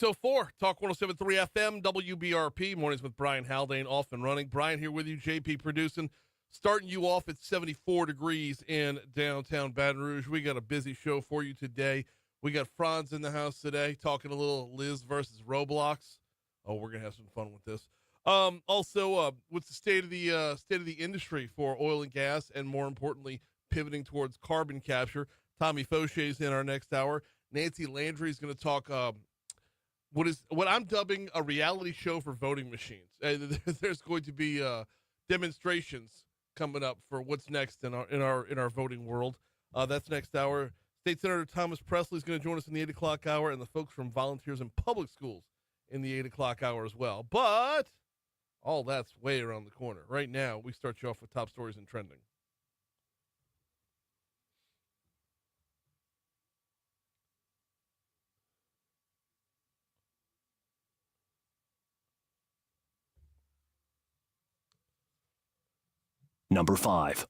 6:04, Talk 107.3 FM, WBRP, mornings with Brian Haldane, off and running. Brian here with you, JP producing, starting you off at 74 degrees in downtown Baton Rouge. We got a busy show for you today. We got Franz in the house today, talking a little Liz versus Roblox. Oh, we're going to have some fun with this. Also, what's the state of the industry for oil and gas, and more importantly, pivoting towards carbon capture. Tommy Faucheaux is in our next hour. Nancy Landry is going to talk what I'm dubbing a reality show for voting machines. There's going to be demonstrations coming up for what's next in our voting world. That's next hour. State Senator Thomas Presley is going to join us in the 8 o'clock hour, and the folks from Volunteers in Public Schools in the 8 o'clock hour as well. But all that's way around the corner. Right now, we start you off with top stories and trending. Number 5.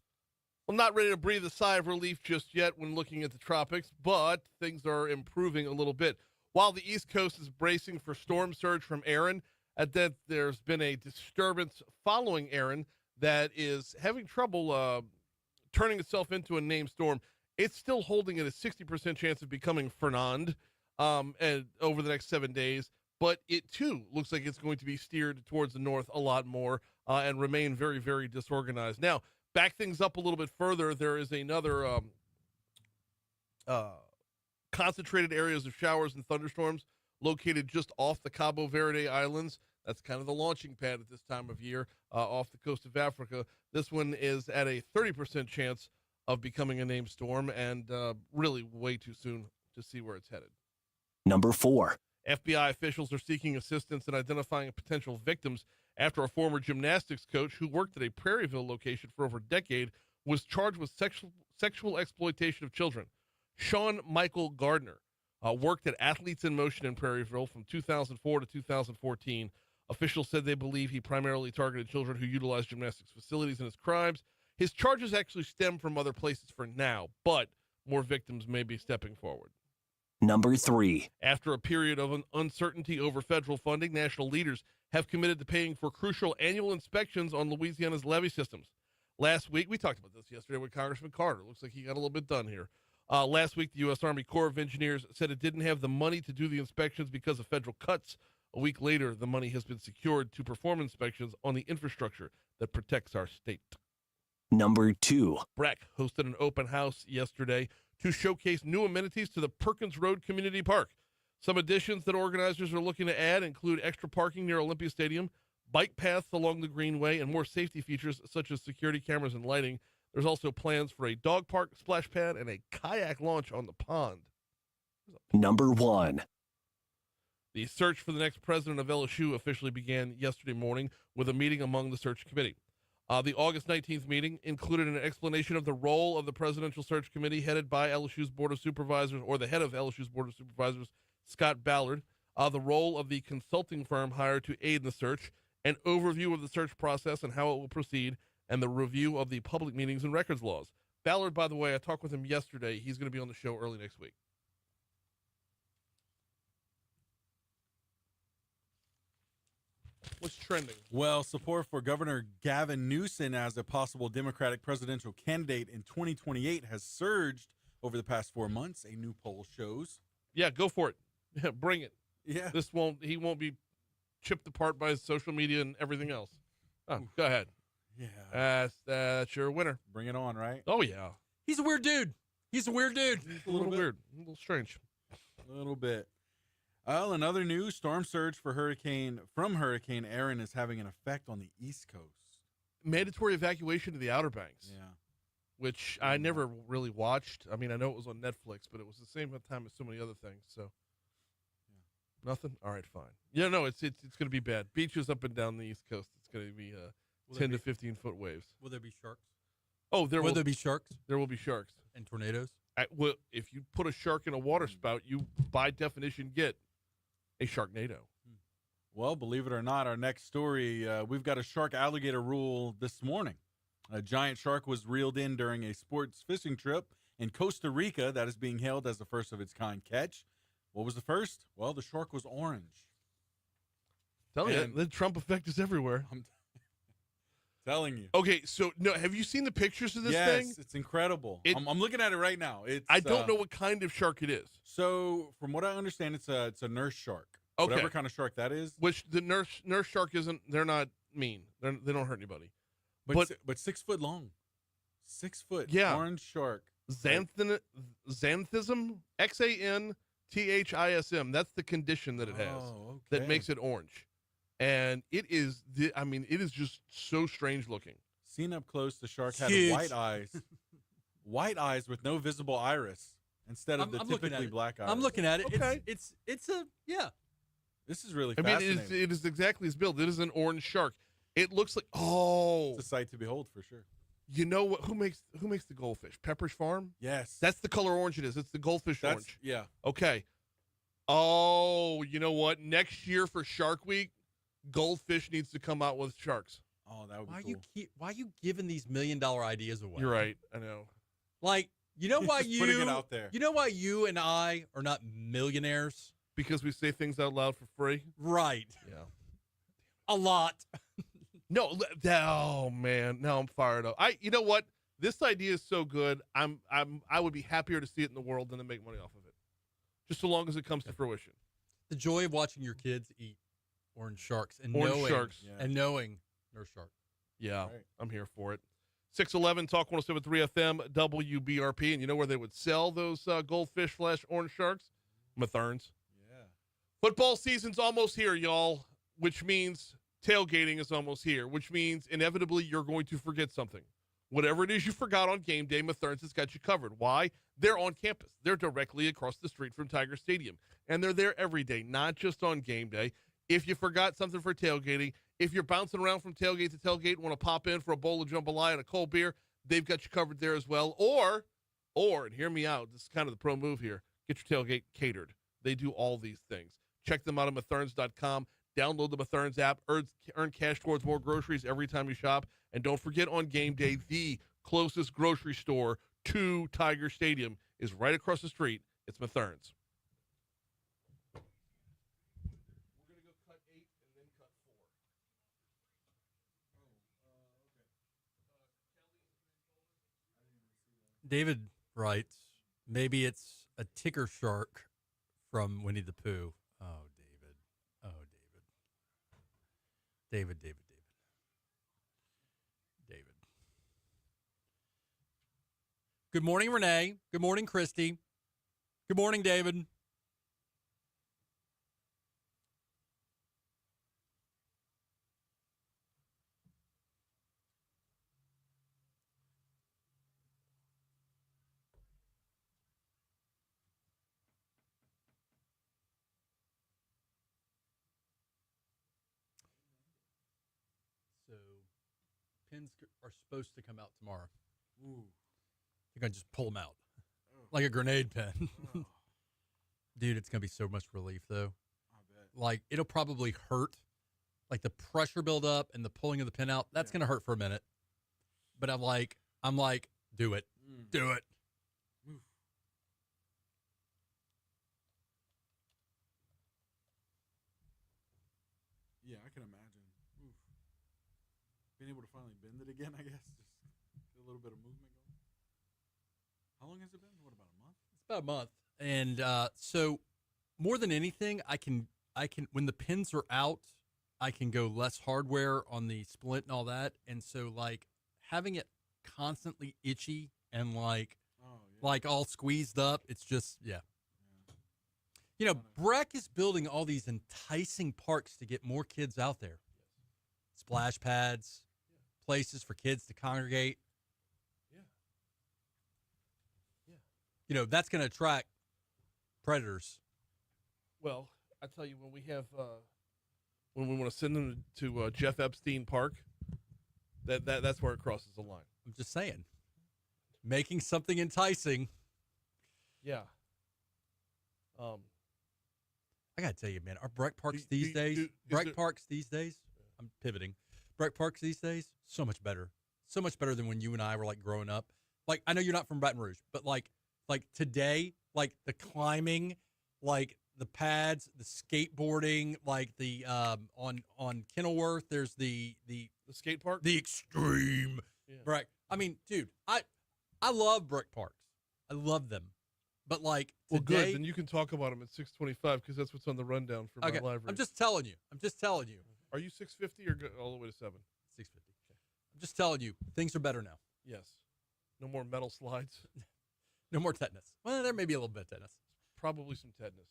I'm not ready to breathe a sigh of relief just yet when looking at the tropics, but things are improving a little bit. While the East Coast is bracing for storm surge from Aaron, that there's been a disturbance following Aaron that is having trouble turning itself into a named storm. It's still holding at a 60% chance of becoming Fernand and over the next 7 days, but it too looks like it's going to be steered towards the north a lot more and remain very, very disorganized. Now, back things up a little bit further, there is another concentrated areas of showers and thunderstorms located just off the Cabo Verde Islands. That's kind of the launching pad at this time of year off the coast of Africa. This one is at a 30% chance of becoming a named storm, and really way too soon to see where it's headed. Number 4. FBI officials are seeking assistance in identifying potential victims after a former gymnastics coach who worked at a Prairieville location for over a decade was charged with sexual exploitation of children. Sean Michael Gardner worked at Athletes in Motion in Prairieville from 2004 to 2014. Officials said they believe he primarily targeted children who utilized gymnastics facilities in his crimes. His charges actually stem from other places for now, but more victims may be stepping forward. Number 3. After a period of uncertainty over federal funding, national leaders have committed to paying for crucial annual inspections on Louisiana's levee systems. Last week, we talked about this yesterday with Congressman Carter. Looks like he got a little bit done here. Last week, the U.S. Army Corps of Engineers said it didn't have the money to do the inspections because of federal cuts. A week later, the money has been secured to perform inspections on the infrastructure that protects our state. Number 2. BRAC hosted an open house yesterday to showcase new amenities to the Perkins Road Community Park. Some additions that organizers are looking to add include extra parking near Olympia Stadium, bike paths along the Greenway, and more safety features such as security cameras and lighting. There's also plans for a dog park, splash pad, and a kayak launch on the pond. Number 1. The search for the next president of LSU officially began yesterday morning with a meeting among the search committee. The August 19th meeting included an explanation of the role of the Presidential Search Committee headed by LSU's Board of Supervisors, or the head of LSU's Board of Supervisors, Scott Ballard, the role of the consulting firm hired to aid in the search, an overview of the search process and how it will proceed, and the review of the public meetings and records laws. Ballard, by the way, I talked with him yesterday. He's going to be on the show early next week. What's trending? Well, support for Governor Gavin Newsom as a possible Democratic presidential candidate in 2028 has surged over the past 4 months, a new poll shows. Yeah, go for it. Yeah, bring it. Yeah. He won't be chipped apart by social media and everything else. Oh, go ahead. Yeah. That's your winner. Bring it on, right? Oh, yeah. He's a weird dude. A little weird. A little strange. A little bit. Well, another news, storm surge from Hurricane Aaron is having an effect on the East Coast. Mandatory evacuation to the Outer Banks. Yeah. Which I never really watched. I mean, I know it was on Netflix, but it was the same time as so many other things. So, yeah. Nothing? All right, fine. Yeah, no, it's going to be bad. Beaches up and down the East Coast, it's going to be 10 to 15-foot waves. Will there be sharks? Oh, will there be sharks? There will be sharks. And tornadoes? Well, if you put a shark in a water spout, you, by definition, get a sharknado. Well, believe it or not, our next story, we've got a shark-alligator rule this morning. A giant shark was reeled in during a sports fishing trip in Costa Rica that is being hailed as the first of its kind catch. What was the first? Well, the shark was orange. Telling you, And- the Trump effect is everywhere. I'm telling you. Okay, so no, have you seen the pictures of this Yes, thing? it's incredible. It- I'm looking at it right now. It's I don't know what kind of shark it is. So, from what I understand, it's a nurse shark. Okay. Whatever kind of shark that is. Which the nurse shark isn't. They're not mean. They don't hurt anybody. But 6 foot long. 6 foot. Yeah. Orange shark. Xanthism, Xanthism. That's the condition that it has Oh, that okay. makes it orange, and it is. It is just so strange looking. Seen up close, the shark had Huge. white eyes. White eyes with no visible iris instead of the I'm looking at typically it. black iris. I'm looking at it. Okay. It's a yeah. This is really I mean, fascinating. it is exactly as built. It is an orange shark. It looks like It's a sight to behold for sure. you know what? Who makes the goldfish? Pepper's Farm. Yes. That's the color orange it is. It's the goldfish orange. Yeah. Okay. Oh, you know what? Next year for Shark Week, Goldfish needs to come out with sharks. Oh, that would be Why cool. why are you giving these $1 million ideas away? You're right. I know. Like, you know why Just putting it out there. You know why you and I are not millionaires? Because we say things out loud for free. Right. Yeah. A lot. No. Oh man. Now I'm fired up. You know what? This idea is so good. I would be happier to see it in the world than to make money off of it. Just so long as it comes to fruition. The joy of watching your kids eat orange sharks and Orange knowing sharks. Yeah. and knowing nurse shark. Yeah. Right. I'm here for it. 611 Talk 107.3 FM WBRP. And you know where they would sell those goldfish / orange sharks? Mathern's. Yeah. Football season's almost here, y'all, which means tailgating is almost here, which means inevitably you're going to forget something. Whatever it is you forgot on game day, Mathern's has got you covered. Why? They're on campus. They're directly across the street from Tiger Stadium, and they're there every day, not just on game day. If you forgot something for tailgating, if you're bouncing around from tailgate to tailgate and want to pop in for a bowl of jambalaya and a cold beer, they've got you covered there as well. Or, and hear me out, this is kind of the pro move here, get your tailgate catered. They do all these things. Check them out at Matherns.com. Download the Mathern's app. Earn cash towards more groceries every time you shop. And don't forget on game day, the closest grocery store to Tiger Stadium is right across the street. It's Mathern's. We're going to go cut 8 and then cut 4. David writes, maybe it's a ticker shark from Winnie the Pooh. Oh, David. Oh, David. David. Good morning, Renee. Good morning, Christy. Good morning, David. So, pins are supposed to come out tomorrow. Ooh. You're going to just pull them out like a grenade pen. Oh, Dude, it's going to be so much relief, though. I bet. Like, it'll probably hurt. Like, the pressure buildup and the pulling of the pin out, that's Yeah. going to hurt for a minute. But I'm like, do it. Mm. Do it. Oof. Yeah, I can imagine. Oof. Being able to finally bend it again, I guess. Just get a little bit of movement going. How long has it been? What, about a month? It's about a month. And so, more than anything, I can, when the pins are out, I can go less hardware on the splint and all that. And so, like, having it constantly itchy and, like all squeezed up, it's just, yeah. You know, Breck is building all these enticing parks to get more kids out there. Splash pads, places for kids to congregate. Yeah. You know, that's going to attract predators. Well, I tell you, when we have when we want to send them to Jeff Epstein Park, that's where it crosses the line. I'm just saying. Making something enticing. Yeah. I got to tell you, man, our Breck Parks Do- these do- days, do- is Breck there- Parks these days, I'm pivoting. Breck Parks these days, so much better. So much better than when you and I were, like, growing up. Like, I know you're not from Baton Rouge, but, like today, like, the climbing, like, the pads, the skateboarding, like the on Kenilworth, there's the skate park. the extreme Yeah. brick. I mean, dude, I love brick parks. I love them, but like Well, today, good. Then you can talk about them at 6:25 because that's what's on the rundown for okay, my library. I'm just telling you. Are you 650 or all the way to 7? 650. I'm just telling you, things are better now. Yes. No more metal slides. No more tetanus. Well, there may be a little bit of tetanus. Probably some tetanus.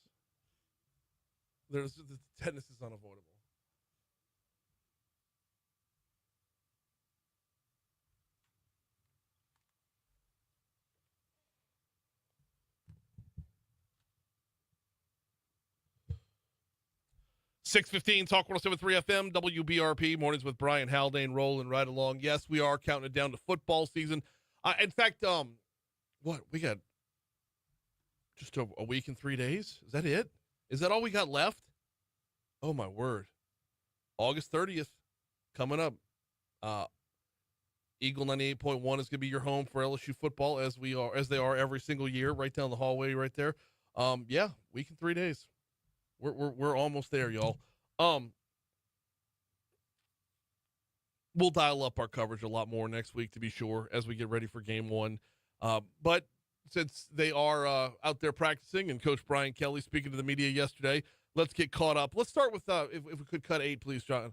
The tetanus is unavoidable. $6:15, Talk 107.3 FM, WBRP, mornings with Brian Haldane, rolling right along. Yes, we are counting it down to football season. In fact, we got just a week and 3 days? Is that it? Is that all we got left? Oh, my word. August 30th, coming up. Eagle 98.1 is going to be your home for LSU football as they are every single year, right down the hallway right there. Yeah, week and 3 days. We're almost there, y'all. We'll dial up our coverage a lot more next week to be sure as we get ready for game one. But since they are out there practicing and Coach Brian Kelly speaking to the media yesterday, let's get caught up. Let's start with if we could cut 8, please, John.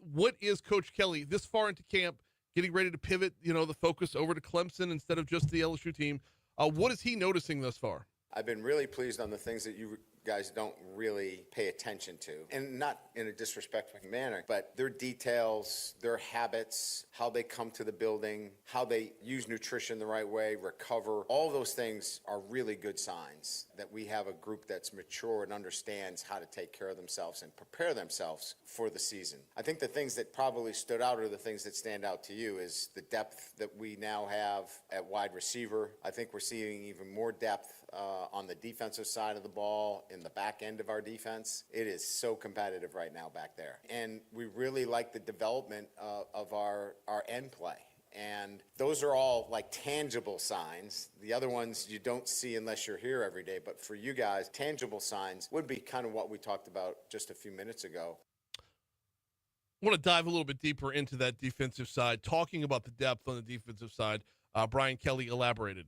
What is Coach Kelly this far into camp, getting ready to pivot, the focus over to Clemson instead of just the LSU team? What is he noticing thus far? I've been really pleased on the things that you guys don't really pay attention to, and not in a disrespectful manner, but their details, their habits, how they come to the building, how they use nutrition the right way, recover. All those things are really good signs that we have a group that's mature and understands how to take care of themselves and prepare themselves for the season. I think the things that probably stood out or the things that stand out to you is the depth that we now have at wide receiver. I think we're seeing even more depth on the defensive side of the ball, in the back end of our defense. It is so competitive right now back there. And we really like the development of our end play. And those are all like tangible signs. The other ones you don't see unless you're here every day. But for you guys, tangible signs would be kind of what we talked about just a few minutes ago. I want to dive a little bit deeper into that defensive side. Talking about the depth on the defensive side, Brian Kelly elaborated.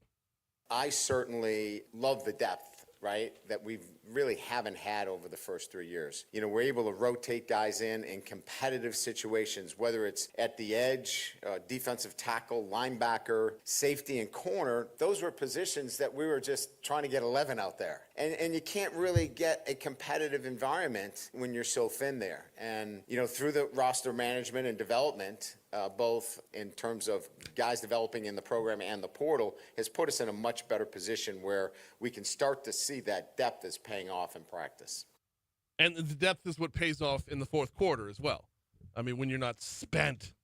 I certainly love the depth, right, that we really haven't had over the first 3 years. We're able to rotate guys in competitive situations, whether it's at the edge, defensive tackle, linebacker, safety, and corner. Those were positions that we were just trying to get 11 out there. And you can't really get a competitive environment when you're so thin there. And, through the roster management and development, both in terms of guys developing in the program and the portal, has put us in a much better position where we can start to see that depth is paying off in practice. And the depth is what pays off in the fourth quarter as well. I mean, when you're not spent.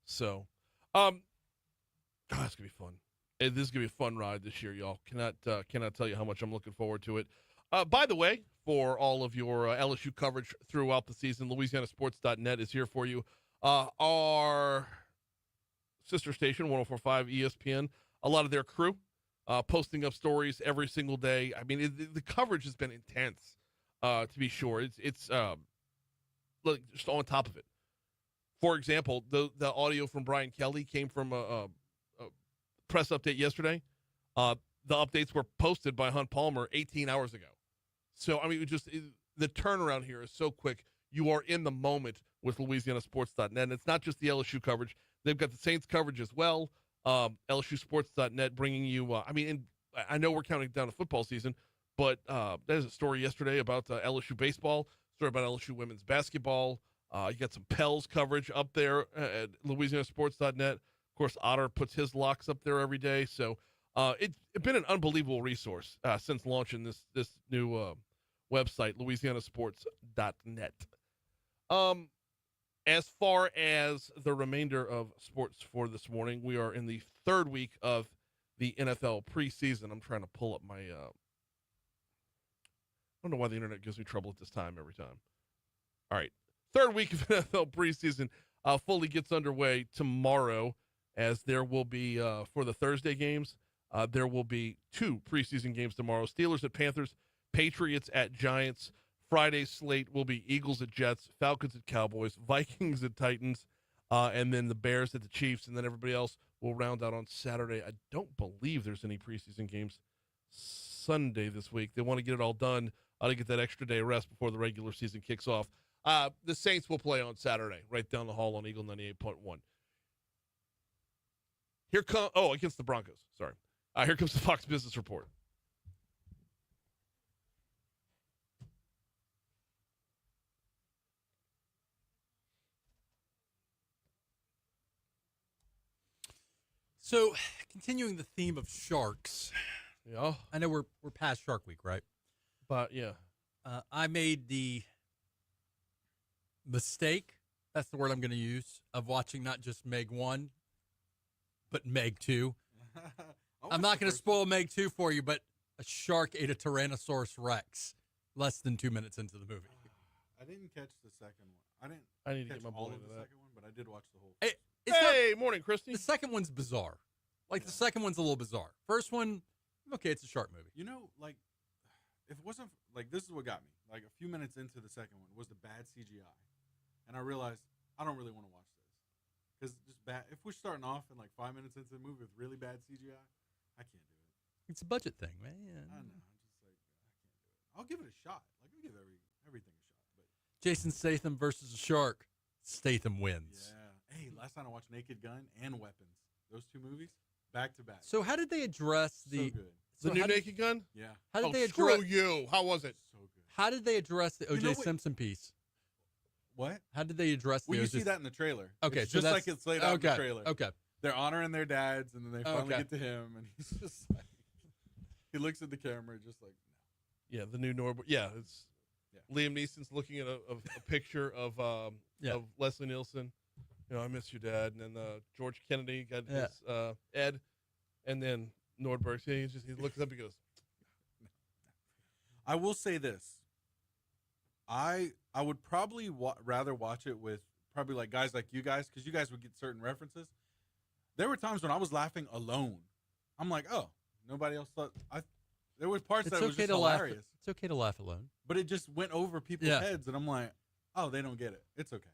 So, it's going to be fun. This is going to be a fun ride this year, y'all. Cannot tell you how much I'm looking forward to it. By the way, for all of your LSU coverage throughout the season, LouisianaSports.net is here for you. Our sister station, 104.5 ESPN, a lot of their crew posting up stories every single day. I mean, the coverage has been intense, to be sure. It's like just on top of it. For example, the audio from Brian Kelly came from a press update yesterday. The updates were posted by Hunt Palmer 18 hours ago. So, I mean, the turnaround here is so quick. You are in the moment with LouisianaSports.net. And it's not just the LSU coverage. They've got the Saints coverage as well. LSUSports.net bringing you, and I know we're counting down to football season, but there's a story yesterday about LSU baseball, story about LSU women's basketball. You got some Pels coverage up there at LouisianaSports.net. Of course, Otter puts his locks up there every day. So it's been an unbelievable resource since launching this new website, LouisianaSports.net. As far as the remainder of sports for this morning, we are in the third week of the NFL preseason. I'm trying to pull up my I don't know why the internet gives me trouble at this time every time. All right. Third week of NFL preseason fully gets underway tomorrow, as there will be, for the Thursday games, there will be 2 preseason games tomorrow. Steelers at Panthers, Patriots at Giants. Friday slate will be Eagles at Jets, Falcons at Cowboys, Vikings at Titans, and then the Bears at the Chiefs, and then everybody else will round out on Saturday. I don't believe there's any preseason games Sunday this week. They want to get it all done to get that extra day of rest before the regular season kicks off. The Saints will play on Saturday, right down the hall on Eagle 98.1. Against the Broncos. Sorry. Here comes the Fox Business Report. So, continuing the theme of sharks. Yeah. I know we're past Shark Week, right? But, yeah. I made the mistake, that's the word I'm going to use, of watching not just Meg 1, but Meg 2. I'm not going to spoil Meg 2 for you, but a shark ate a Tyrannosaurus Rex less than 2 minutes into the movie. I didn't catch the second one. I need to catch get my all boy of into the that. second one, but I did watch the whole. Hey, morning, Christy. The second one's bizarre. The second one's a little bizarre. First one, okay, it's a shark movie. You know, like, if it wasn't, like, this is what got me. Like, a few minutes into the second one was the bad CGI. And I realized I don't really want to watch this. Because just bad, if we're starting off and, like, 5 minutes into the movie with really bad CGI, I can't do it. It's a budget thing, man. I know. I'm just like, I can't do it. I'll give it a shot. Like, I'll give everything a shot. But Jason Statham versus a shark. Statham wins. yeah. Hey, last time I watched Naked Gun and Weapons. Those two movies, back to back. So how did they address So the good. The new Naked Gun? Yeah. How did they screw address you. How was it? So good. How did they address the You O.J. know what- Simpson piece? What? How did they address the Well, you O.J. see that in the trailer. Okay, It's so just that's- like it's laid out in the Okay, trailer. okay. They're honoring their dads, and then they finally Okay. get to him, and he's just like, he looks at the camera, just like, Yeah, the new Norbert. Yeah, it's Yeah. Liam Neeson's looking at a picture of Yeah. of Leslie Nielsen. You know, I miss your dad. And then George Kennedy got Yeah. his Ed, and then Nordberg. He looks up. He goes, I will say this. I would probably rather watch it with probably like guys like you guys, because you guys would get certain references. There were times when I was laughing alone. I'm like, oh, nobody else thought. There was parts It's that was okay just to laugh. hilarious, It's okay to laugh alone. but it just went over people's Yeah. heads, and I'm like, oh, they don't get it. It's okay.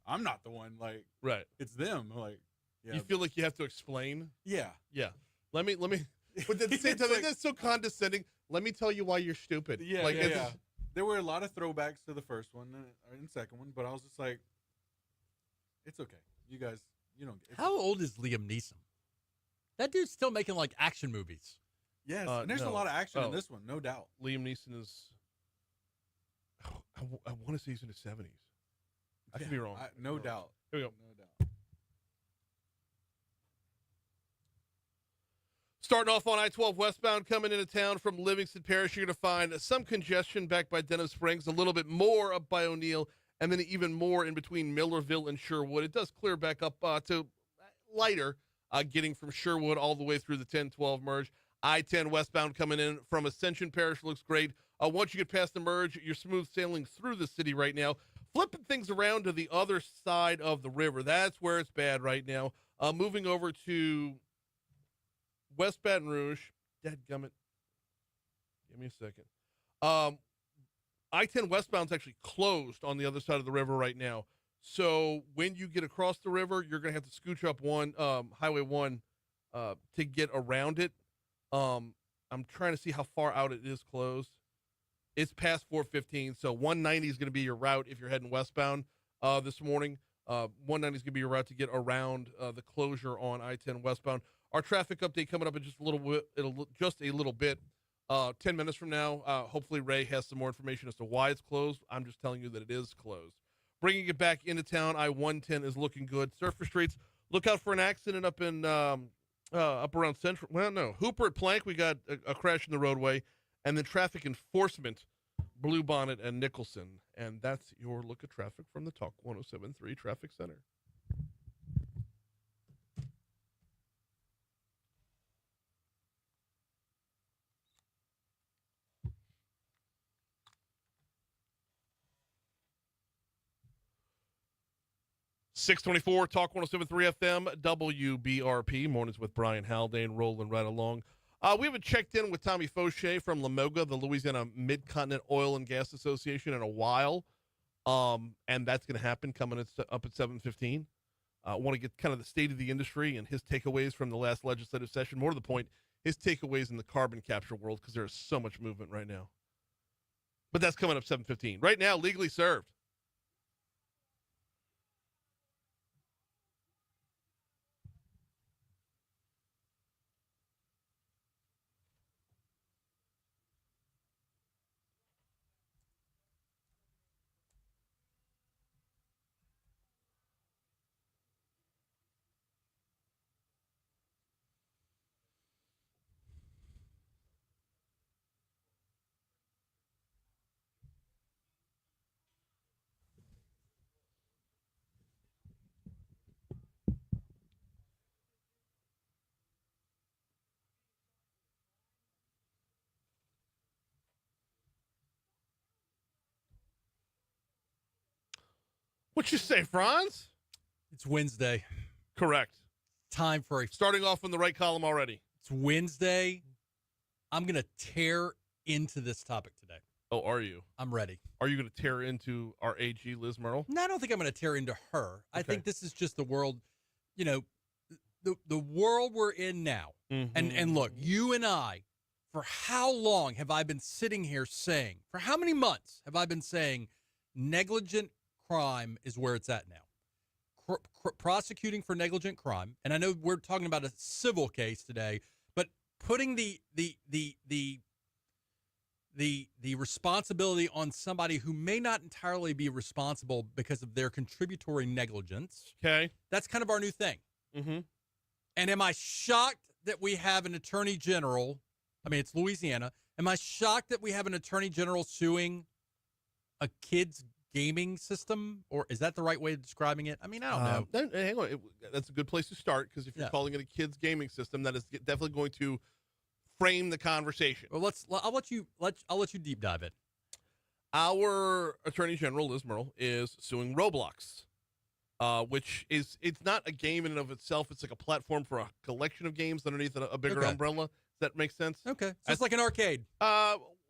I'm not the one. Like, right. it's them. Like, yeah, You feel like you have to explain. yeah. Yeah. Let me. But at the same It's time, like- that's so condescending. Let me tell you why you're stupid. Yeah, like, yeah, it's yeah. just- There were a lot of throwbacks to the first one and second one, but I was just like, it's okay. You guys, you don't get it. How old is Liam Neeson? That dude's still making like action movies. Yes, Uh, and there's no. a lot of action Oh. in this one, no doubt. Liam Neeson is. I want to say he's in his 70s. I could Yeah, be wrong. no Wrong. doubt. Here we go. No doubt. Starting off on I-12 westbound, coming into town from Livingston Parish, you're going to find some congestion back by Denham Springs, a little bit more up by O'Neill, and then even more in between Millerville and Sherwood. It does clear back up to lighter, getting from Sherwood all the way through the 10-12 merge. I-10 westbound coming in from Ascension Parish looks great. Once you get past the merge, you're smooth sailing through the city right now. Flipping things around to the other side of the river, that's where it's bad right now. Moving over to West Baton Rouge. Dadgummit. Give me a second. I-10 westbound's actually closed on the other side of the river right now. So when you get across the river, you're going to have to scooch up Highway 1 to get around it. I'm trying to see how far out it is closed. It's past 415, so 190 is going to be your route if you're heading westbound this morning. 190 is going to be your route to get around the closure on I-10 westbound. Our traffic update coming up in just a little bit. 10 minutes from now, hopefully Ray has some more information as to why it's closed. I'm just telling you that it is closed. Bringing it back into town, I-110 is looking good. Surface streets, look out for an accident up in up around Central. Well, no, Hooper at Plank, we got a crash in the roadway. And then traffic enforcement, Blue Bonnet and Nicholson. And that's your look at traffic from the Talk 107.3 Traffic Center. .624 Talk 107.3 FM, WBRP. Mornings with Brian Haldane rolling right along. We haven't checked in with Tommy Faucheaux from LaMoga, the Louisiana Mid-Continent Oil and Gas Association, in a while. And that's going to happen coming up at 7:15. I want to get kind of the state of the industry and his takeaways from the last legislative session. More to the point, his takeaways in the carbon capture world, because there's so much movement right now. But that's coming up 7:15. Right now, legally served. What you say, Franz? It's Wednesday. Correct. Time for a. Starting off in the right column already. It's Wednesday. I'm going to tear into this topic today. Oh, are you? I'm ready. Are you going to tear into our AG, Liz Myrtle? No, I don't think I'm going to tear into her. I Okay. think this is just the world, the world we're in now. Mhm. And look, you and I, for how long have I been sitting here saying, for how many months have I been saying negligent crime is where it's at now? Prosecuting for negligent crime, and I know we're talking about a civil case today, but putting the responsibility on somebody who may not entirely be responsible because of their contributory negligence. Okay. That's kind of our new thing. Mm-hmm. And am I shocked that we have an attorney general? I mean, it's Louisiana. Am I shocked that we have an attorney general suing a kid's gaming system? Or is that the right way of describing it? I mean, I don't know. Hang on. That's a good place to start, because if you're calling it a kid's gaming system, that is definitely going to frame the conversation. Well, I'll let you deep dive it. Our attorney general, Liz Myrtle, is suing Roblox, which it's not a game in and of itself. It's like a platform for a collection of games underneath a bigger umbrella. Does that make sense? Okay. So it's like an arcade.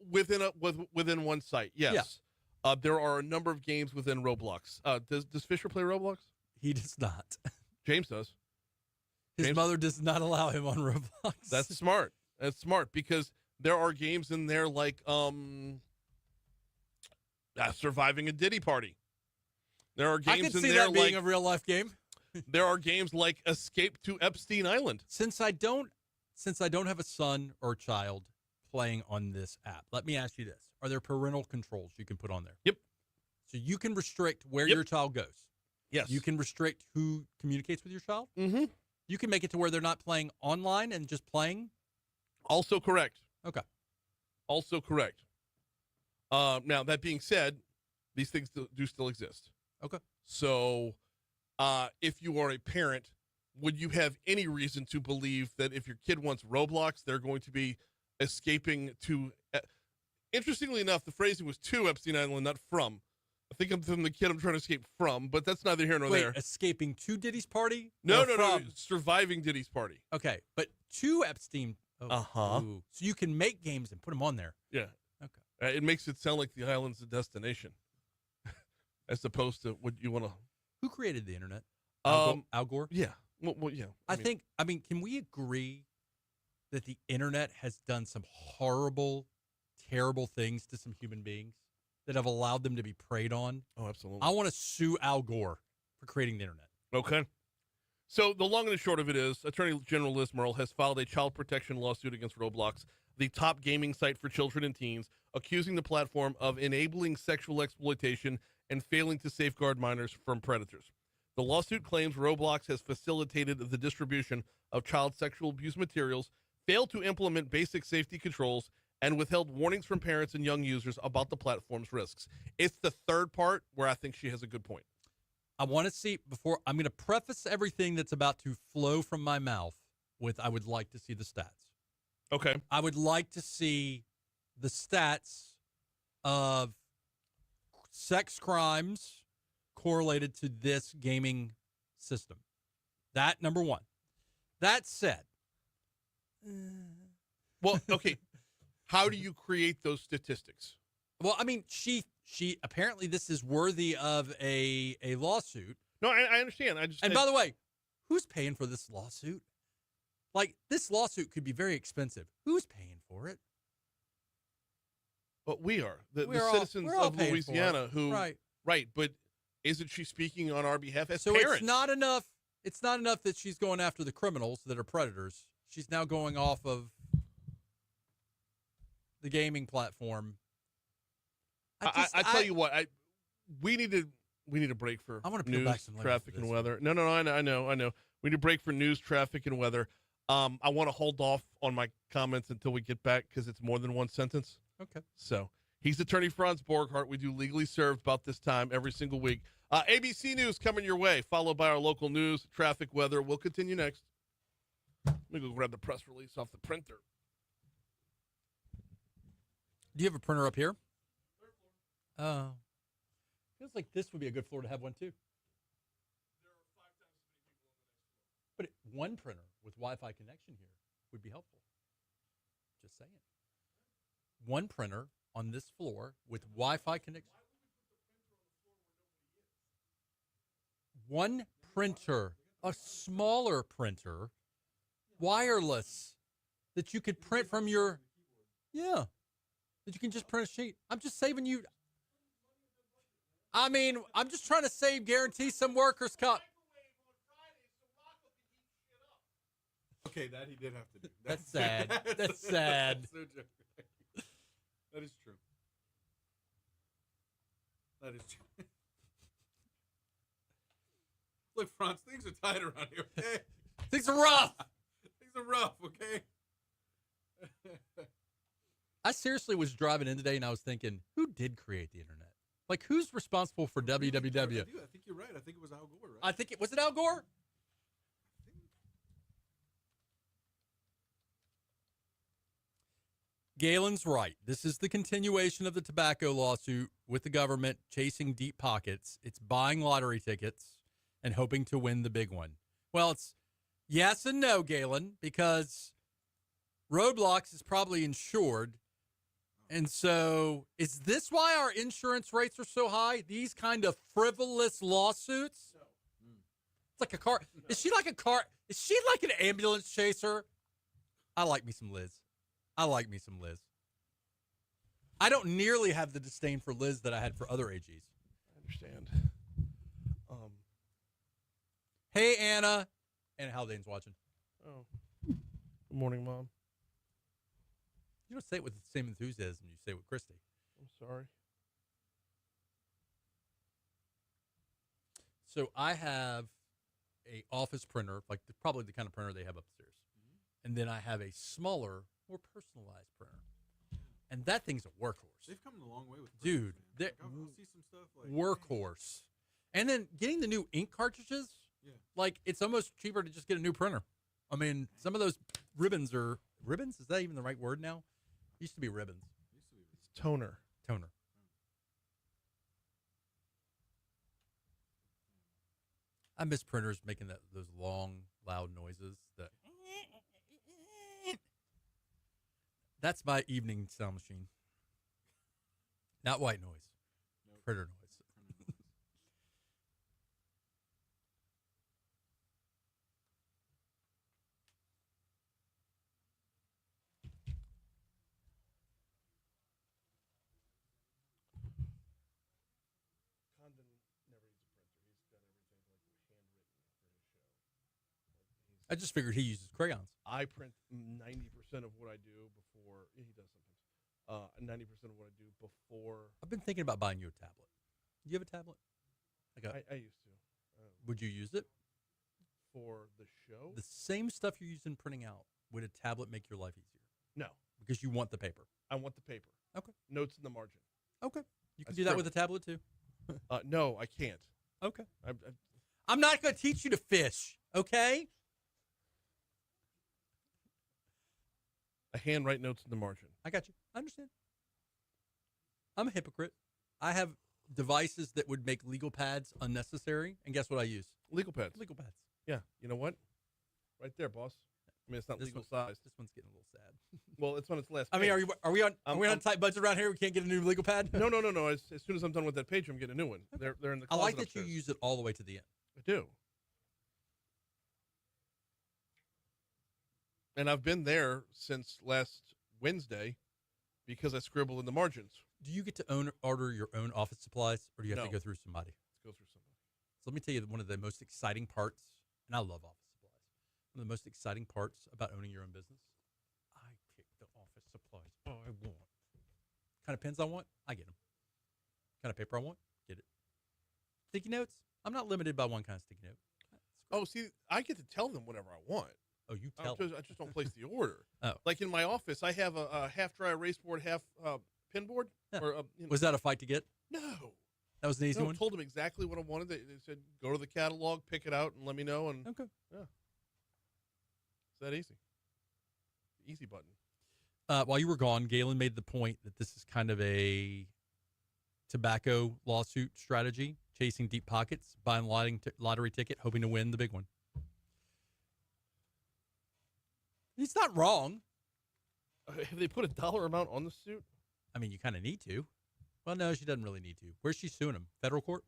Within one site, yes. Yeah. There are a number of games within Roblox. Does Fisher play Roblox? He does not. James does. His mother does not allow him on Roblox. That's smart. That's smart, because there are games in there like surviving a Diddy party. There are games I can in see there that being like a real life game. there are games like Escape to Epstein Island. Since I don't have a son or child playing on this app, let me ask you this. Are there parental controls you can put on there? Yep. So you can restrict where your child goes. Yes. You can restrict who communicates with your child. Mm-hmm. You can make it to where they're not playing online and just playing. Also correct. Okay. Also correct. Now, that being said, these things do still exist. Okay. So if you are a parent, would you have any reason to believe that if your kid wants Roblox, they're going to be escaping to... Interestingly enough, the phrasing was to Epstein Island, not from. I think I'm from the kid I'm trying to escape from, but that's neither here nor there. Escaping to Diddy's party? No. Surviving Diddy's party. Okay, but to Epstein. Uh-huh. Ooh. So you can make games and put them on there. Yeah. Okay. It makes it sound like the island's a destination, as opposed to what you want to. Who created the internet? Al Gore? Yeah. Well, yeah. I mean, can we agree that the internet has done some horrible, terrible things to some human beings that have allowed them to be preyed on? Oh, absolutely. I want to sue Al Gore for creating the internet. Okay. So the long and the short of it is, Attorney General Liz Myrtle has filed a child protection lawsuit against Roblox, the top gaming site for children and teens, accusing the platform of enabling sexual exploitation and failing to safeguard minors from predators. The lawsuit claims Roblox has facilitated the distribution of child sexual abuse materials, failed to implement basic safety controls, and withheld warnings from parents and young users about the platform's risks. It's the third part where I think she has a good point. I want to see, before I'm going to preface everything that's about to flow from my mouth with, I would like to see the stats. Okay. I would like to see the stats of sex crimes correlated to this gaming system. That, number one. That said, Well, okay. How do you create those statistics? Well, I mean, she apparently this is worthy of a lawsuit. No, I understand. And by the way, who's paying for this lawsuit? Like, this lawsuit could be very expensive. Who's paying for it? But we are the We're citizens all of paying for Louisiana it. who Right. But isn't she speaking on our behalf as So parents? it's not enough. It's not enough that she's going after the criminals that are predators. She's now going off of the gaming platform. I tell you what, we need a break for I wanna peel news, back some layers traffic, of and this. weather. No, I know. We need a break for news, traffic, and weather. I want to hold off on my comments until we get back because it's more than one sentence. Okay. So he's attorney Franz Borghardt. We do Legally Served about this time every single week. ABC News coming your way, followed by our local news, traffic, weather. We'll continue next. Let me go grab the press release off the printer. Do you have a printer up here? Oh. Feels like this would be a good floor to have one, too. But one printer with Wi-Fi connection here would be helpful. Just saying. One printer on this floor with Wi-Fi connection. One printer, a smaller printer, wireless, that you could print from your, that you can just print a sheet. I'm just saving you. I mean, I'm just trying to guarantee some workers' comp. Okay, that he did have to do. That's sad. That's sad. That's no joke. That is true. That is true. Look, Franz, things are tight around here, okay? Things are rough. Things are rough, okay? I seriously was driving in today and I was thinking, who did create the internet? Like, who's responsible for www? I think you're right. I think it was Al Gore, right? I think was it Al Gore? Galen's right. This is the continuation of the tobacco lawsuit with the government chasing deep pockets. It's buying lottery tickets and hoping to win the big one. Well, it's yes and no, Galen, because Roblox is probably insured. And so is this why our insurance rates are so high? These kind of frivolous lawsuits? It's like a car. Is she like a car? Is she like an ambulance chaser? I like me some Liz. I don't nearly have the disdain for Liz that I had for other AGs. I understand. Hey, Anna. Anna Haldane's watching. Oh, good morning, Mom. You don't say it with the same enthusiasm you say it with Christy. I'm sorry. So I have a office printer, like probably the kind of printer they have upstairs. And then I have a smaller, more personalized printer. And that thing's a workhorse. They've come a long way with Dude, printers, man. Like, I'll see some stuff like workhorse. And then getting the new ink cartridges, Yeah. like it's almost cheaper to just get a new printer. I mean, some of those ribbons are ribbons. Is that even the right word now? Used to be ribbons. It's toner. Toner. I miss printers making those long, loud noises. That's my evening sound machine. Not white noise. Nope. Printer noise. Condon never uses a printer. He's got everything like handwritten for his show. I just figured he uses crayons. I print 90% of what I do before he does sometimes. 90% of what I do before I've been thinking about buying you a tablet. Do you have a tablet? I used to. Would you use it? For the show? The same stuff you're using printing out. Would a tablet make your life easier? No. Because you want the paper. I want the paper. Okay. Notes in the margin. Okay. You can I do that scribble. with a tablet too. No, I can't. Okay. I I'm not going to teach you to fish. Okay. handwrite notes in the margin. I got you. I understand. I'm a hypocrite. I have devices that would make legal pads unnecessary. And guess what I use? Legal pads. Legal pads. Yeah. You know what? Right there, boss. I mean, it's not This legal one- size. This one's getting a little sad. Well, it's on its last. I mean, page. are we on I'm- a tight budget around here? We can't get a new legal pad. No. As soon as I'm done with that page, I'm getting a new one. They're in the. I Closet like that upstairs. you use it all the way to the end. I do. And I've been there since last Wednesday because I scribble in the margins. Do you get to order your own office supplies, or do you have to No. go through somebody? Let's go through somebody. So let me tell you one of the most exciting parts, and I love office supplies. One of the most exciting parts about owning your own business, I pick the office supplies I want. Kind of pens I want, I get them. Kind of paper I want, get it. Sticky notes, I'm not limited by one kind of sticky note. Oh, see, I get to tell them whatever I want. Oh, you tell them. I just don't place the order. Oh. Like in my office, I have a half dry erase board, half pin board. Yeah. Or, Was that a fight to get? no. That was an easy No, one? told them exactly what I wanted. They said, go to the catalog, pick it out, and let me know. And Okay. it's that easy. Easy button. While you were gone, Galen made the point that this is kind of a tobacco lawsuit strategy, chasing deep pockets, buying lottery ticket, hoping to win the big one. He's not wrong. Have they put a dollar amount on the suit? I mean, you kind of need to. Well, no, she doesn't really need to. Where's she suing him? Federal court?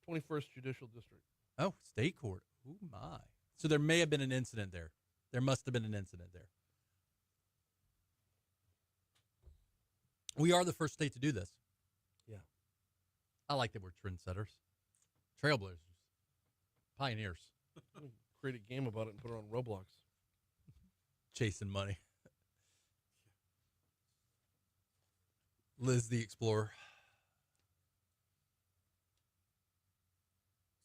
21st Judicial District. Oh, state court. Oh, my. So there may have been an incident there. There must have been an incident there. We are the first state to do this. Yeah. I like that we're trendsetters, trailblazers, pioneers, Create a game about it and put it on Roblox. chasing money. Liz the Explorer.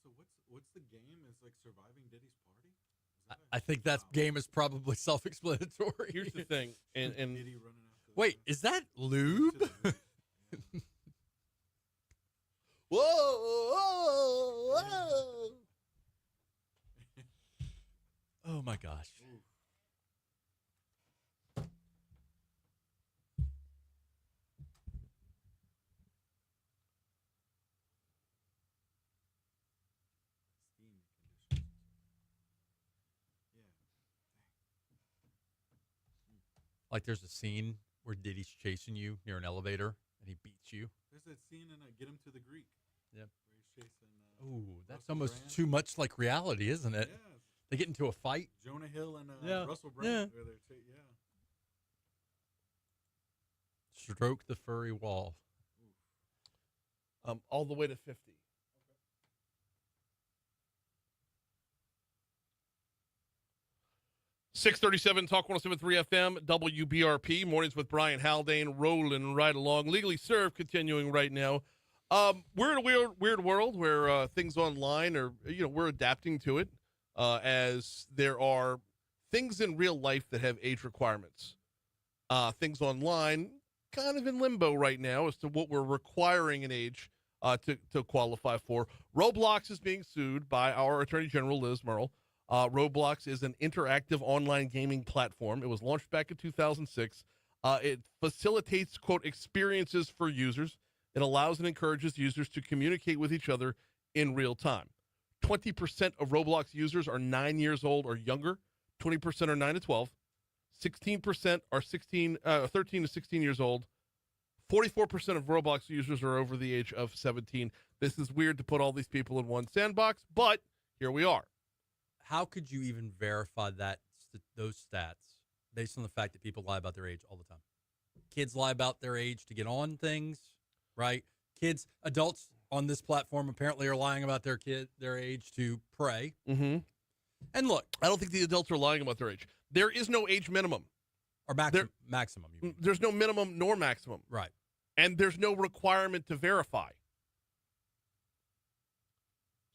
So what's the game? Is like surviving Diddy's party? Is that I think that game is probably self-explanatory. Here's the thing, and Diddy running after the Wait, is that lube? whoa, whoa, whoa. Oh my gosh. steam conditions. Yeah. Like there's a scene where Diddy's chasing you near an elevator and he beats you. There's that scene in Get Him to the Greek. Yep. Where he's chasing. Ooh, that's Russell almost Brand. too much like reality, isn't it? Yeah. They get into a fight. Jonah Hill and Yeah. Russell Brand. Yeah. Where they're yeah. Stroke the furry wall. All the way to 50. .637 Talk 107.3 FM WBRP mornings with Brian Haldane rolling right along. Legally Served continuing right now. We're in a weird world where things online are we're adapting to it as there are things in real life that have age requirements. Things online kind of in limbo right now as to what we're requiring an age to qualify for. Roblox is being sued by our Attorney General, Liz Murrell. Roblox is an interactive online gaming platform. It was launched back in 2006. It facilitates, quote, experiences for users. It allows and encourages users to communicate with each other in real time. 20% of Roblox users are 9 years old or younger. 20% are 9 to 12. 16% are 13 to 16 years old. 44% of Roblox users are over the age of 17. This is weird to put all these people in one sandbox, but here we are. How could you even verify those stats based on the fact that people lie about their age all the time? Kids lie about their age to get on things, right? Adults on this platform apparently are lying about their age to prey. Mm-hmm. And look, I don't think the adults are lying about their age. There is no age minimum. or maximum. You mean. There's no minimum nor maximum. Right. And there's no requirement to verify.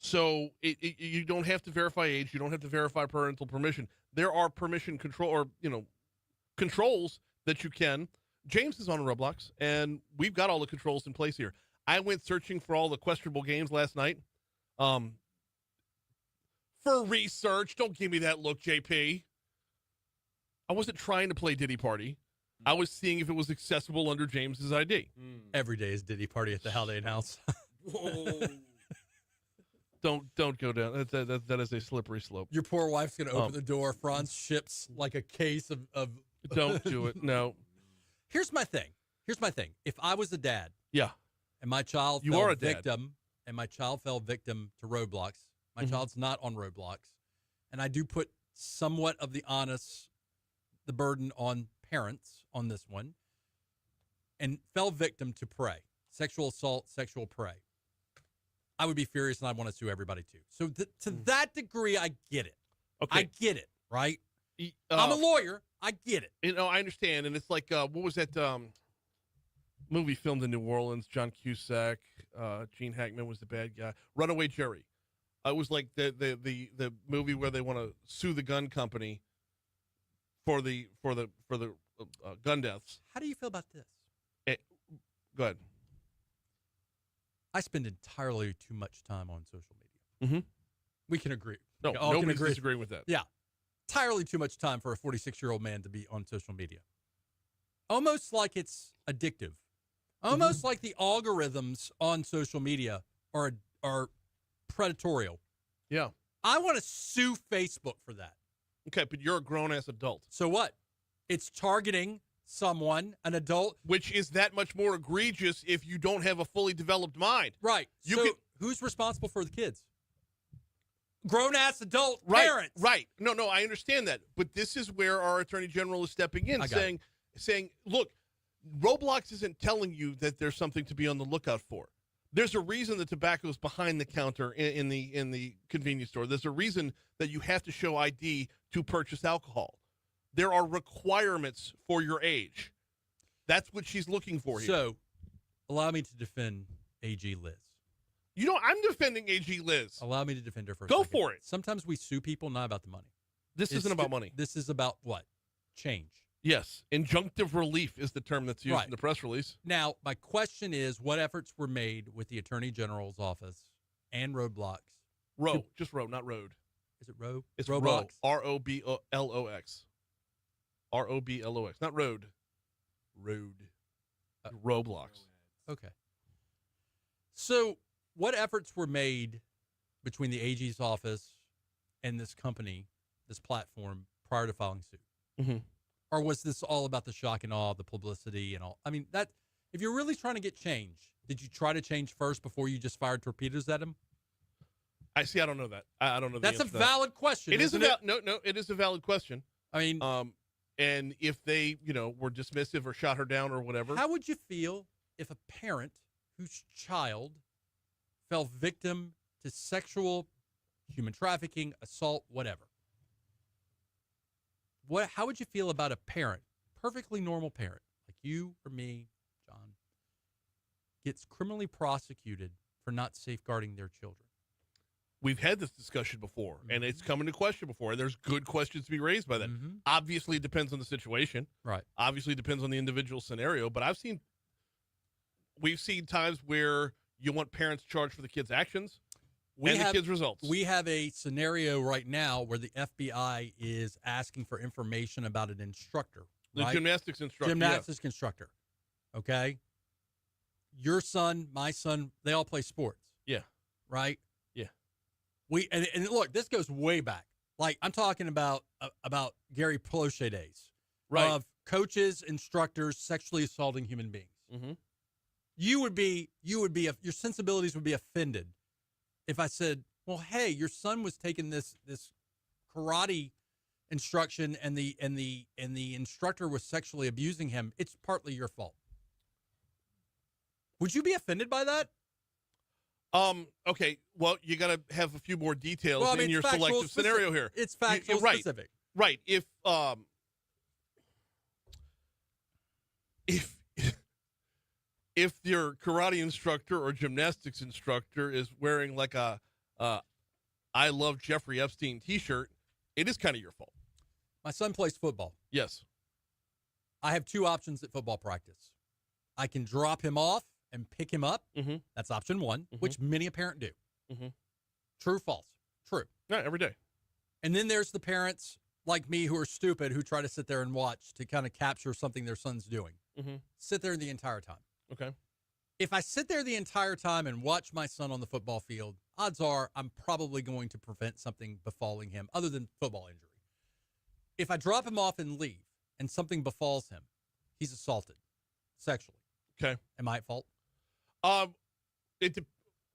So you don't have to verify age. You don't have to verify parental permission. There are permission control or, controls that you can. James is on Roblox, and we've got all the controls in place here. I went searching for all the questionable games last night. For research. Don't give me that look, JP. I wasn't trying to play Diddy Party. I was seeing if it was accessible under James's ID. Every day is Diddy Party at the Haldane house. Whoa. Don't go down. That is a slippery slope. Your poor wife's going to open the door. Franz ships like a case of Don't do it. No. Here's my thing. If I was a dad, Yeah. and my child You fell are a dad. victim, to Roblox, my child's not on Roblox, and I do put somewhat of the burden on parents on this one, and fell victim to prey, sexual assault, sexual prey, I would be furious and I'd want to sue everybody too. So to that degree, I get it. Okay. I get it, right? I'm a lawyer. I get it. I understand. And it's like, what was that movie filmed in New Orleans? John Cusack, Gene Hackman was the bad guy. Runaway Jerry. It was like the movie where they want to sue the gun company for the gun deaths. How do you feel about this? Go ahead. I spend entirely too much time on social media. Mm-hmm. We can agree. No, We all can nobody's agree. disagreeing with that. Yeah. Entirely too much time for a 46-year-old man to be on social media. Almost like it's addictive. Almost like the algorithms on social media are predatorial. Yeah. I want to sue Facebook for that. Okay, but you're a grown-ass adult. So what? It's targeting someone, an adult. Which is that much more egregious if you don't have a fully developed mind. Right. You so can- who's responsible for the kids? Grown-ass adult Right, parents. right. No, I understand that. But this is where our Attorney General is stepping in, saying, look, Roblox isn't telling you that there's something to be on the lookout for. There's a reason that tobacco is behind the counter in the convenience store. There's a reason that you have to show ID to purchase alcohol. There are requirements for your age. That's what she's looking for here. So, allow me to defend AG Liz. You know, I'm defending AG Liz. Allow me to defend her for a Go second. for it. Sometimes we sue people not about the money. This isn't about money. This is about what? Change. Yes. Injunctive relief is the term that's used Right. in the press release. Now, my question is, what efforts were made with the Attorney General's office and Roblox? Just row, not road. Is it Ro? It's Roblox? Roblox. Roblox, not road. Road. Roblox. Okay. So, what efforts were made between the AG's office and this company, this platform, prior to filing suit? Mm-hmm. Or was this all about the shock and awe, the publicity and all? I mean, that if you're really trying to get change, did you try to change first before you just fired torpedoes at him? I don't know that. I don't know. That's a the answer to valid question. that. It is isn't it? No, it is a valid question. I mean, And if they, were dismissive or shot her down or whatever. how would you feel if a parent whose child fell victim to sexual, human trafficking, assault, whatever? How would you feel about a parent, perfectly normal parent, like you or me, John, gets criminally prosecuted for not safeguarding their children? We've had this discussion before, and it's come into question before, and there's good questions to be raised by that. Mm-hmm. Obviously, it depends on the situation. Right. Obviously, it depends on the individual scenario, but we've seen times where you want parents charged for the kids' actions the kids' results. We have a scenario right now where the FBI is asking for information about an instructor. The right? gymnastics instructor. Gymnastics instructor. Okay? Your son, my son, they all play sports. Yeah. Right? Yeah. And look, this goes way back. Like, I'm talking about Gary Plauché days. Right. Of coaches, instructors sexually assaulting human beings. Mm-hmm. Your sensibilities would be offended if I said, well, hey, your son was taking this karate instruction and the instructor was sexually abusing him. It's partly your fault. Would you be offended by that? Okay. Well, you got to have a few more details Well, I mean, in your factual selective scenario here. It's factual right. specific. Right. If your karate instructor or gymnastics instructor is wearing like a I love Jeffrey Epstein t-shirt, it is kind of your fault. My son plays football. Yes. I have two options at football practice. I can drop him off and pick him up. Mm-hmm. That's option one, which many a parent do. Mm-hmm. True, false? True. Yeah, every day. And then there's the parents like me who are stupid who try to sit there and watch to kind of capture something their son's doing. Mm-hmm. Sit there the entire time. Okay. If I sit there the entire time and watch my son on the football field, odds are I'm probably going to prevent something befalling him other than football injury. If I drop him off and leave and something befalls him, he's assaulted sexually. Okay. Am I at fault?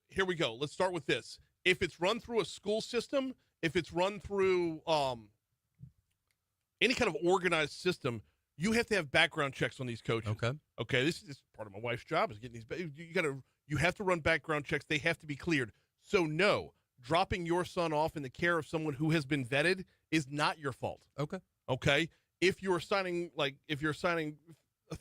Here we go. Let's start with this. If it's run through a school system, if it's run through any kind of organized system, you have to have background checks on these coaches. Okay. This is part of my wife's job is getting these. You have to run background checks. They have to be cleared. So no, dropping your son off in the care of someone who has been vetted is not your fault. Okay. If you're signing a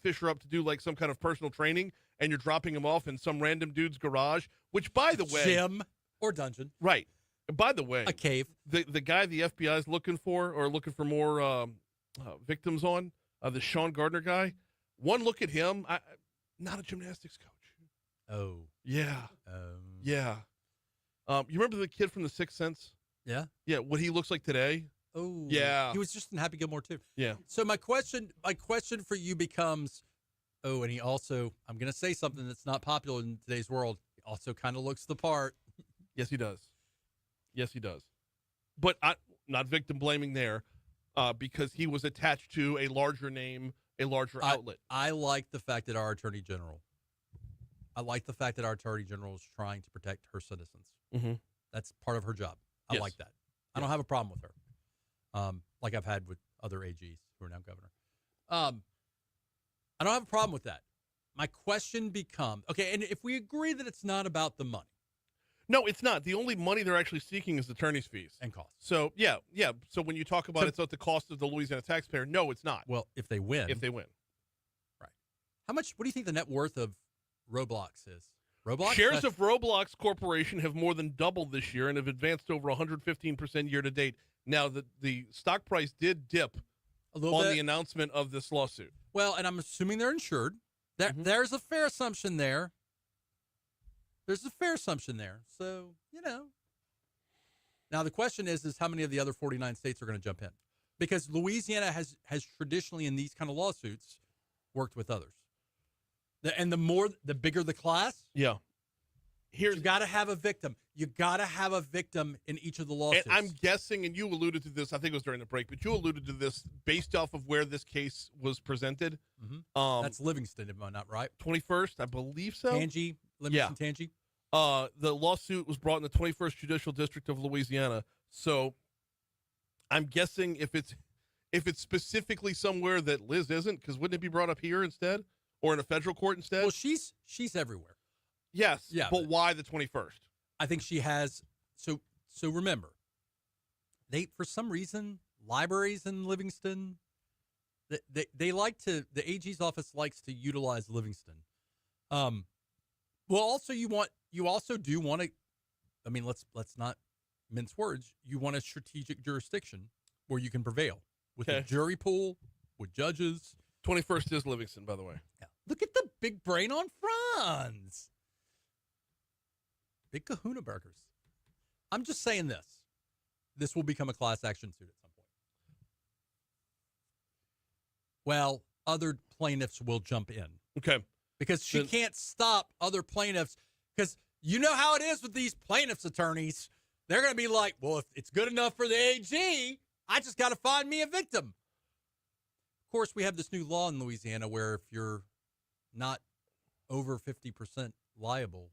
Fisher up to do like some kind of personal training and you're dropping him off in some random dude's garage, which by the way, gym or dungeon, right? By the way, a cave. The guy the FBI is looking for more victims on, the Sean Gardner guy. One look at him, not a gymnastics coach. Oh yeah, yeah. You remember the kid from The Sixth Sense? Yeah. What he looks like today. Oh yeah, he was just in Happy Gilmore too. Yeah. So my question for you becomes, and he also, I'm going to say something that's not popular in today's world. He also kind of looks the part. Yes, he does. But not victim blaming there, because he was attached to a larger name, a larger outlet. I like the fact that our Attorney General is trying to protect her citizens. Mm-hmm. That's part of her job. I like that. I don't have a problem with her. Like I've had with other AGs who are now governor. I don't have a problem with that. My question becomes, okay, and if we agree that it's not about the money. No, it's not. The only money they're actually seeking is attorney's fees. And costs. So, yeah. So when you talk about it's at the cost of the Louisiana taxpayer, no, it's not. Well, if they win. Right. What do you think the net worth of Roblox is? Roblox? Shares of Roblox Corporation have more than doubled this year and have advanced over 115% year to date. Now, the stock price did dip a little on bit. The announcement of this lawsuit. Well, and I'm assuming they're insured. There's a fair assumption there. So, Now, the question is how many of the other 49 states are going to jump in? Because Louisiana has traditionally, in these kind of lawsuits, worked with others. The bigger the class, yeah. You got to have a victim. You got to have a victim in each of the lawsuits. And I'm guessing, and you alluded to this, I think it was during the break, but you alluded to this based off of where this case was presented. Mm-hmm. That's Livingston, if I'm not right. 21st, I believe so. Livingston, Tangi. The lawsuit was brought in the 21st Judicial District of Louisiana. So I'm guessing if it's specifically somewhere that Liz isn't, because wouldn't it be brought up here instead, or in a federal court instead? Well, she's everywhere. Yes. Yeah. But why the 21st? I think she has. So remember, for some reason, libraries in Livingston, they like to. The AG's office likes to utilize Livingston. Well, also you also do want to. I mean, let's not mince words. You want a strategic jurisdiction where you can prevail with a jury pool, with judges. 21st is Livingston, by the way. Yeah. Look at the big brain on Franz. Big kahuna burgers. I'm just saying this. This will become a class action suit at some point. Well, other plaintiffs will jump in. Okay. Because she can't stop other plaintiffs. Because you know how it is with these plaintiffs' attorneys. They're going to be like, well, if it's good enough for the AG, I just got to find me a victim. Of course, we have this new law in Louisiana where if you're not over 50% liable,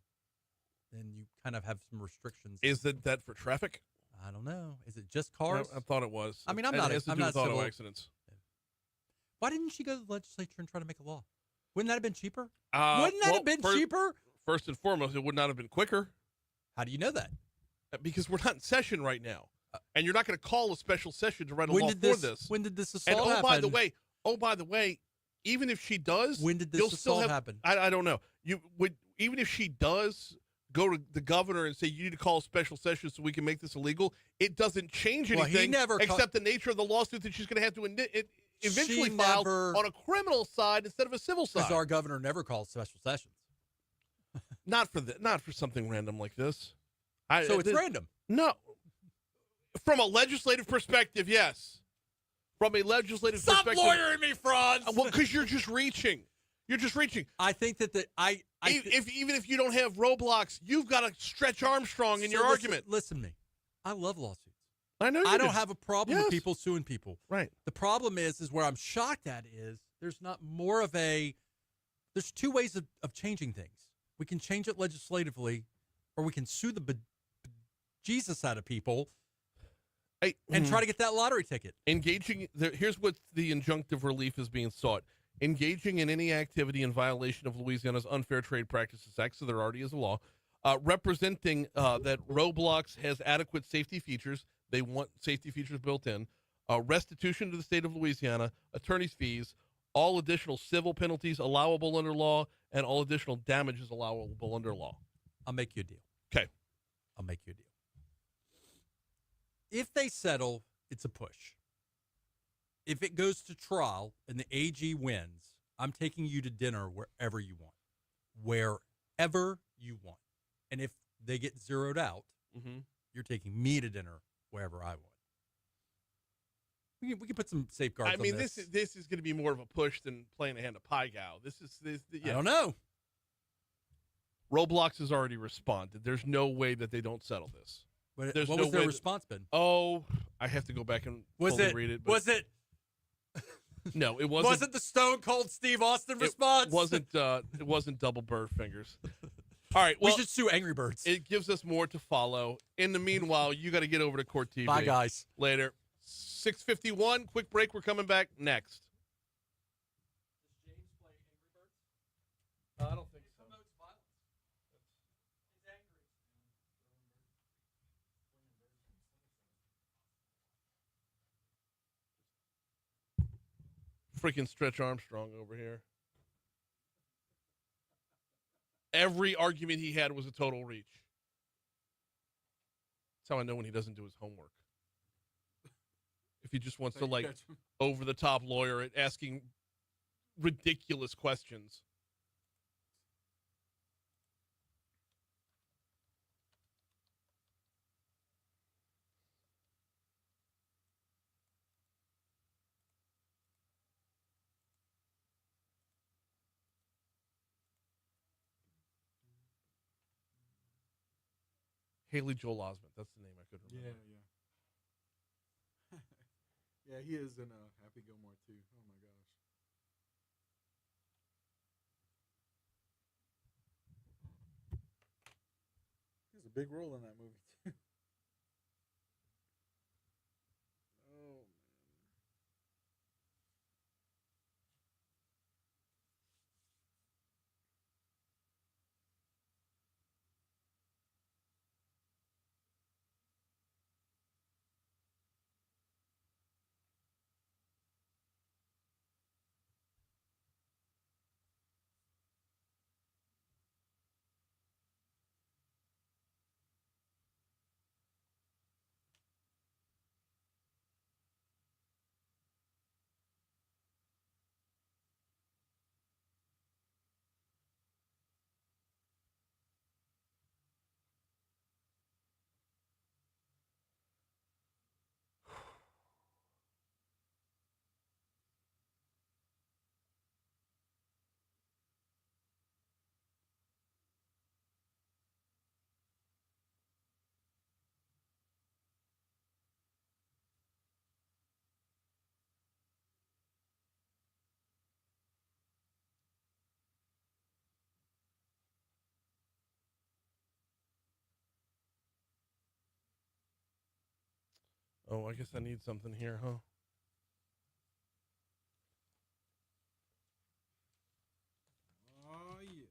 then you kind of have some restrictions. Is that for traffic? I don't know. Is it just cars? I thought it was. I mean, I'm It not has to do with auto accidents. Why didn't she go to the legislature and try to make a law? Wouldn't that have been cheaper? Cheaper? First and foremost, it would not have been quicker. How do you know that? Because we're not in session right now. And you're not going to call a special session to write a law for this. When did this assault happen? happen? By the way, even if she does, when did this assault happen? I don't know. Even if she does go to the governor and say you need to call a special session so we can make this illegal, it doesn't change anything except the nature of the lawsuit that she's going to have to eventually file on a criminal side instead of a civil side. Because our governor never calls special sessions. Not for something random like this. So it's random. No. From a legislative perspective, yes. From a legislative perspective. Stop lawyering me, Franz. Well, because you're just reaching. You're just reaching. I think that Even if you don't have Roblox, you've got to stretch Armstrong in your argument. Listen to me. I love lawsuits. I know. I don't have a problem with people suing people. Right. The problem is where I'm shocked at is there's not more of a. There's two ways of changing things. We can change it legislatively, or we can sue the Jesus out of people and try to get that lottery ticket. Here's what the injunctive relief is being sought. Engaging in any activity in violation of Louisiana's Unfair Trade Practices Act, so there already is a law, representing that Roblox has adequate safety features. They want safety features built in. Restitution to the state of Louisiana, attorney's fees, all additional civil penalties allowable under law, and all additional damages allowable under law. I'll make you a deal. Okay. I'll make you a deal. If they settle, it's a push. If it goes to trial and the AG wins, I'm taking you to dinner wherever you want. Wherever you want. And if they get zeroed out, you're taking me to dinner wherever I want. We can put some safeguards on this. This is going to be more of a push than playing a hand of pie gow. I don't know. Roblox has already responded. There's no way that they don't settle this. What was their response been? Oh, I have to go back and read it. Was it? No, it wasn't. Was it the Stone Cold Steve Austin response? It wasn't double bird fingers. All right. Well, we should sue Angry Birds. It gives us more to follow. In the meanwhile, you got to get over to Court TV. Bye, guys. Later. 6:51. Quick break. We're coming back next. Does James play Angry Birds? I don't think so. It promotes violence. He's angry. Freaking Stretch Armstrong over here. Every argument he had was a total reach. That's how I know when he doesn't do his homework. If he just wants to, over-the-top lawyer at asking ridiculous questions. Haley Joel Osment. That's the name I couldn't remember. Yeah. Yeah, he is in Happy Gilmore too. Oh my gosh. He has a big role in that movie too. Oh man. Oh, I guess I need something here, huh? Oh yeah.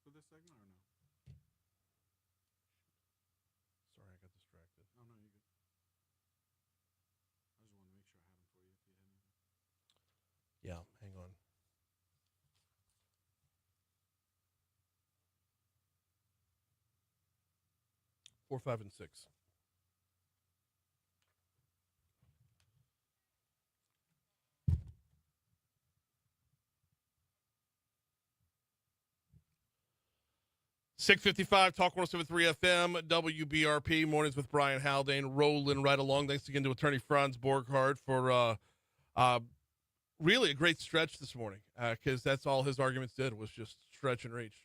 for this segment or no? Sorry, I got distracted. Oh, no, you're good. I just wanted to make sure I had them for you if you had anything. Yeah, hang on. Four, 5, and 6. .655 Talk 107.3 FM WBRP mornings with Brian Haldane rolling right along. Thanks again to attorney Franz Borghardt for really a great stretch this morning, because that's all his arguments did was just stretch and reach.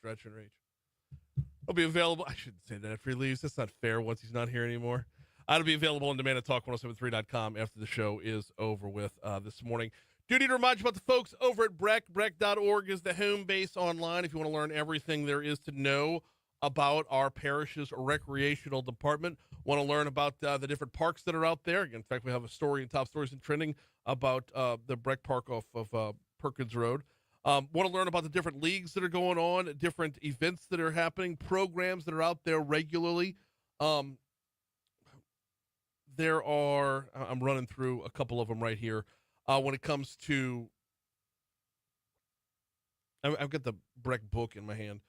I'll be available. I shouldn't say that after he leaves. That's not fair once he's not here anymore. I'll be available on demand at talk1073.com after the show is over with this morning. Do need to remind you about the folks over at Breck. Breck.org is the home base online if you want to learn everything there is to know about our parish's recreational department. Want to learn about the different parks that are out there. In fact, we have a story in Top Stories and Trending about the Breck Park off of Perkins Road. Want to learn about the different leagues that are going on, different events that are happening, programs that are out there regularly. There are, I'm running through a couple of them right here. When it comes to, I've got the Breck book in my hand.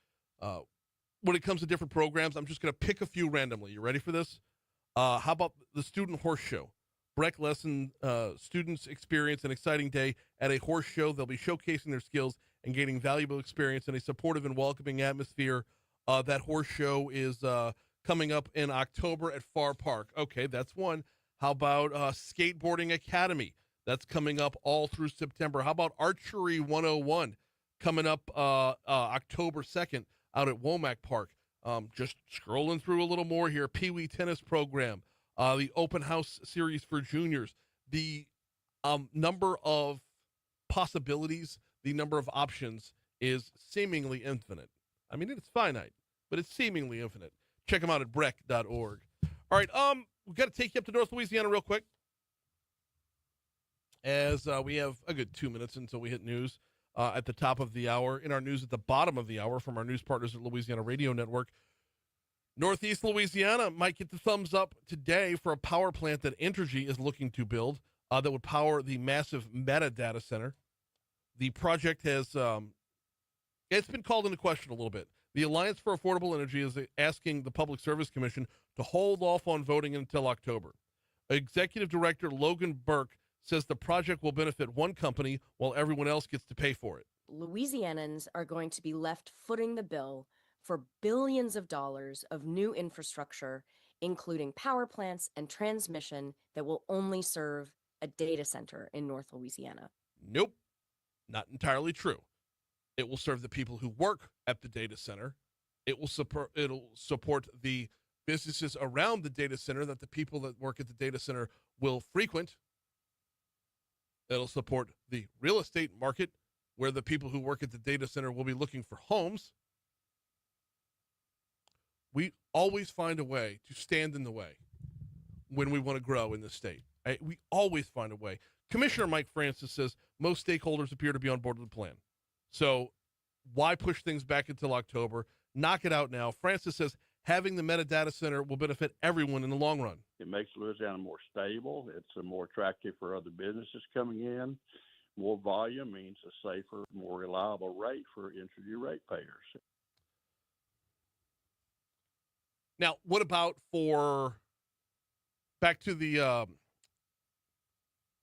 When it comes to different programs, I'm just going to pick a few randomly. You ready for this? How about the Student Horse Show? Breck lesson students experience an exciting day at a horse show. They'll be showcasing their skills and gaining valuable experience in a supportive and welcoming atmosphere. That horse show is coming up in October at Farr Park. Okay, that's one. How about Skateboarding Academy? That's coming up all through September. How about Archery 101 coming up October 2nd out at Womack Park? Just scrolling through a little more here. Pee Wee Tennis Program, the Open House Series for juniors. The number of possibilities, the number of options is seemingly infinite. I mean, it's finite, but it's seemingly infinite. Check them out at breck.org. All right, we've got to take you up to North Louisiana real quick, as we have a good 2 minutes until we hit news at the top of the hour. In our news at the bottom of the hour from our news partners at Louisiana Radio Network, Northeast Louisiana might get the thumbs up today for a power plant that Entergy is looking to build that would power the massive Meta data center. The project has it's been called into question a little bit. The Alliance for Affordable Energy is asking the Public Service Commission to hold off on voting until October. Executive Director Logan Burke says the project will benefit one company while everyone else gets to pay for it. Louisianans are going to be left footing the bill for billions of dollars of new infrastructure, including power plants and transmission that will only serve a data center in North Louisiana. Nope, not entirely true. It will serve the people who work at the data center. It'll support the businesses around the data center that the people that work at the data center will frequent. It'll support the real estate market where the people who work at the data center will be looking for homes. We always find a way to stand in the way when we want to grow in this state. We always find a way. Commissioner Mike Francis says most stakeholders appear to be on board with the plan. So why push things back until October? Knock it out now. Francis says having the Meta data center will benefit everyone in the long run. It makes Louisiana more stable. It's more attractive for other businesses coming in. More volume means a safer, more reliable rate for Entergy ratepayers. Now, what about back to the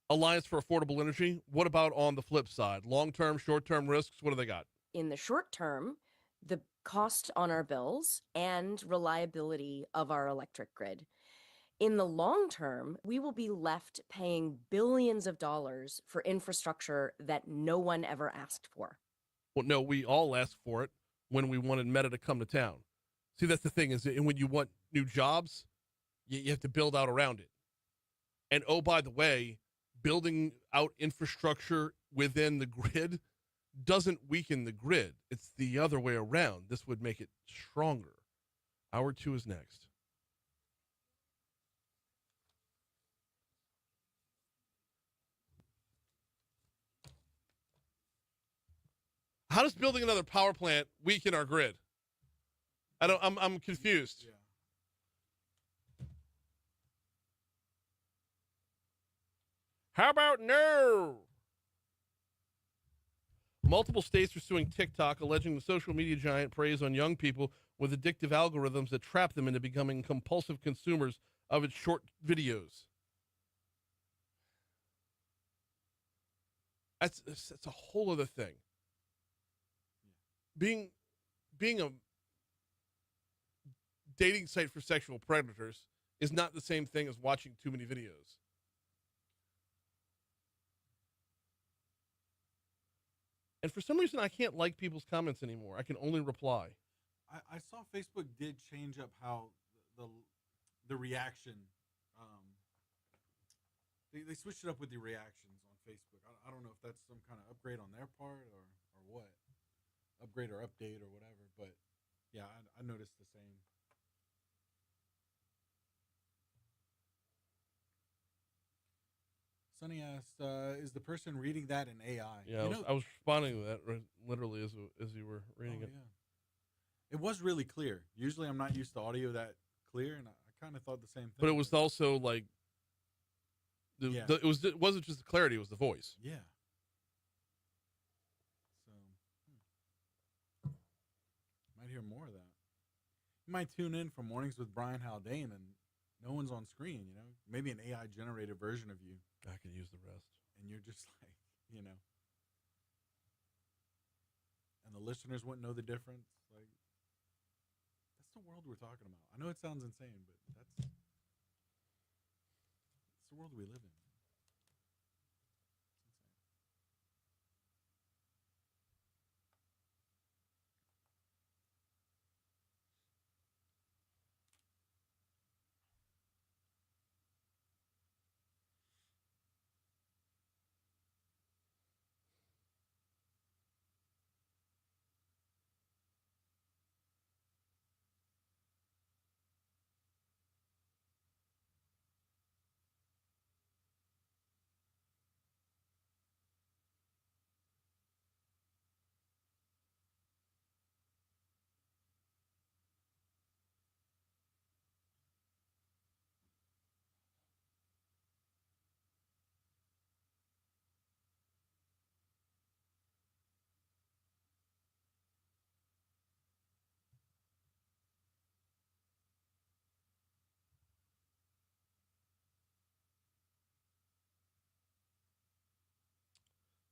Alliance for Affordable Energy? What about on the flip side? Long-term, short-term risks, what do they got? In the short term, the cost on our bills and reliability of our electric grid. In the long term, we will be left paying billions of dollars for infrastructure that no one ever asked for. Well, no, we all asked for it when we wanted Meta to come to town. See, that's the thing is that when you want new jobs, you have to build out around it. And oh, by the way, building out infrastructure within the grid doesn't weaken the grid. It's the other way around. This would make it stronger. Hour 2 is next. How does building another power plant weaken our grid? I'm confused. Yeah. How about no? Multiple states are suing TikTok, alleging the social media giant preys on young people with addictive algorithms that trap them into becoming compulsive consumers of its short videos. That's a whole other thing. Being a dating site for sexual predators is not the same thing as watching too many videos. And for some reason, I can't like people's comments anymore. I can only reply. I saw Facebook did change up how the reaction. They switched it up with the reactions on Facebook. I don't know if that's some kind of upgrade on their part or what. Upgrade or update or whatever. But yeah, I noticed the same. Sonny asked, "Is the person reading that in AI?" Yeah, I was responding to that literally as you were reading it. Yeah. It was really clear. Usually, I'm not used to audio that clear, and I kind of thought the same thing. But it was also like, it wasn't just the clarity; it was the voice. Yeah. So, might hear more of that. You might tune in for Mornings with Brian Haldane, and no one's on screen. Maybe an AI generated version of you. I could use the rest. And you're just like, and the listeners wouldn't know the difference. Like, that's the world we're talking about. I know it sounds insane, but that's the world we live in.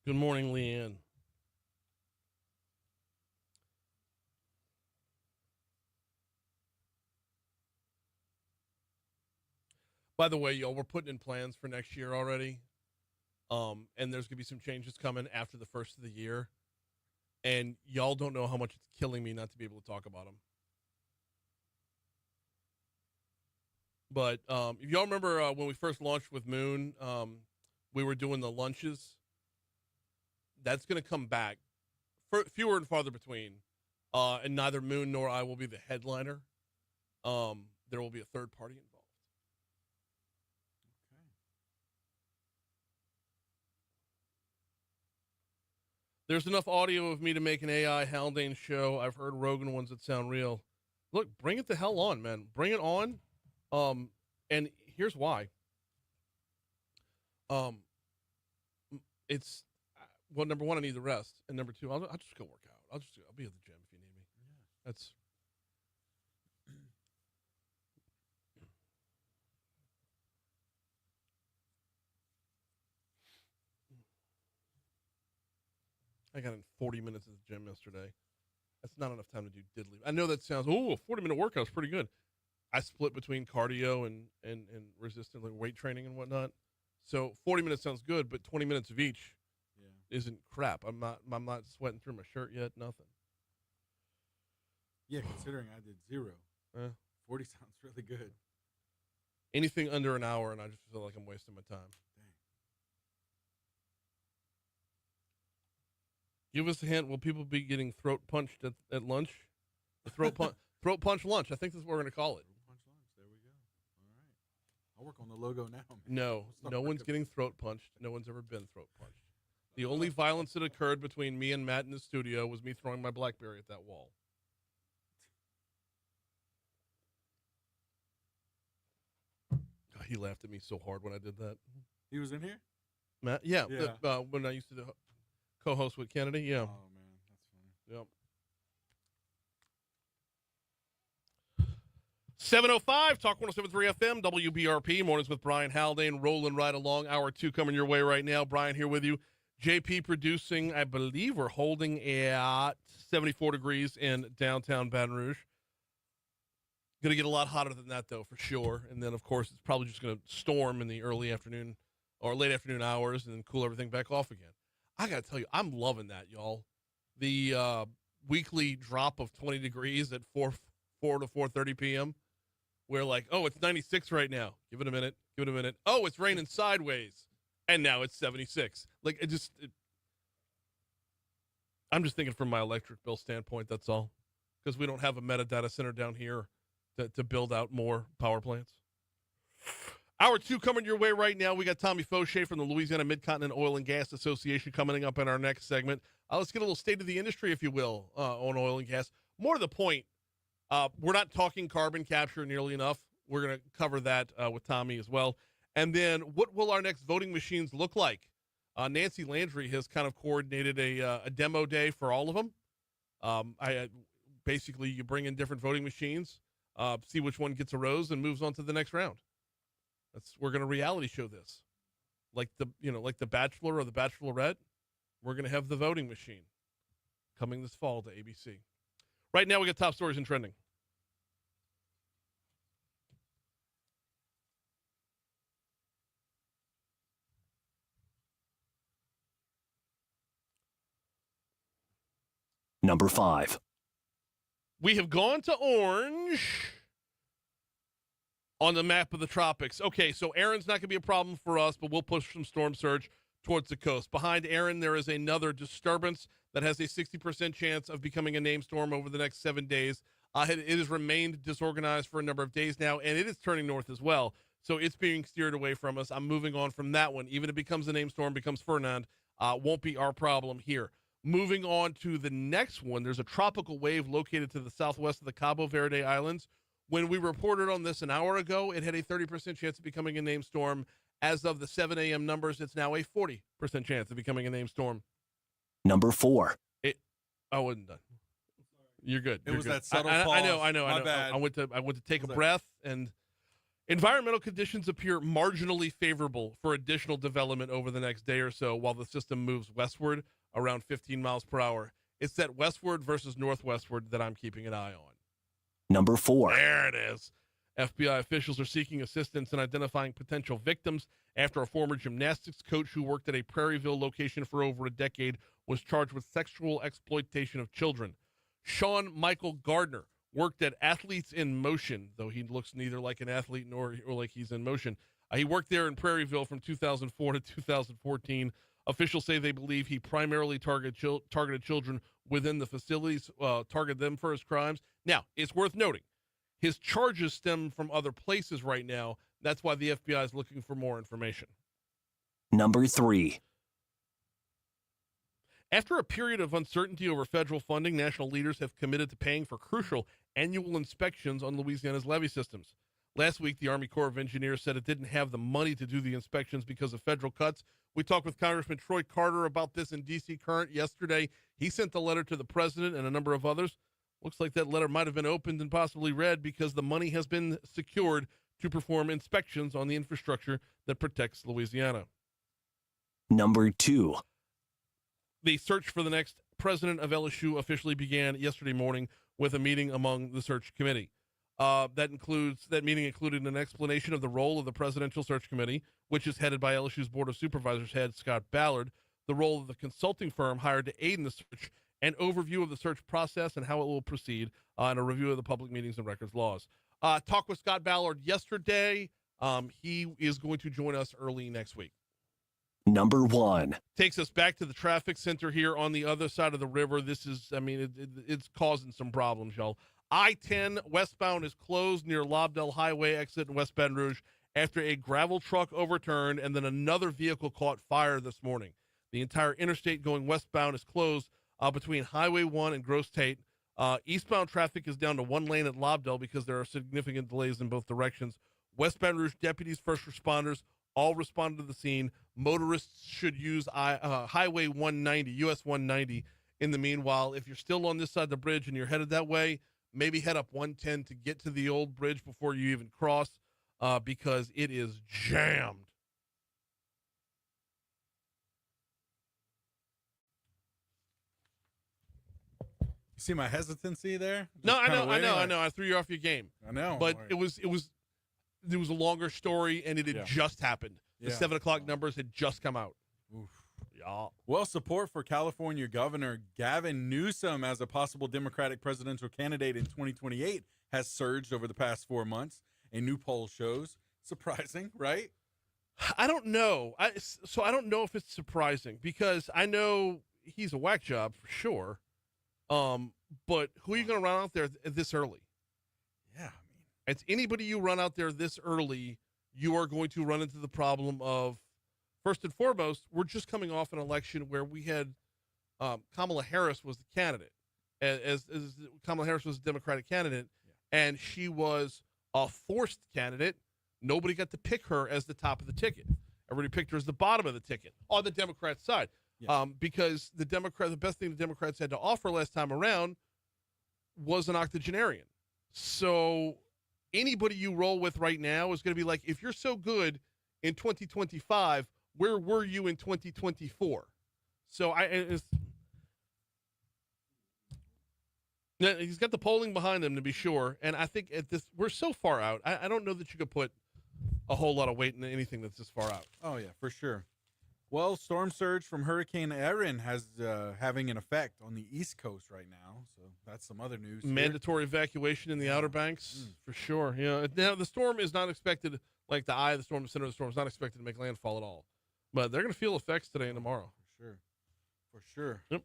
Good morning, Leanne. By the way, y'all, we're putting in plans for next year already. And there's going to be some changes coming after the first of the year. And y'all don't know how much it's killing me not to be able to talk about them. But if y'all remember when we first launched with Moon, we were doing the lunches. That's going to come back. Fewer and farther between. And neither Moon nor I will be the headliner. There will be a third party involved. There's enough audio of me to make an AI Haldane show. I've heard Rogan ones that sound real. Look, bring it the hell on, man. Bring it on. And here's why. It's well, number one, I need the rest, and number two, I'll just go work out. I'll be at the gym if you need me. Yeah. That's. I got in 40 minutes at the gym yesterday. That's not enough time to do diddly. I know that sounds, a 40-minute workout's pretty good. I split between cardio and resistant, like weight training and whatnot. So 40 minutes sounds good, but 20 minutes of each isn't crap. I'm not sweating through my shirt yet, nothing. Yeah, considering I did 0. 40 sounds really good. Anything under an hour, and I just feel like I'm wasting my time. Give us a hint. Will people be getting throat punched at lunch? The throat punch lunch. I think that's what we're going to call it. Throat punch lunch. There we go. All right. I'll work on the logo now. Man. No one's getting throat punched. No one's ever been throat punched. The only violence that occurred between me and Matt in the studio was me throwing my BlackBerry at that wall. he laughed at me so hard when I did that. He was in here? Matt, yeah. When I used to co-host with Kennedy, yeah. Oh, man. That's funny. Yep. 7:05, Talk 107.3 FM, WBRP, Mornings with Brian Haldane, rolling right along. Hour 2 coming your way right now. Brian here with you. JP producing, I believe we're holding at 74 degrees in downtown Baton Rouge. Going to get a lot hotter than that, though, for sure. And then, of course, it's probably just going to storm in the early afternoon or late afternoon hours and then cool everything back off again. I got to tell you, I'm loving that, y'all. The weekly drop of 20 degrees at 4 to 4:30 p.m., where like, oh, it's 96 right now. Give it a minute. Oh, it's raining sideways. And now it's 76. Like, I'm just thinking from my electric bill standpoint, that's all. Because we don't have a metadata center down here to build out more power plants. Hour 2 coming your way right now. We got Tommy Faucheaux from the Louisiana Mid-Continent Oil and Gas Association coming up in our next segment. Let's get a little state of the industry, if you will, on oil and gas. More to the point, we're not talking carbon capture nearly enough. We're going to cover that with Tommy as well. And then what will our next voting machines look like? Nancy Landry has kind of coordinated a demo day for all of them. Basically, you bring in different voting machines, see which one gets a rose and moves on to the next round. We're going to reality show this. Like the Bachelor or the Bachelorette, we're going to have the voting machine coming this fall to ABC. Right now, we got top stories and trending. Number 5. We have gone to orange on the map of the tropics. Okay, so Aaron's not going to be a problem for us, but we'll push some storm surge towards the coast. Behind Aaron, there is another disturbance that has a 60% chance of becoming a named storm over the next 7 days. It has remained disorganized for a number of days now, and it is turning north as well. So it's being steered away from us. I'm moving on from that one. Even if it becomes a named storm, becomes Fernand, won't be our problem here. Moving on to the next one, there's a tropical wave located to the southwest of the Cabo Verde Islands. When we reported on this an hour ago, it had a 30% chance of becoming a named storm. As of the 7 a.m. numbers, it's now a 40% chance of becoming a named storm. Number 4. I wasn't done. You're good. It You're was good. that subtle I pause. know. My bad. I went to take a Was that- breath, and environmental conditions appear marginally favorable for additional development over the next day or so while the system moves westward around 15 miles per hour. It's that westward versus northwestward that I'm keeping an eye on. Number 4. There it is. FBI officials are seeking assistance in identifying potential victims after a former gymnastics coach who worked at a Prairieville location for over a decade was charged with sexual exploitation of children. Sean Michael Gardner worked at Athletes in Motion, though he looks neither like an athlete nor like he's in motion. He worked there in Prairieville from 2004 to 2014. Officials say they believe he primarily targeted children within the facilities, targeted them for his crimes. Now, it's worth noting, his charges stem from other places right now. That's why the FBI is looking for more information. Number 3. After a period of uncertainty over federal funding, national leaders have committed to paying for crucial annual inspections on Louisiana's levee systems. Last week, the Army Corps of Engineers said it didn't have the money to do the inspections because of federal cuts. We talked with Congressman Troy Carter about this in D.C. Current yesterday. He sent a letter to the president and a number of others. Looks like that letter might have been opened and possibly read because the money has been secured to perform inspections on the infrastructure that protects Louisiana. Number 2. The search for the next president of LSU officially began yesterday morning with a meeting among the search committee. That meeting included an explanation of the role of the Presidential Search Committee, which is headed by LSU's Board of Supervisors head Scott Ballard, the role of the consulting firm hired to aid in the search, an overview of the search process and how it will proceed, and a review of the public meetings and records laws. Talked with Scott Ballard yesterday. He is going to join us early next week. Number 1. Takes us back to the traffic center here on the other side of the river. This is, it's causing some problems, y'all. I-10 westbound is closed near Lobdell Highway exit in West Baton Rouge after a gravel truck overturned and then another vehicle caught fire this morning. The entire interstate going westbound is closed between Highway 1 and Gross Tate. Eastbound traffic is down to one lane at Lobdell because there are significant delays in both directions. West Baton Rouge deputies, first responders, all responded to the scene. Motorists should use Highway 190, US 190. In the meanwhile, if you're still on this side of the bridge and you're headed that way, maybe head up 110 to get to the old bridge before you even cross, because it is jammed. You see my hesitancy there? No, Just I kinda waiting, like- know. I threw you off your game. I know. But like- there was a longer story, and it had just happened. The Yeah. 7 o'clock numbers had just come out. Oof. Yeah. Well, support for California Governor Gavin Newsom as a possible Democratic presidential candidate in 2028 has surged over the past 4 months. A new poll shows. Surprising, right? I don't know. I don't know if it's surprising, because I know he's a whack job for sure. But who are you going to run out there this early? Yeah, It's anybody you run out there this early, you are going to run into the problem of, first and foremost, we're just coming off an election where we had Kamala Harris was the candidate, as Kamala Harris was a Democratic candidate, and she was a forced candidate. Nobody got to pick her as the top of the ticket. Everybody picked her as the bottom of the ticket on the Democrat side. Because the best thing the Democrats had to offer last time around was an octogenarian. So anybody you roll with right now is going to be like, if you're so good in 2025, where were you in 2024? So he's got the polling behind him, to be sure. And I think we're so far out. I don't know that you could put a whole lot of weight in anything that's this far out. Oh, yeah, for sure. Well, storm surge from Hurricane Erin has having an effect on the East Coast right now. So that's some other news. Mandatory evacuation in the Outer Banks, for sure. Now the storm is not expected, like the eye of the storm, the center of the storm is not expected to make landfall at all. But they're going to feel effects today and tomorrow. For sure. Yep.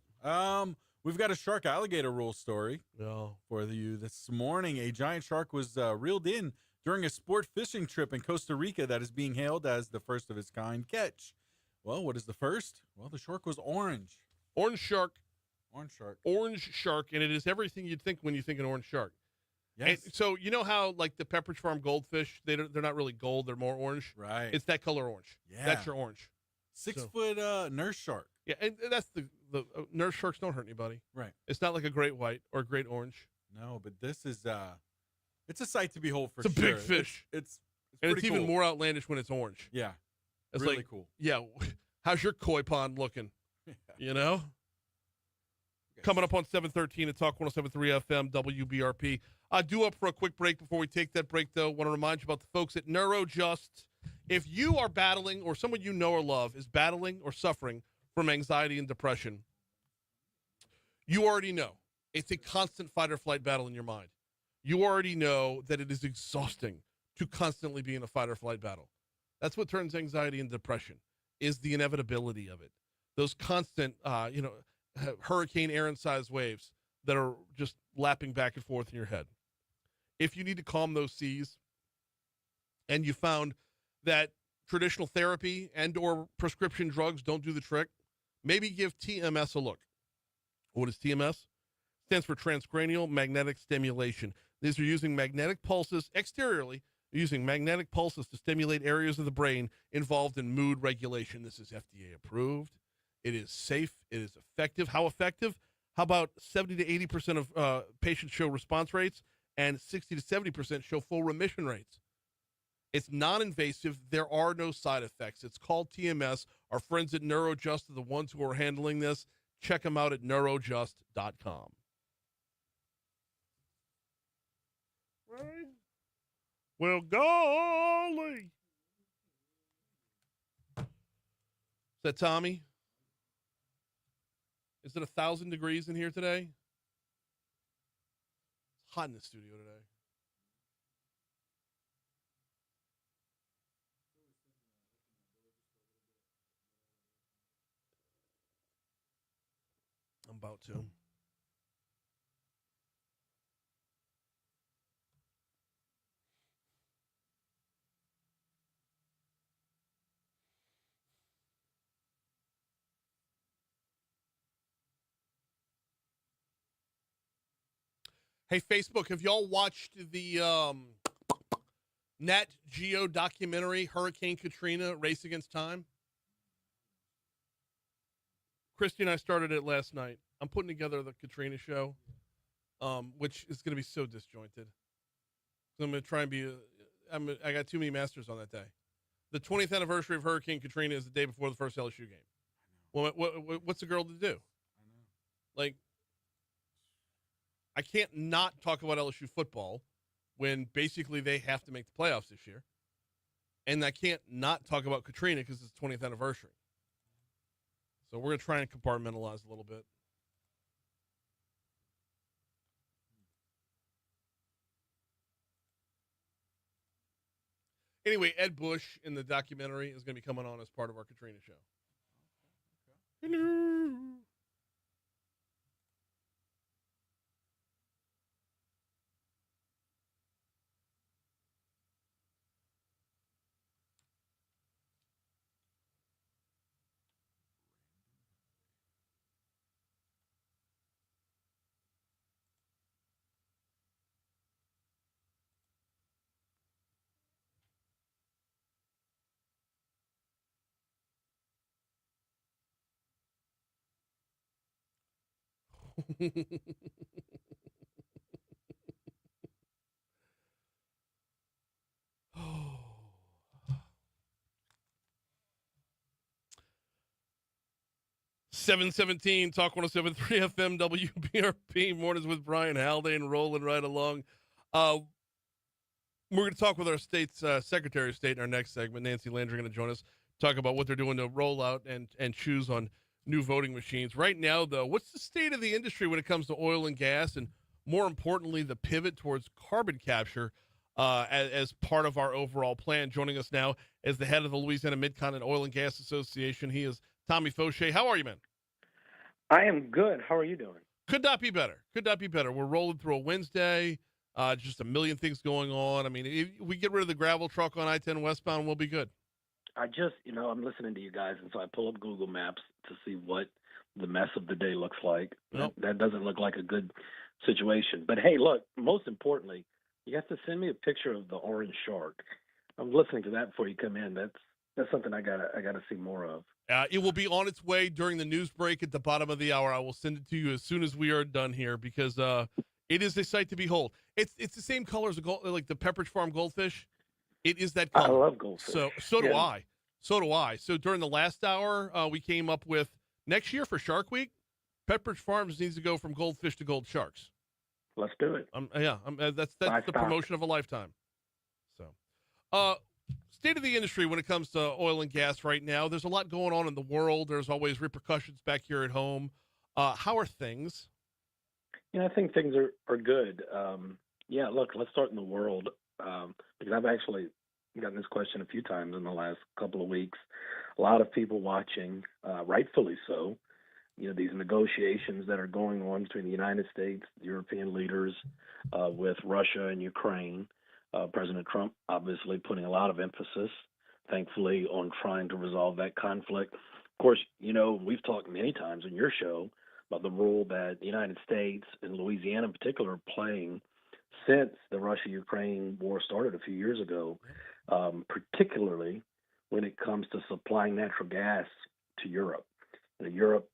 We've got a shark alligator rule story Yeah. for you this morning. A giant shark was reeled in during a sport fishing trip in Costa Rica that is being hailed as the first of its kind catch. Well, what is the first? Well, the shark was orange. Orange shark. Orange shark. Orange shark, and it is everything you'd think when you think an orange shark. Yes. And so you know how, like, the Pepperidge Farm goldfish, they're not really gold, they're more orange. Right. It's that color orange. Yeah. That's your orange. 6-foot nurse shark. Yeah, and that's the nurse sharks don't hurt anybody. Right. It's not like a great white or a great orange. No, but this is it's a sight to behold for It's a sure. big fish. It's And pretty it's even cool. more outlandish when it's orange. Yeah. It's really like, cool. yeah, how's your koi pond looking? Yeah. You know? Coming up on 713 at Talk 107.3 FM, WBRP. Due up for a quick break. Before we take that break, though, want to remind you about the folks at NeuroJust. If you are battling, or someone you know or love is battling or suffering from anxiety and depression, you already know. It's a constant fight or flight battle in your mind. You already know that it is exhausting to constantly be in a fight or flight battle. That's what turns anxiety into depression, is the inevitability of it. Those constant, Hurricane Erin-sized waves that are just lapping back and forth in your head. If you need to calm those seas, and you found that traditional therapy and or prescription drugs don't do the trick, maybe give TMS a look. What is TMS? Stands for transcranial magnetic stimulation. These are using magnetic pulses exteriorly, using magnetic pulses to stimulate areas of the brain involved in mood regulation. This is FDA approved. It is safe. It is effective. How effective? How about 70 to 80% of patients show response rates, and 60 to 70% show full remission rates. It's non-invasive. There are no side effects. It's called TMS. Our friends at NeuroJust are the ones who are handling this. Check them out at neurojust.com. Right? Well, golly. Is that Tommy? Is it 1,000 degrees in here today? It's hot in the studio today. I'm about to. Hey, Facebook, have y'all watched the Nat Geo documentary, Hurricane Katrina, Race Against Time. Christy and I started it last night. I'm putting together the Katrina show, which is going to be so disjointed. So I'm going to try and be. I got too many masters on that day. The 20th anniversary of Hurricane Katrina is the day before the first LSU game. Well, what's a girl to do? Like, I can't not talk about LSU football when basically they have to make the playoffs this year. And I can't not talk about Katrina because it's 20th anniversary. So we're going to try and compartmentalize a little bit. Anyway, Ed Bush in the documentary is going to be coming on as part of our Katrina show. Hello. Oh. 717 Talk 107.3 FM WBRP mornings with Brian Haldane rolling right along. We're going to talk with our state's Secretary of State in our next segment. Nancy Landry going to join us, talk about what they're doing to roll out and choose on new voting machines. Right now, though, what's the state of the industry when it comes to oil and gas, and more importantly, the pivot towards carbon capture as part of our overall plan? Joining us now as the head of the Louisiana Mid-Continent Oil and Gas Association, he is Tommy Faucheaux. How are you, man? I am good. How are you doing? Could not be better. Could not be better. We're rolling through a Wednesday. Just a million things going on. I mean, if we get rid of the gravel truck on I-10 westbound, we'll be good. I just, I'm listening to you guys, and so I pull up Google Maps to see what the mess of the day looks like. Nope. That doesn't look like a good situation. But hey, look, most importantly, you have to send me a picture of the orange shark. I'm listening to that before you come in. That's something I gotta see more of. It will be on its way during the news break at the bottom of the hour. I will send it to you as soon as we are done here because it is a sight to behold. It's the same color as like the Pepperidge Farm goldfish. It is that color. I love goldfish. So do I. So do I. So during the last hour, we came up with next year for Shark Week, Pepperidge Farms needs to go from goldfish to gold sharks. Let's do it. That's the promotion of a lifetime. So, state of the industry when it comes to oil and gas right now. There's a lot going on in the world. There's always repercussions back here at home. How are things? I think things are good. Look, let's start in the world because I've actually gotten this question a few times in the last couple of weeks. A lot of people watching, rightfully so, these negotiations that are going on between the United States, European leaders, with Russia and Ukraine. President Trump obviously putting a lot of emphasis, thankfully, on trying to resolve that conflict. Of course, we've talked many times on your show about the role that the United States and Louisiana in particular are playing since the Russia-Ukraine war started a few years ago, particularly when it comes to supplying natural gas to Europe. Europe,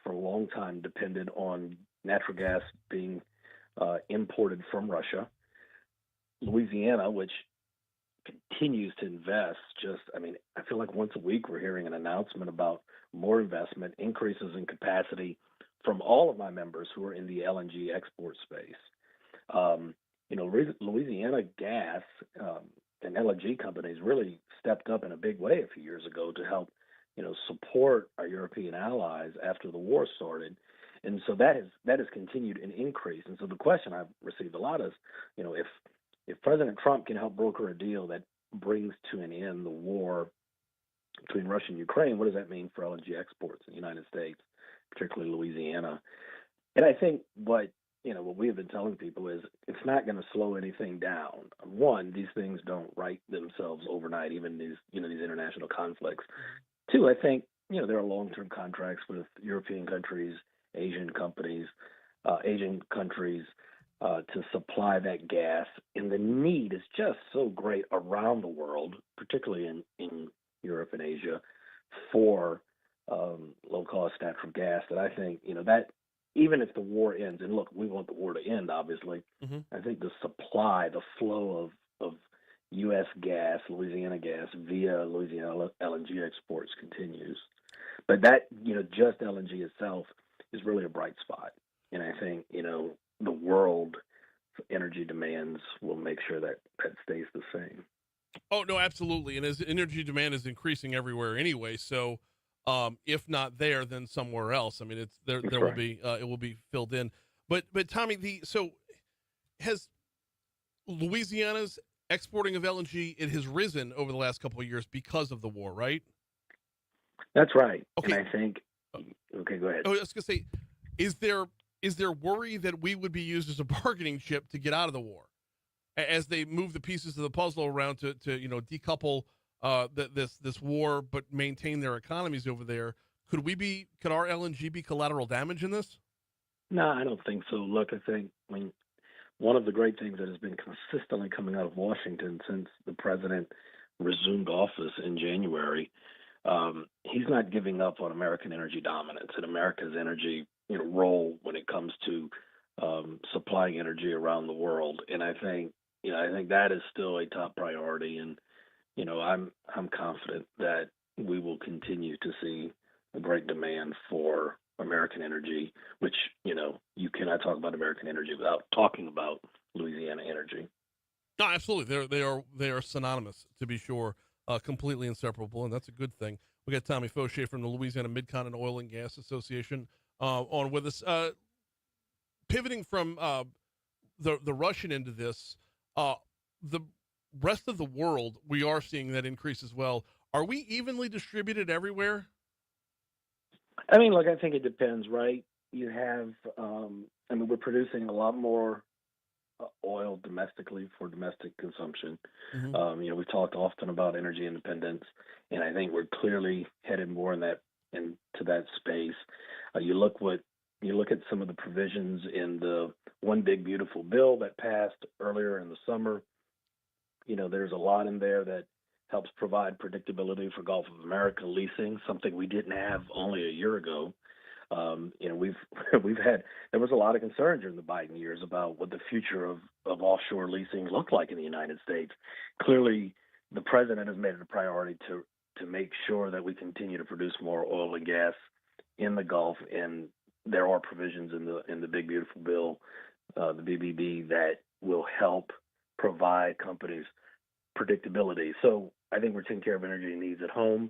for a long time, depended on natural gas being imported from Russia. Louisiana, which continues to invest, I feel like once a week we're hearing an announcement about more investment, increases in capacity from all of my members who are in the LNG export space. Louisiana gas and LNG companies really stepped up in a big way a few years ago to help, support our European allies after the war started. And so that has continued an increase. And so the question I've received a lot is, if President Trump can help broker a deal that brings to an end the war between Russia and Ukraine, what does that mean for LNG exports in the United States, particularly Louisiana? And I think what we have been telling people is it's not going to slow anything down. One, these things don't right themselves overnight, even these international conflicts. Two, I think, there are long-term contracts with European countries, Asian countries, to supply that gas, and the need is just so great around the world, particularly in Europe and Asia, for low-cost natural gas. That I think that even if the war ends, and look, we want the war to end, obviously. Mm-hmm. I think the supply, the flow of U.S. gas, Louisiana gas via Louisiana LNG exports continues. But that, just LNG itself is really a bright spot. And I think, the world energy demands will make sure that stays the same. Oh, no, absolutely. And as energy demand is increasing everywhere anyway, so if not there, then somewhere else. I mean, there That's will right. be it will be filled in. But Tommy, so has Louisiana's exporting of LNG, it has risen over the last couple of years because of the war, right? That's right. Okay. And I think, okay, go ahead. I was going to say, is there worry that we would be used as a bargaining chip to get out of the war as they move the pieces of the puzzle around to decouple this war but maintain their economies over there? Could our LNG be collateral damage in this? No, I don't think so. Look, I think one of the great things that has been consistently coming out of Washington since the president resumed office in January, he's not giving up on American energy dominance and America's energy role when it comes to supplying energy around the world. And I think that is still a top priority. And I'm confident that we will continue to see a great demand for American energy, which you cannot talk about American energy without talking about Louisiana energy. No, absolutely. They are synonymous, to be sure, completely inseparable, and that's a good thing. We got Tommy Faucheaux from the Louisiana Mid-Continent Oil and Gas Association on with us. Pivoting from the Russian into this, the rest of the world, we are seeing that increase as well. Are we evenly distributed everywhere? I mean, look, I think it depends, right? You have, we're producing a lot more oil domestically for domestic consumption. Mm-hmm. We've talked often about energy independence, and I think we're clearly headed more into that space. You look at some of the provisions in the One Big Beautiful Bill that passed earlier in the summer. There's a lot in there that helps provide predictability for Gulf of America leasing, something we didn't have only a year ago. There was a lot of concern during the Biden years about what the future of offshore leasing looked like in the United States. Clearly, the president has made it a priority to make sure that we continue to produce more oil and gas in the Gulf, and there are provisions in the Big Beautiful Bill, the BBB, that will help provide companies predictability. So I think we're taking care of energy needs at home.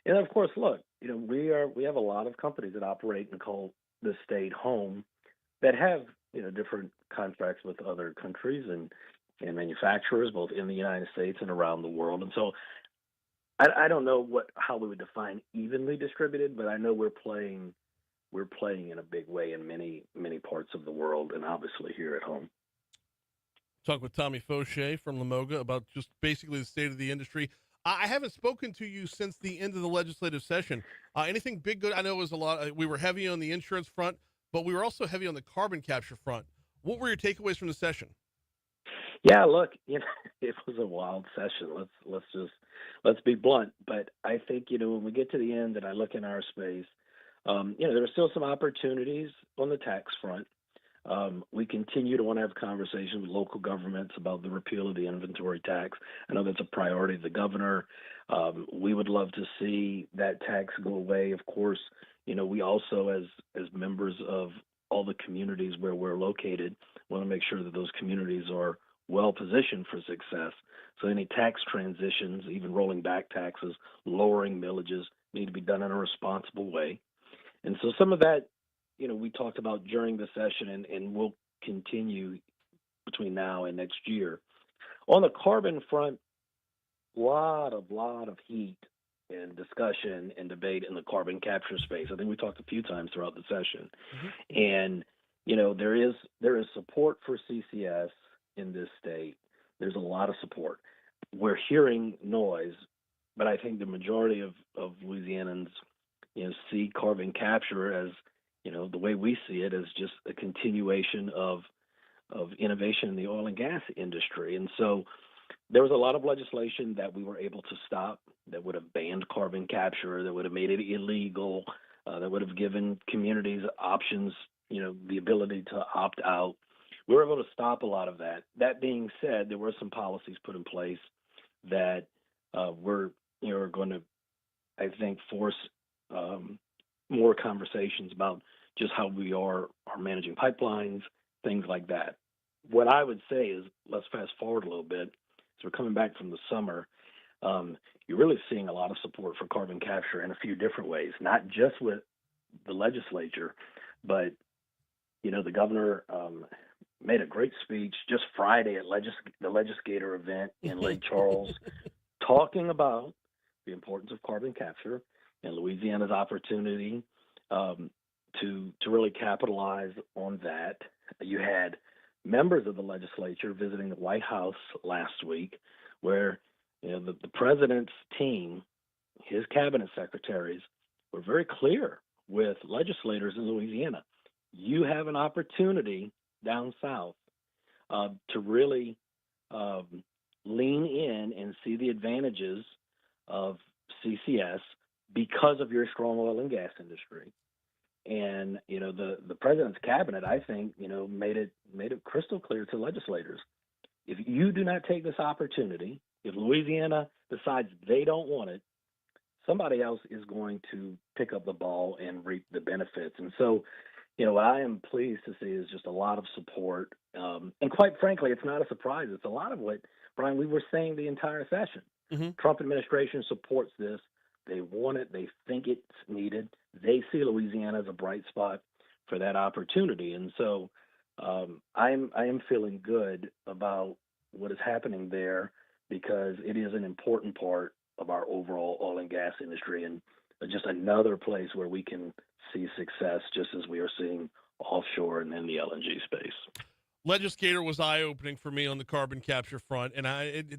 And of course, look, we have a lot of companies that operate and call the state home that have, different contracts with other countries and manufacturers, both in the United States and around the world. And so I don't know how we would define evenly distributed, but I know we're playing in a big way in many, many parts of the world, and obviously here at home. Talk with Tommy Faucheaux from Lamoga about just basically the state of the industry. I haven't spoken to you since the end of the legislative session. Anything big good? I know it was a lot. We were heavy on the insurance front, but we were also heavy on the carbon capture front. What were your takeaways from the session? Yeah, look, it was a wild session. Let's be blunt. But I think when we get to the end and I look in our space, there are still some opportunities on the tax front. We continue to want to have conversations with local governments about the repeal of the inventory tax. I know that's a priority of the governor. We would love to see that tax go away. Of course, we also, as members of all the communities where we're located, want to make sure that those communities are well positioned for success. So any tax transitions, even rolling back taxes, lowering millages, need to be done in a responsible way. And so some of that, we talked about during the session and will continue between now and next year. On the carbon front, lot of heat and discussion and debate in the carbon capture space. I think we talked a few times throughout the session. Mm-hmm. And, there is support for CCS in this state. There's a lot of support. We're hearing noise, but I think the majority of Louisianans, see carbon capture as, the way we see it, as just a continuation of of innovation in the oil and gas industry. And so there was a lot of legislation that we were able to stop that would have banned carbon capture, that would have made it illegal, that would have given communities options, the ability to opt out. We were able to stop a lot of that. That being said, there were some policies put in place that were going to, I think, force more conversations about just how we are managing pipelines, things like that. What I would say is, let's fast forward a little bit. So we're coming back from the summer. You're really seeing a lot of support for carbon capture in a few different ways, not just with the legislature, but the governor made a great speech just Friday at the legislator event in Lake Charles, talking about the importance of carbon capture and Louisiana's opportunity to really capitalize on that. You had members of the legislature visiting the White House last week, where the president's team, his cabinet secretaries, were very clear with legislators in Louisiana. You have an opportunity down south to really lean in and see the advantages of CCS because of your strong oil and gas industry. And the president's cabinet, I think, made it crystal clear to legislators: if you do not take this opportunity, if Louisiana decides they don't want it, somebody else is going to pick up the ball and reap the benefits. And so, what I am pleased to see is just a lot of support. And quite frankly, it's not a surprise. It's a lot of what, Brian, we were saying the entire session. Mm-hmm. Trump administration supports this. They want it. They think it's needed. They see Louisiana as a bright spot for that opportunity. And so I am feeling good about what is happening there, because it is an important part of our overall oil and gas industry, and just another place where we can see success, just as we are seeing offshore and in the LNG space. Legislator was eye-opening for me on the carbon capture front, and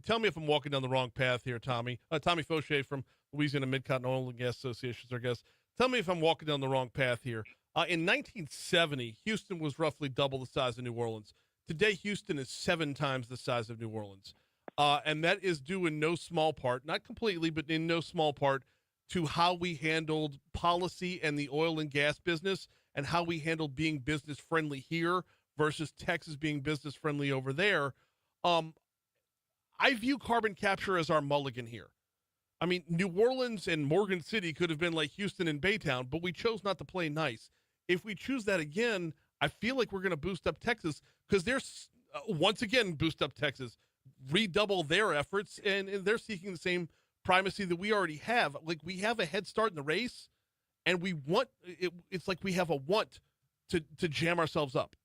tell me if I'm walking down the wrong path here, Tommy. Tommy Faucheaux from Louisiana Mid-Continent Oil and Gas Association is our guest. Tell me if I'm walking down the wrong path here. In 1970, Houston was roughly double the size of New Orleans. Today, Houston is 7 times the size of New Orleans. And that is due in no small part, not completely, but in no small part, to how we handled policy and the oil and gas business, and how we handled being business friendly here versus Texas being business friendly over there. I view carbon capture as our mulligan here. I mean, New Orleans and Morgan City could have been like Houston and Baytown, but we chose not to play nice. If we choose that again, I feel like we're going to boost up Texas, because they're once again boost up Texas, redouble their efforts, and they're seeking the same primacy that we already have. Like, we have a head start in the race, and we want it's like we have a want to jam ourselves up.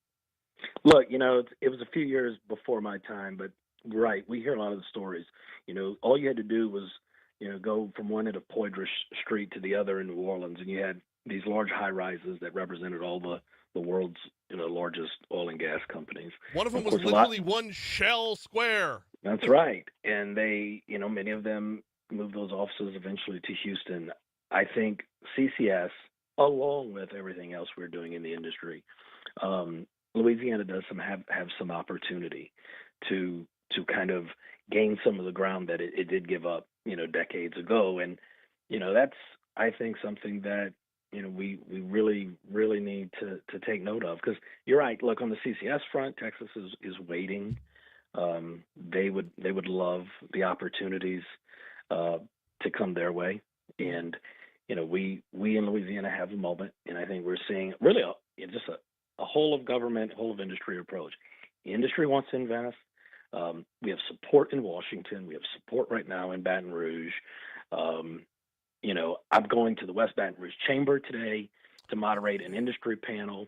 Look, it was a few years before my time, but right, we hear a lot of the stories. All you had to do was go from one end of Poydras Street to the other in New Orleans, and you had these large high-rises that represented all the world's largest oil and gas companies. One of them was literally one shell square. That's right. And they, many of them moved those offices eventually to Houston. I think CCS, along with everything else we're doing in the industry, Louisiana does have some opportunity to kind of gain some of the ground that it did give up, decades ago. And, that's, I think, something that, we really, really need to take note of, because you're right. Look, on the CCS front, Texas is waiting. They would love the opportunities to come their way. And, we in Louisiana have a moment, and I think we're seeing really just a whole of government, whole of industry approach. The industry wants to invest. We have support in Washington. We have support right now in Baton Rouge. I'm going to the West Baton Rouge Chamber today to moderate an industry panel.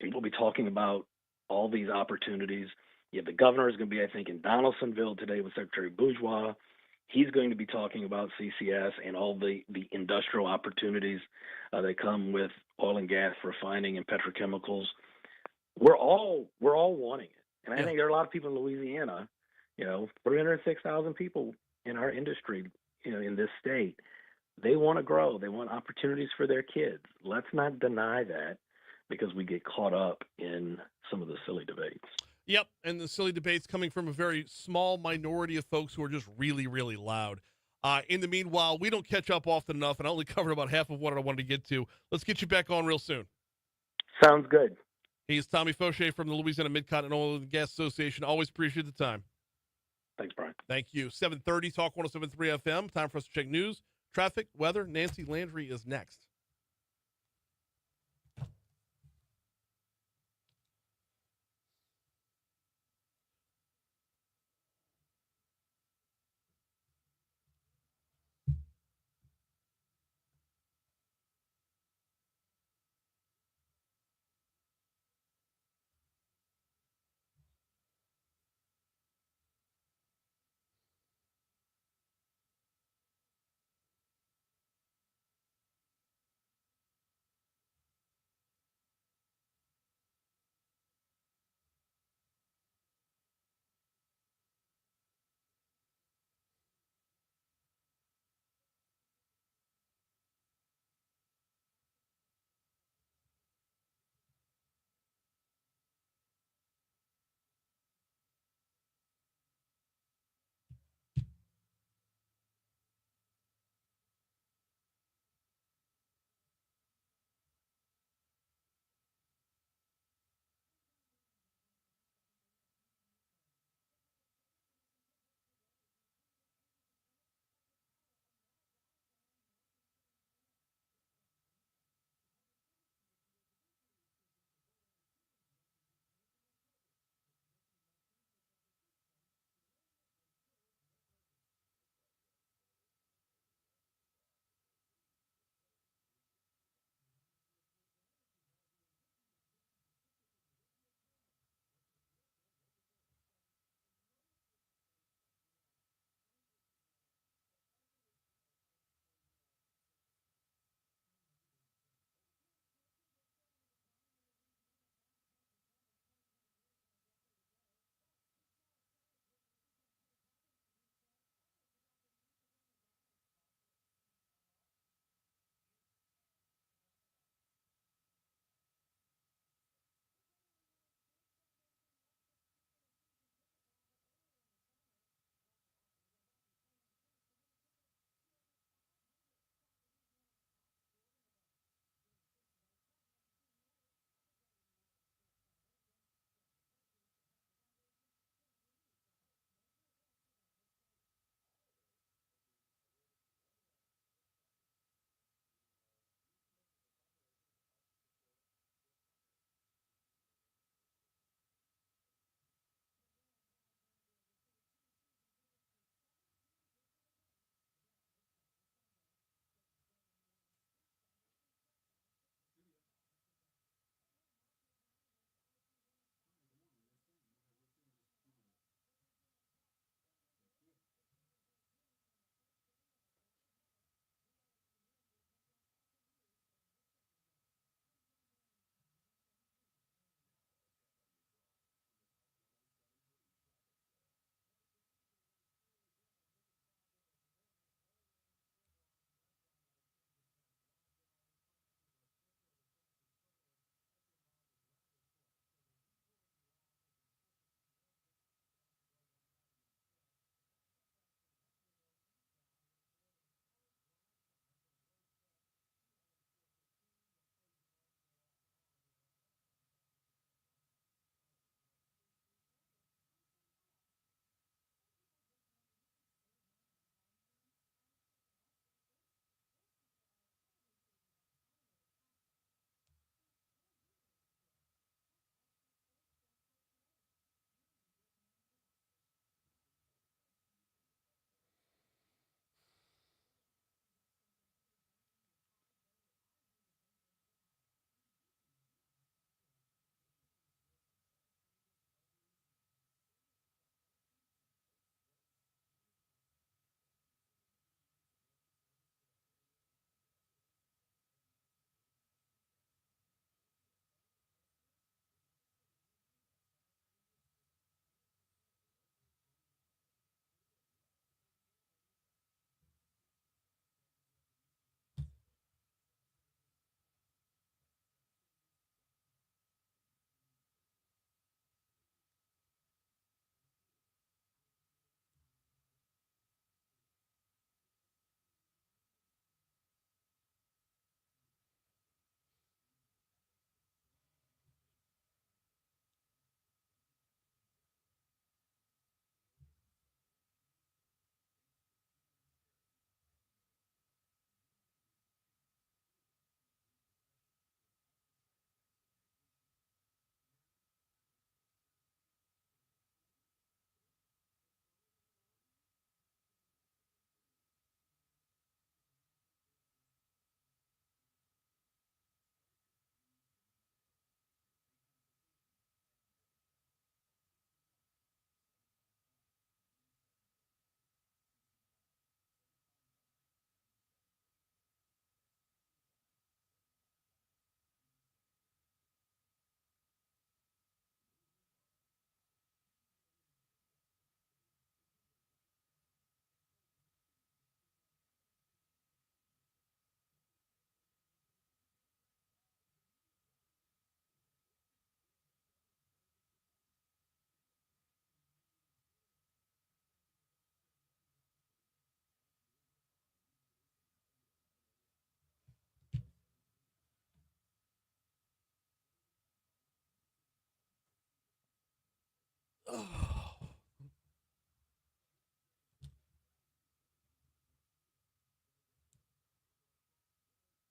We'll be talking about all these opportunities. The governor is going to be, I think, in Donaldsonville today with Secretary Bourgeois. He's going to be talking about CCS and all the industrial opportunities that come with oil and gas refining and petrochemicals. We're all wanting it. And I think there are a lot of people in Louisiana, 306,000 people in our industry, in this state. They want to grow. They want opportunities for their kids. Let's not deny that, because we get caught up in some of the silly debates. Yep, and the silly debates coming from a very small minority of folks who are just really, really loud. In the meanwhile, we don't catch up often enough, and I only covered about half of what I wanted to get to. Let's get you back on real soon. Sounds good. He's Tommy Faucheaux from the Louisiana Mid-Continental Oil and Gas Association. Always appreciate the time. Thanks, Brian. Thank you. 7:30, Talk 107.3 FM. Time for us to check news, traffic, weather. Nancy Landry is next.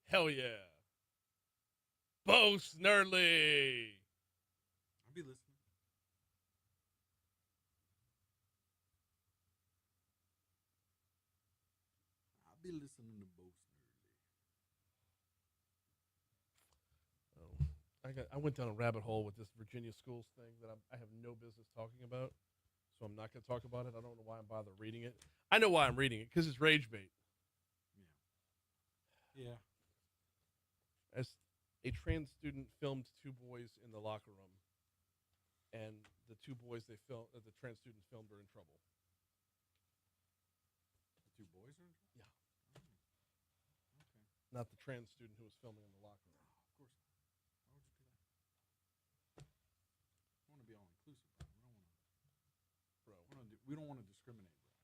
Hell yeah. Bo Snerdley. I'll be listening. I'll be listening to both. I went down a rabbit hole with this Virginia schools thing that I have no business talking about, so I'm not going to talk about it. I don't know why I'm bothered reading it. I know why I'm reading it, because it's rage bait. Yeah. As a trans student filmed two boys in the locker room, and the two boys the trans students filmed are in trouble. The two boys are in trouble? Yeah. Okay. Not the trans student who was filming in the locker room. Of course not. Why would you do that? I want to be all inclusive, bro. We don't want to discriminate, bro.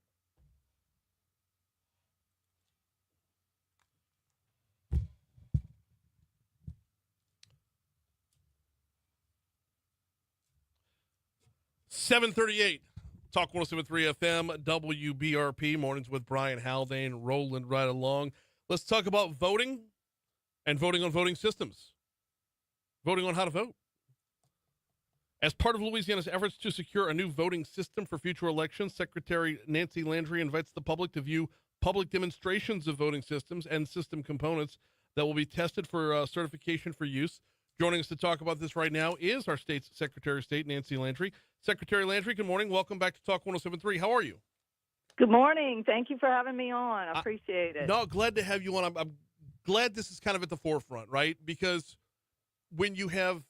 7:38. Talk 107.3 FM, WBRP, mornings with Brian Haldane, rolling right along. Let's talk about voting and voting on voting systems. Voting on how to vote. As part of Louisiana's efforts to secure a new voting system for future elections, Secretary Nancy Landry invites the public to view public demonstrations of voting systems and system components that will be tested for certification for use. Joining us to talk about this right now is our state's Secretary of State, Nancy Landry. Secretary Landry, good morning. Welcome back to Talk 107.3. How are you? Good morning. Thank you for having me on. I appreciate it. No, glad to have you on. I'm glad this is kind of at the forefront, right? Because when you have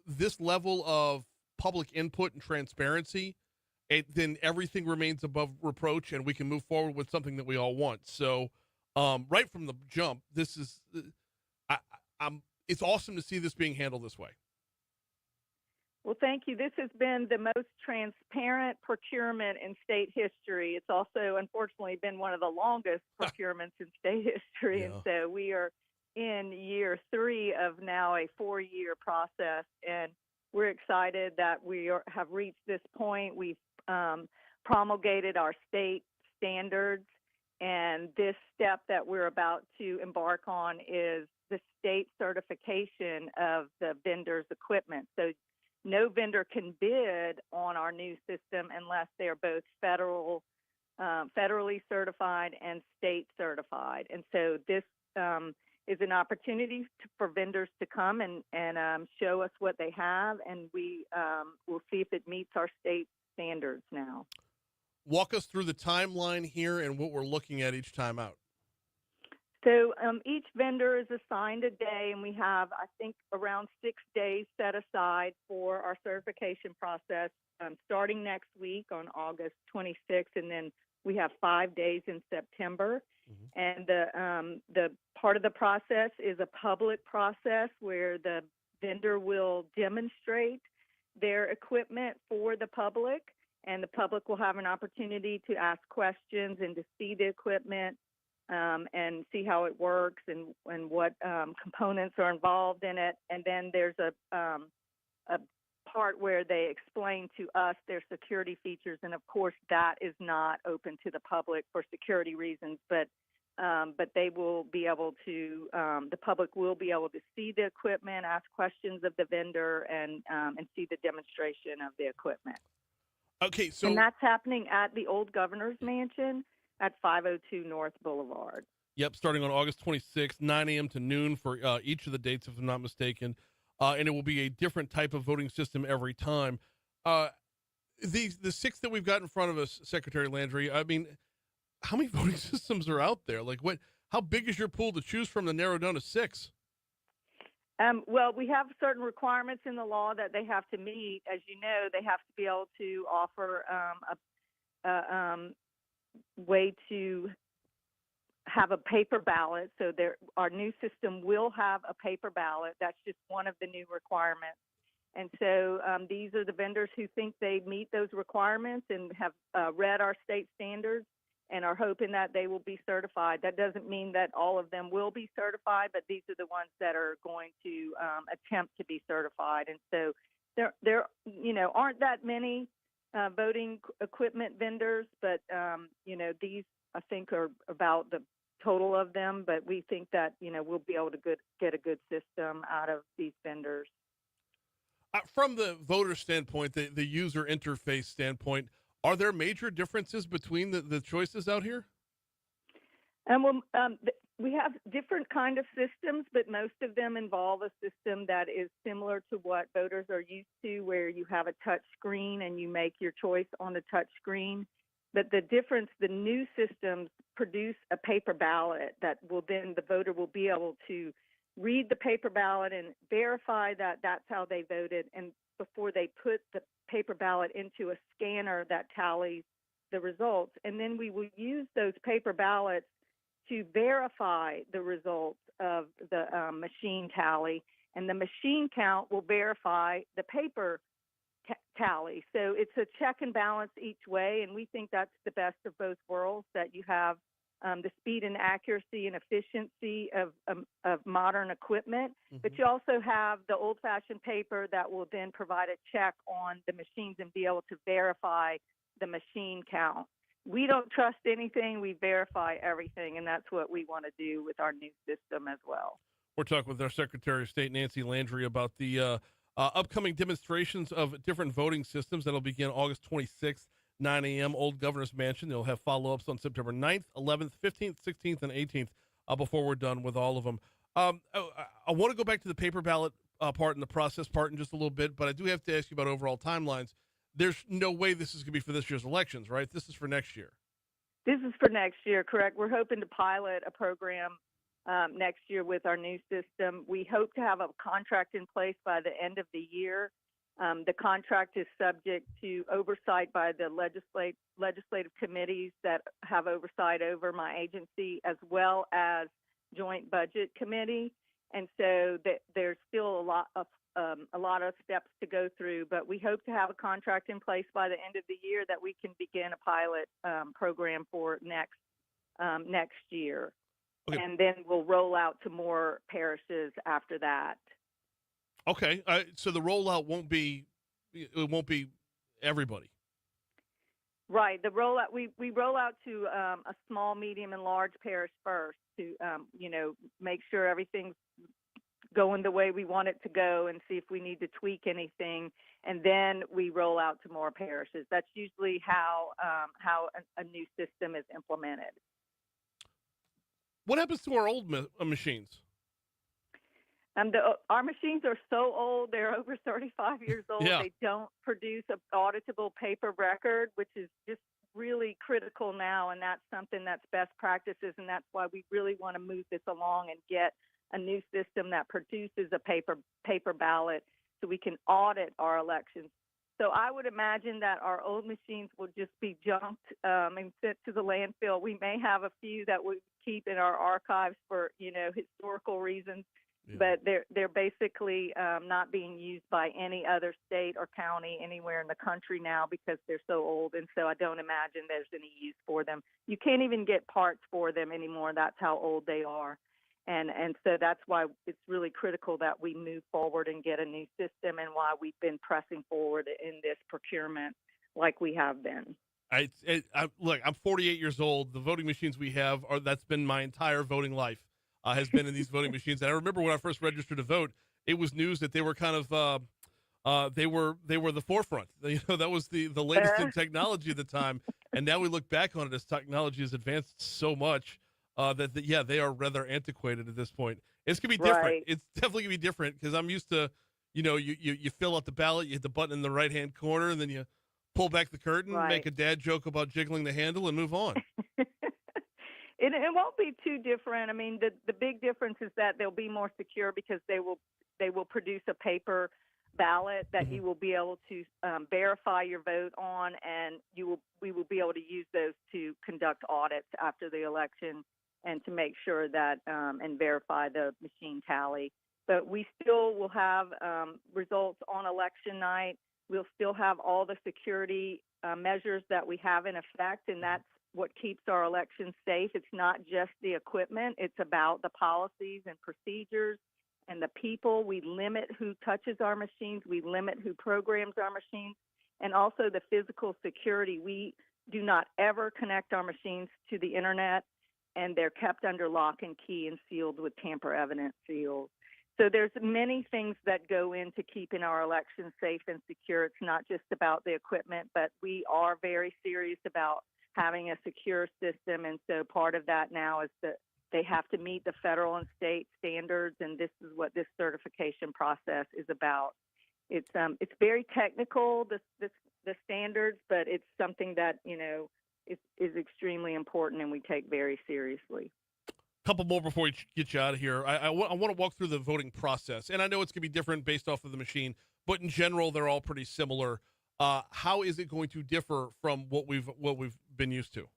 this level of public input and transparency, then everything remains above reproach, and we can move forward with something that we all want. So, right from the jump, this is, it's awesome to see this being handled this way. Well, thank you. This has been the most transparent procurement in state history. It's also, unfortunately, been one of the longest procurements in state history. Yeah. And so we are in year 3 of now a 4-year process. And we're excited that we have reached this point. We've promulgated our state standards. And this step that we're about to embark on is the state certification of the vendor's equipment. So no vendor can bid on our new system unless they are both federally certified and state certified. And so this is an opportunity for vendors to come and show us what they have, and we will see if it meets our state standards now. Walk us through the timeline here and what we're looking at each time out. So each vendor is assigned a day, and we have, I think, around 6 days set aside for our certification process, starting next week on August 26th, and then we have 5 days in September. Mm-hmm. And the part of the process is a public process where the vendor will demonstrate their equipment for the public, and the public will have an opportunity to ask questions and to see the equipment. And see how it works and what components are involved in it. And then there's a part where they explain to us their security features. And of course, that is not open to the public for security reasons, but they will be able to, the public will be able to see the equipment, ask questions of the vendor, and see the demonstration of the equipment. Okay, so. And that's happening at the old Governor's Mansion at 502 North Boulevard. Yep, starting on August 26th, 9 a.m. to noon for each of the dates, if I'm not mistaken. And it will be a different type of voting system every time. The 6 that we've got in front of us, Secretary Landry, I mean, how many voting systems are out there? Like, how big is your pool to choose from to narrow down to 6? Well, we have certain requirements in the law that they have to meet. As you know, they have to be able to offer a way to have a paper ballot. So our new system will have a paper ballot. That's just one of the new requirements. And so these are the vendors who think they meet those requirements and have read our state standards and are hoping that they will be certified. That doesn't mean that all of them will be certified, but these are the ones that are going to attempt to be certified. And so there aren't that many voting equipment vendors, but these I think are about the total of them, but we think that, we'll be able to get a good system out of these vendors. From the voter standpoint, the user interface standpoint, are there major differences between the choices out here? We have different kind of systems, but most of them involve a system that is similar to what voters are used to, where you have a touch screen and you make your choice on the touch screen. But the difference, the new systems produce a paper ballot that will then the voter will be able to read the paper ballot and verify that that's how they voted, and before they put the paper ballot into a scanner that tallies the results. And then we will use those paper ballots to verify the results of the machine tally, and the machine count will verify the paper tally. So it's a check and balance each way, and we think that's the best of both worlds, that you have the speed and accuracy and efficiency of modern equipment, but you also have the old-fashioned paper that will then provide a check on the machines and be able to verify the machine count. We don't trust anything. We verify everything, and that's what we want to do with our new system as well. We're talking with our Secretary of State, Nancy Landry, about the upcoming demonstrations of different voting systems that'll begin August 26th, 9 a.m., Old Governor's Mansion. They'll have follow-ups on September 9th, 11th, 15th, 16th, and 18th before we're done with all of them. I want to go back to the paper ballot part and the process part in just a little bit, but I do have to ask you about overall timelines. There's no way this is going to be for this year's elections, right? This is for next year. This is for next year, correct. We're hoping to pilot a program next year with our new system. We hope to have a contract in place by the end of the year. The contract is subject to oversight by the legislative committees that have oversight over my agency, as well as Joint Budget Committee. And so there's still a lot of steps to go through, but we hope to have a contract in place by the end of the year that we can begin a pilot program for next year. Okay. And then we'll roll out to more parishes after that. Okay, so the rollout won't be everybody. Right. The rollout we roll out to a small, medium, and large parish first to make sure everything's going the way we want it to go and see if we need to tweak anything, and then we roll out to more parishes. That's usually how a new system is implemented. What happens to our old machines? Our machines are so old; they're over 35 years old. Yeah. They don't produce an auditable paper record, which is just really critical now, and that's something that's best practices, and that's why we really want to move this along and get a new system that produces a paper ballot so we can audit our elections. So I would imagine that our old machines will just be junked and sent to the landfill. We may have a few that we keep in our archives for, historical reasons, but they're basically not being used by any other state or county anywhere in the country now because they're so old, and so I don't imagine there's any use for them. You can't even get parts for them anymore. That's how old they are. And so that's why it's really critical that we move forward and get a new system, and why we've been pressing forward in this procurement like we have been. Look, I'm 48 years old. The voting machines we have that's been my entire voting life has been in these voting machines. And I remember when I first registered to vote, it was news that they were kind of they were the forefront. That was the latest in technology at the time. And now we look back on it as technology has advanced so much. They are rather antiquated at this point. It's gonna be different. Right. It's definitely gonna be different because I'm used to, you fill out the ballot, you hit the button in the right hand corner, and then you pull back the curtain, make a dad joke about jiggling the handle, and move on. It won't be too different. I mean, the big difference is that they'll be more secure because they will produce a paper ballot that you will be able to verify your vote on, and we will be able to use those to conduct audits after the election and to make sure that and verify the machine tally. But we still will have results on election night. We'll still have all the security measures that we have in effect, and that's what keeps our elections safe. It's not just the equipment. It's about the policies and procedures and the people. We limit who touches our machines. We limit who programs our machines, and also the physical security. We do not ever connect our machines to the internet, and they're kept under lock and key and sealed with tamper-evident seals. So there's many things that go into keeping our elections safe and secure. It's not just about the equipment, but we are very serious about having a secure system. And so part of that now is that they have to meet the federal and state standards, and this is what this certification process is about. It's very technical, the standards, but it's something that, you know, is extremely important and we take very seriously. Couple more before we get you out of here. I want to walk through the voting process, and I know it's going to be different based off of the machine, but in general, they're all pretty similar. How is it going to differ from what we've been used to?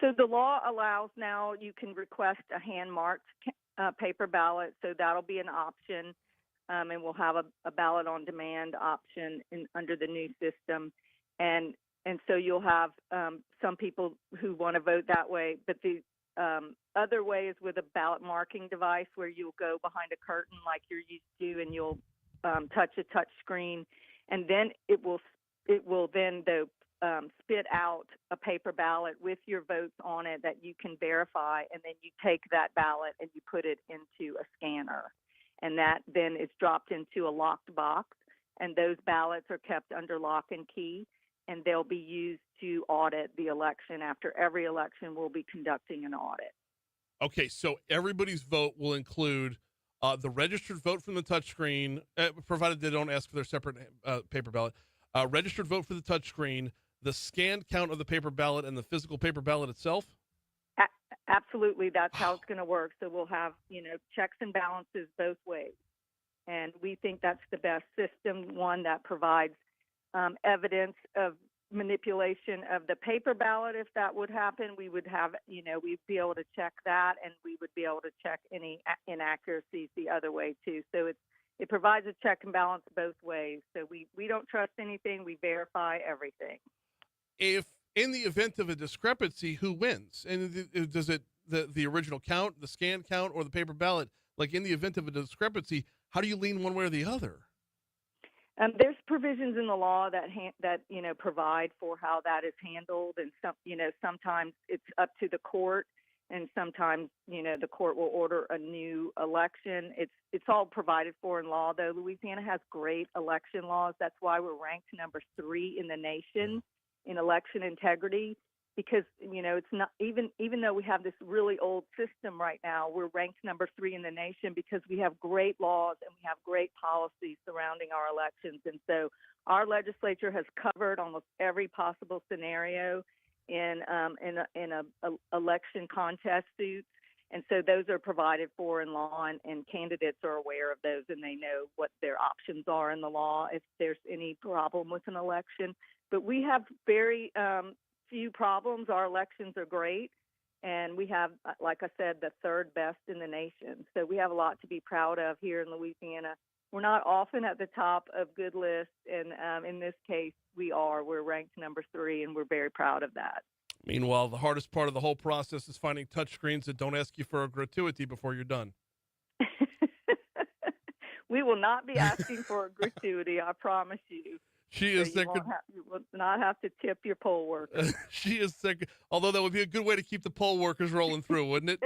So the law allows now you can request a hand-marked paper ballot, so that'll be an option, and we'll have a ballot on demand option under the new system, and so you'll have some people who want to vote that way, but the other way is with a ballot marking device where you'll go behind a curtain like you're used to, and you'll touch a touch screen, and then it will then spit out a paper ballot with your votes on it that you can verify, and then you take that ballot and you put it into a scanner, and that then is dropped into a locked box, and those ballots are kept under lock and key, and they'll be used to audit the election. After every election, we'll be conducting an audit. Okay, so everybody's vote will include the registered vote from the touchscreen, provided they don't ask for their separate paper ballot, registered vote for the touchscreen, the scanned count of the paper ballot, and the physical paper ballot itself? Absolutely, that's how it's going to work. So we'll have, you know, checks and balances both ways. And we think that's the best system, one that provides evidence of manipulation of the paper ballot. If that would happen, we would have, you know, we'd be able to check that, and we would be able to check any inaccuracies the other way too. So it provides a check and balance both ways. So we don't trust anything. We verify everything. If in the event of a discrepancy, who wins? And does it the original count, the scanned count, or the paper ballot? Like in the event of a discrepancy, how do you lean one way or the other? There's provisions in the law that you know provide for how that is handled, and sometimes it's up to the court, and sometimes the court will order a new election. It's all provided for in law, though. Louisiana has great election laws. That's why we're ranked number 3 in the nation in election integrity, because it's not even though we have this really old system right now, we're ranked number 3 in the nation because we have great laws and we have great policies surrounding our elections. And so our legislature has covered almost every possible scenario in a election contest suits. And so those are provided for in law, and candidates are aware of those, and they know what their options are in the law if there's any problem with an election. But we have very few problems. Our elections are great, and we have, like I said, the 3rd best in the nation. So we have a lot to be proud of here in Louisiana. We're not often at the top of good lists, and in this case, we are. We're ranked number 3, and we're very proud of that. Meanwhile, the hardest part of the whole process is finding touchscreens that don't ask you for a gratuity before you're done. We will not be asking for a gratuity, I promise you. She is you will not have to tip your poll workers. She is sick. Although that would be a good way to keep the poll workers rolling through, wouldn't it?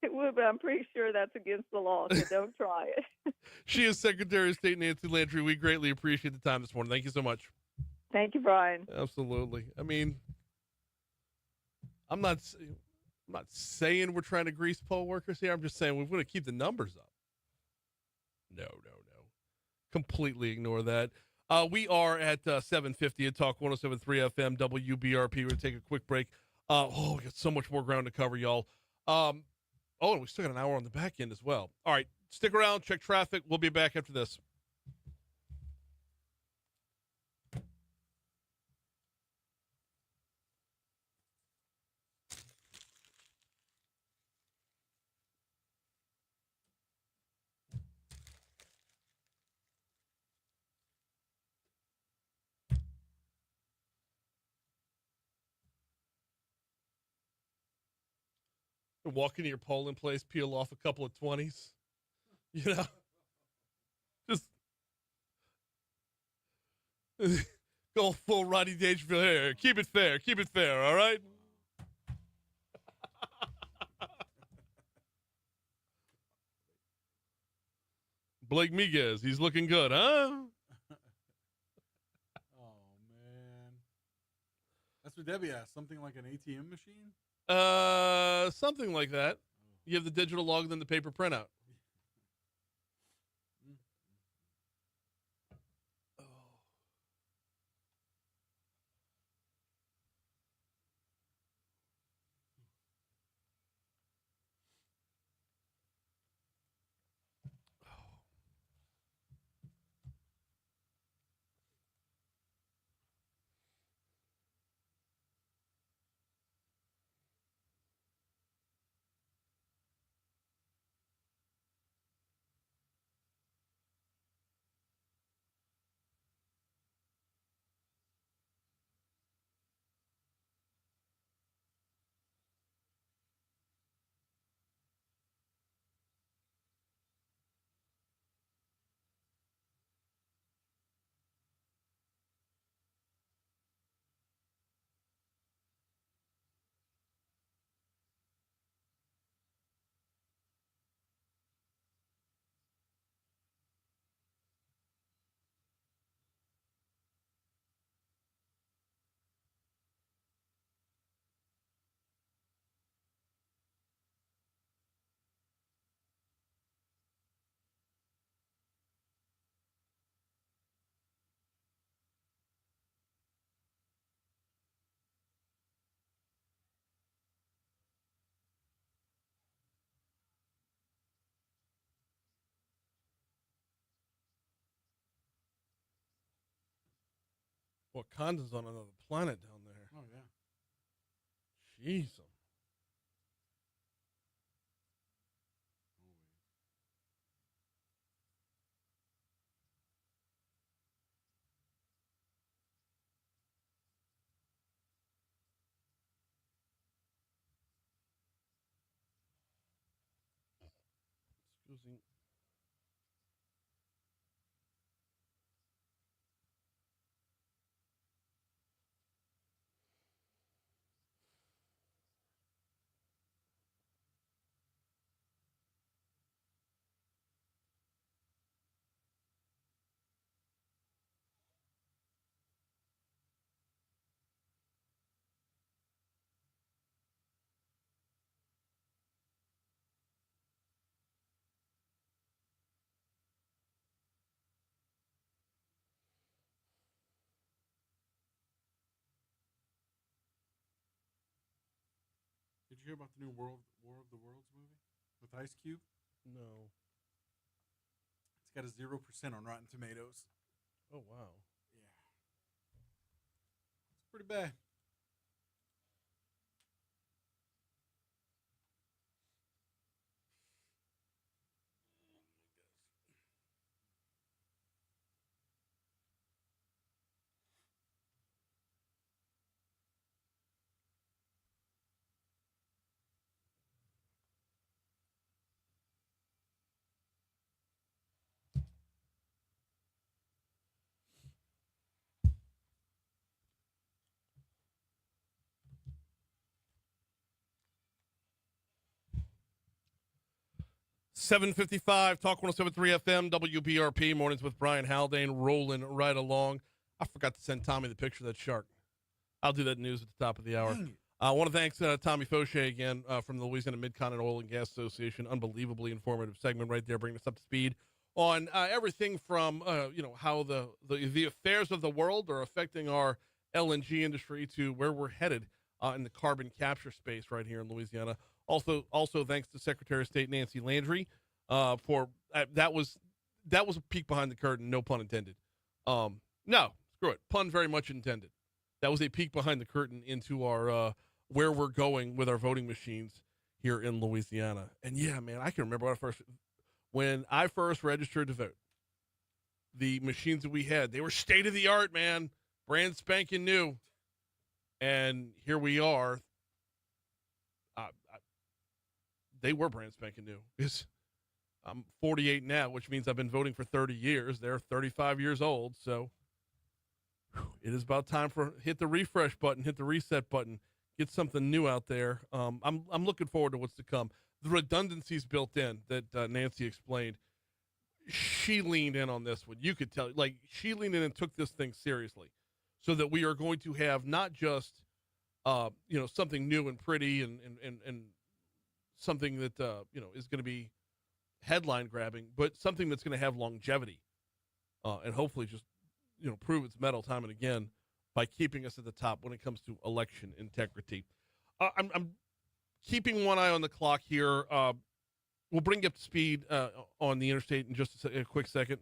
It would, but I'm pretty sure that's against the law, so don't try it. She is Secretary of State Nancy Landry. We greatly appreciate the time this morning. Thank you so much. Thank you, Brian. Absolutely. I mean, I'm not saying we're trying to grease poll workers here. I'm just saying we're going to keep the numbers up. No. Completely ignore that. We are at 7:50 at Talk 107.3 FM WBRP. We're going to take a quick break. We got so much more ground to cover, y'all. And we still got an hour on the back end as well. All right, stick around, check traffic. We'll be back after this. Walk into your polling place, peel off a couple of 20s, just go full Rodney Dangerfield here. Keep it fair, all right? Blake Miguez, he's looking good, huh? Oh man, that's what Debbie asked. Something like an ATM machine. Something like that. You have the digital log, then the paper printout. Wakanda's on another planet down there. Oh yeah. Jeez. Excuse me. Did you hear about the new War of the Worlds movie with Ice Cube? No. It's got a 0% on Rotten Tomatoes. Oh, wow. Yeah. It's pretty bad. $7:55, Talk 107.3 FM, WBRP, mornings with Brian Haldane, rolling right along. I forgot to send Tommy the picture of that shark. I'll do that news at the top of the hour. I want to thank Tommy Faucheaux again from the Louisiana Mid-Continent Oil and Gas Association. Unbelievably informative segment right there, bringing us up to speed on everything from how the affairs of the world are affecting our LNG industry to where we're headed in the carbon capture space right here in Louisiana. Also thanks to Secretary of State Nancy Landry for that was a peek behind the curtain, no pun intended. No, screw it, pun very much intended. That was a peek behind the curtain into our where we're going with our voting machines here in Louisiana. And yeah, man, I can remember when I first registered to vote. The machines that we had, they were state of the art, man, brand spanking new. And here we are. They were brand spanking new. I'm 48 now, which means I've been voting for 30 years. They're 35 years old, so it is about time for hit the refresh button, hit the reset button, get something new out there. I'm looking forward to what's to come. The redundancies built in that Nancy explained. she leaned in on this one. You could tell, like, she leaned in and took this thing seriously, so that we are going to have not just, something new and pretty and something that is going to be headline grabbing, but something that's going to have longevity, and hopefully just prove its mettle time and again by keeping us at the top when it comes to election integrity. I'm keeping one eye on the clock here. We'll bring you up to speed on the interstate in just a quick second.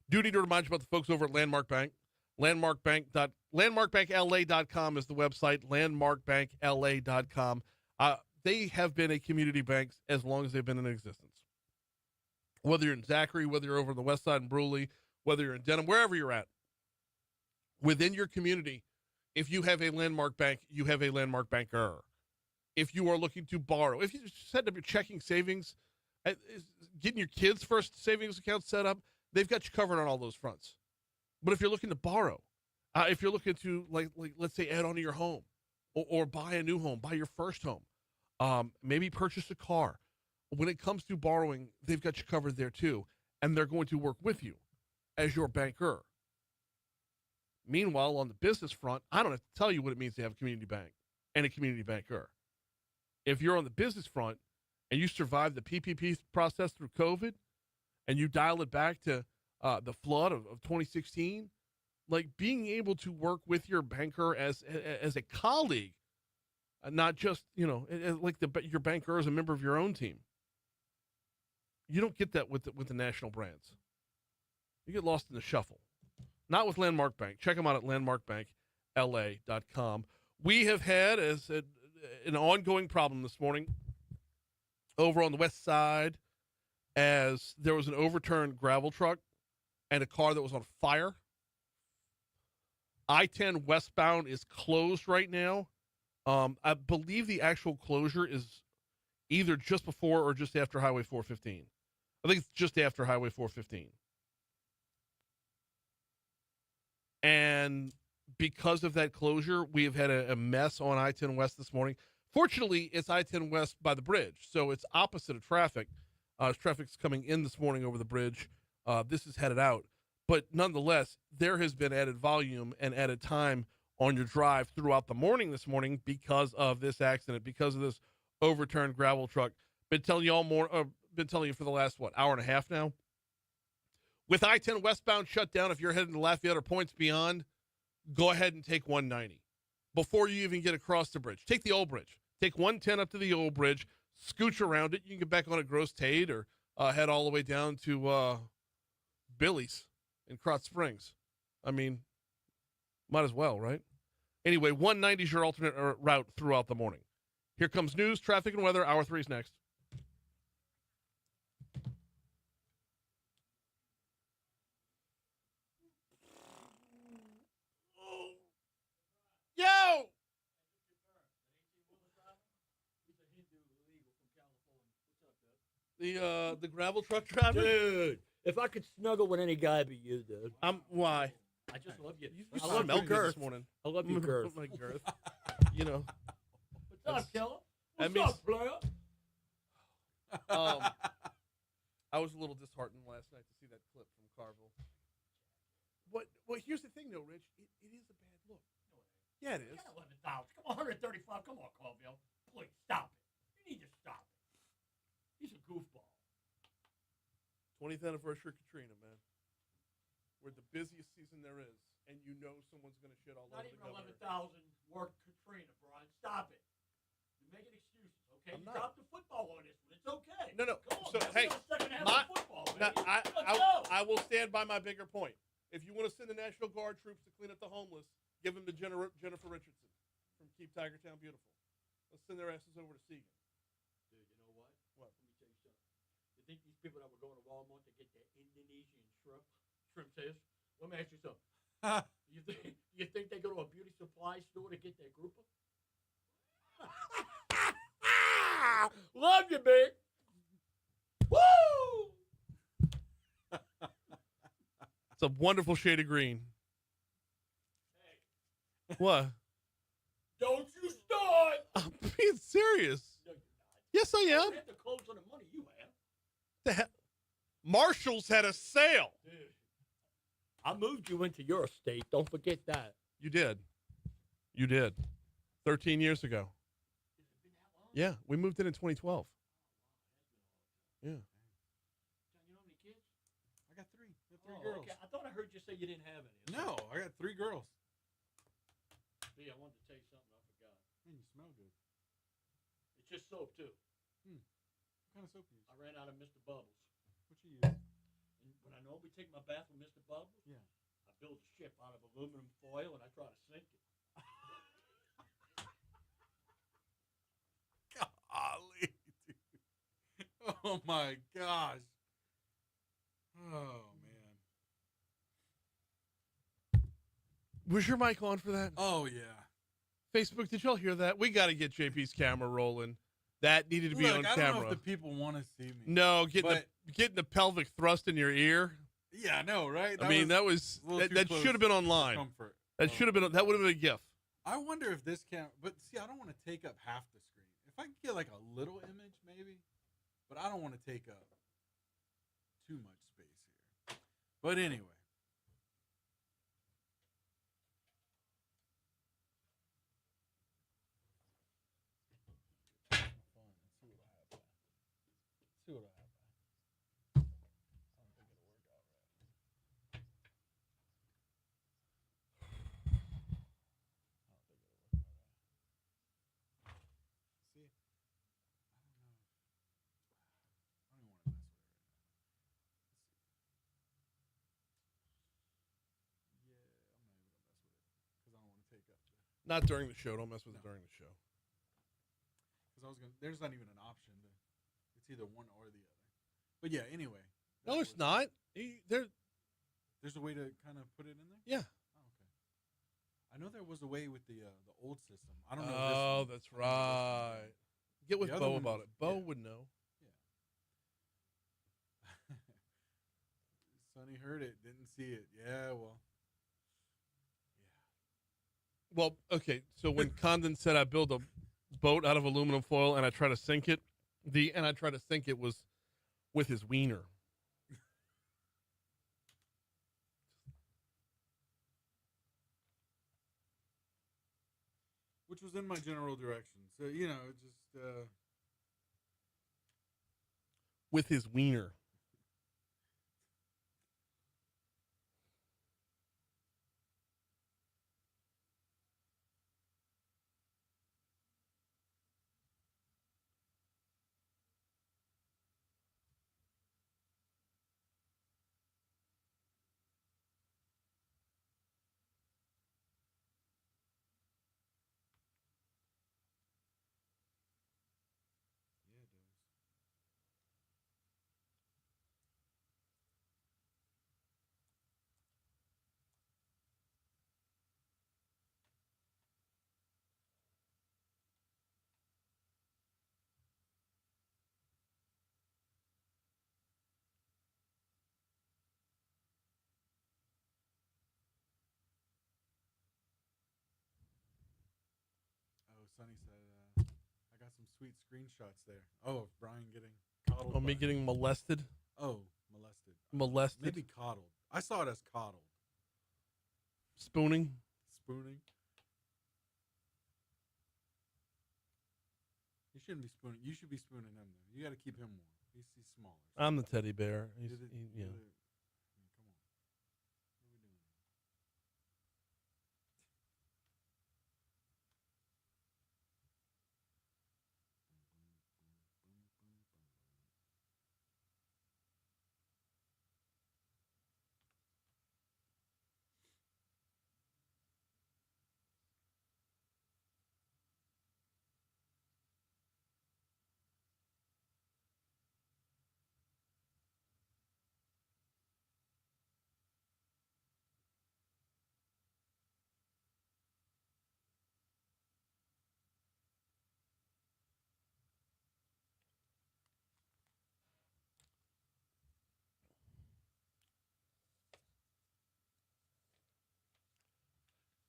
Do need to remind you about the folks over at Landmark Bank. Landmarkbankla.com is the website, landmarkbankla.com. They have been a community bank as long as they've been in existence. Whether you're in Zachary, whether you're over on the west side in Bruley, whether you're in Denham, wherever you're at, within your community, if you have a Landmark Bank, you have a Landmark Banker. If you are looking to borrow, if you set up your checking savings, getting your kids' first savings account set up, they've got you covered on all those fronts. But if you're looking to borrow, if you're looking to, like let's say, add on to your home or buy a new home, buy your first home, maybe purchase a car, when it comes to borrowing, they've got you covered there too. And they're going to work with you as your banker. Meanwhile, on the business front, I don't have to tell you what it means to have a community bank and a community banker. If you're on the business front and you survive the PPP process through COVID and you dial it back to the flood of 2016, like being able to work with your banker as a colleague, not just, like your banker as a member of your own team. You don't get that with the national brands. You get lost in the shuffle. Not with Landmark Bank. Check them out at landmarkbankla.com. We have had an ongoing problem this morning over on the west side as there was an overturned gravel truck and a car that was on fire. I-10 westbound is closed right now. I believe the actual closure is either just before or just after Highway 415. I think it's just after Highway 415. And because of that closure, we have had a mess on I-10 West this morning. Fortunately, it's I-10 West by the bridge, so it's opposite of traffic. Traffic's coming in this morning over the bridge. This is headed out. But nonetheless, there has been added volume and added time on your drive throughout the morning this morning because of this accident, because of this overturned gravel truck. Been telling you for the last, hour and a half now? With I-10 westbound shut down, if you're heading to Lafayette or points beyond, go ahead and take 190 before you even get across the bridge. Take the old bridge. Take 110 up to the old bridge, scooch around it. You can get back on at Gross Tate or head all the way down to Billy's in Krotz Springs. I mean, might as well, right? Anyway, 190 is your alternate route throughout the morning. Here comes news, traffic, and weather. Hour 3 is next. Yo! The gravel truck driver? Dude, if I could snuggle with any guy, it'd be you, dude. Why? I just love you. You I love smell your good girth. this morning. I love your girth. My girth. What's up, Killer? That What's up, player? I was a little disheartened last night to see that clip from Carville. Well, here's the thing, though, Rich. It is a bad look. Yeah, it is. $11. Come on, 135. Come on, Carville. Please, stop it. You need to stop it. He's a goofball. 20th anniversary of Katrina, man. We're the busiest season there is, and you know someone's going to shit all Not over the even governor. 11,000 worked Katrina, Brian. Stop it. You're making excuses, okay? I'm You not. dropped the football on this one. It's okay. No. Come on, So, man. hey, We got a second half of football, No, baby. Let's go. I will stand by my bigger point. If you want to send the National Guard troops to clean up the homeless, give them to Jennifer Richardson from Keep Tigertown Beautiful. Let's send their asses over to Seagan. Dude, you know what? What? Let me tell you something. You think these people that were going to Walmart to get their Indonesian shrimp tails? Let me ask you something. You think they go to a beauty supply store to get their grouper? Love you, big. Woo! It's a wonderful shade of green. Hey, What? don't you start. I'm being serious. No, you're not. Yes, I You am. have the clothes on the money you have. The hell? Marshall's had a sale. Dude, I moved you into your estate. Don't forget that. You did. 13 years ago. Yeah, we moved in 2012. Yeah. John, you know how many kids? I got three. I got three girls. Okay. I thought I heard you say you didn't have any. No, I got three girls. B, I wanted to tell you something I forgot. Man, you smell good. It's just soap, too. What kind of soap you use? I ran out of Mr. Bubbles. What you use? And when I normally take my bath with Mr. Bubbles, Yeah. I build a ship out of aluminum foil and I try to sink it. Golly, dude. Oh my gosh. Oh man. Was your mic on for that? Oh yeah. Facebook, did y'all hear that? We got to get JP's camera rolling. That needed to be on I don't camera. know if the people want to see me. No, getting the pelvic thrust in your ear. Yeah, I know, right? That should have been online. Comfort. That should have been. That would have been a gift. I wonder if this can. But see, I don't want to take up half the screen. If I could get like a little image, maybe. But I don't want to take up too much space here. But anyway. See what I have. I don't think it'll work out right. See, I don't know. I don't even want to mess with it right now. Let's see. Yeah, I'm not even gonna mess with it because I don't want to take up the. Not during the show. Don't mess with it during the show. Because I was gonna. There's not even an option to. It's either one or the other. But yeah. Anyway. No, there's not. There's a way to kind of put it in there. Yeah. Oh, okay. I know there was a way with the old system. I don't know. Oh, that's right. Get with The other Bo one about was- it. Bo yeah. would know. Yeah. Sonny heard it, didn't see it. Yeah, well. Well, okay. So when Condon said I build a boat out of aluminum foil and I try to sink it, was with his wiener. Which was in my general direction. So, just With his wiener. yeah, it does. Oh, Sonny said, I got some sweet screenshots there. Oh, of Brian getting coddled. Oh, me by- getting molested? Oh, molested. Molested? Maybe coddled. I saw it as coddled. Spooning? Spooning. You shouldn't be spooning. You should be spooning him, though. You got to keep him warm. He's smaller. I'm the teddy bear. Yeah. Come on.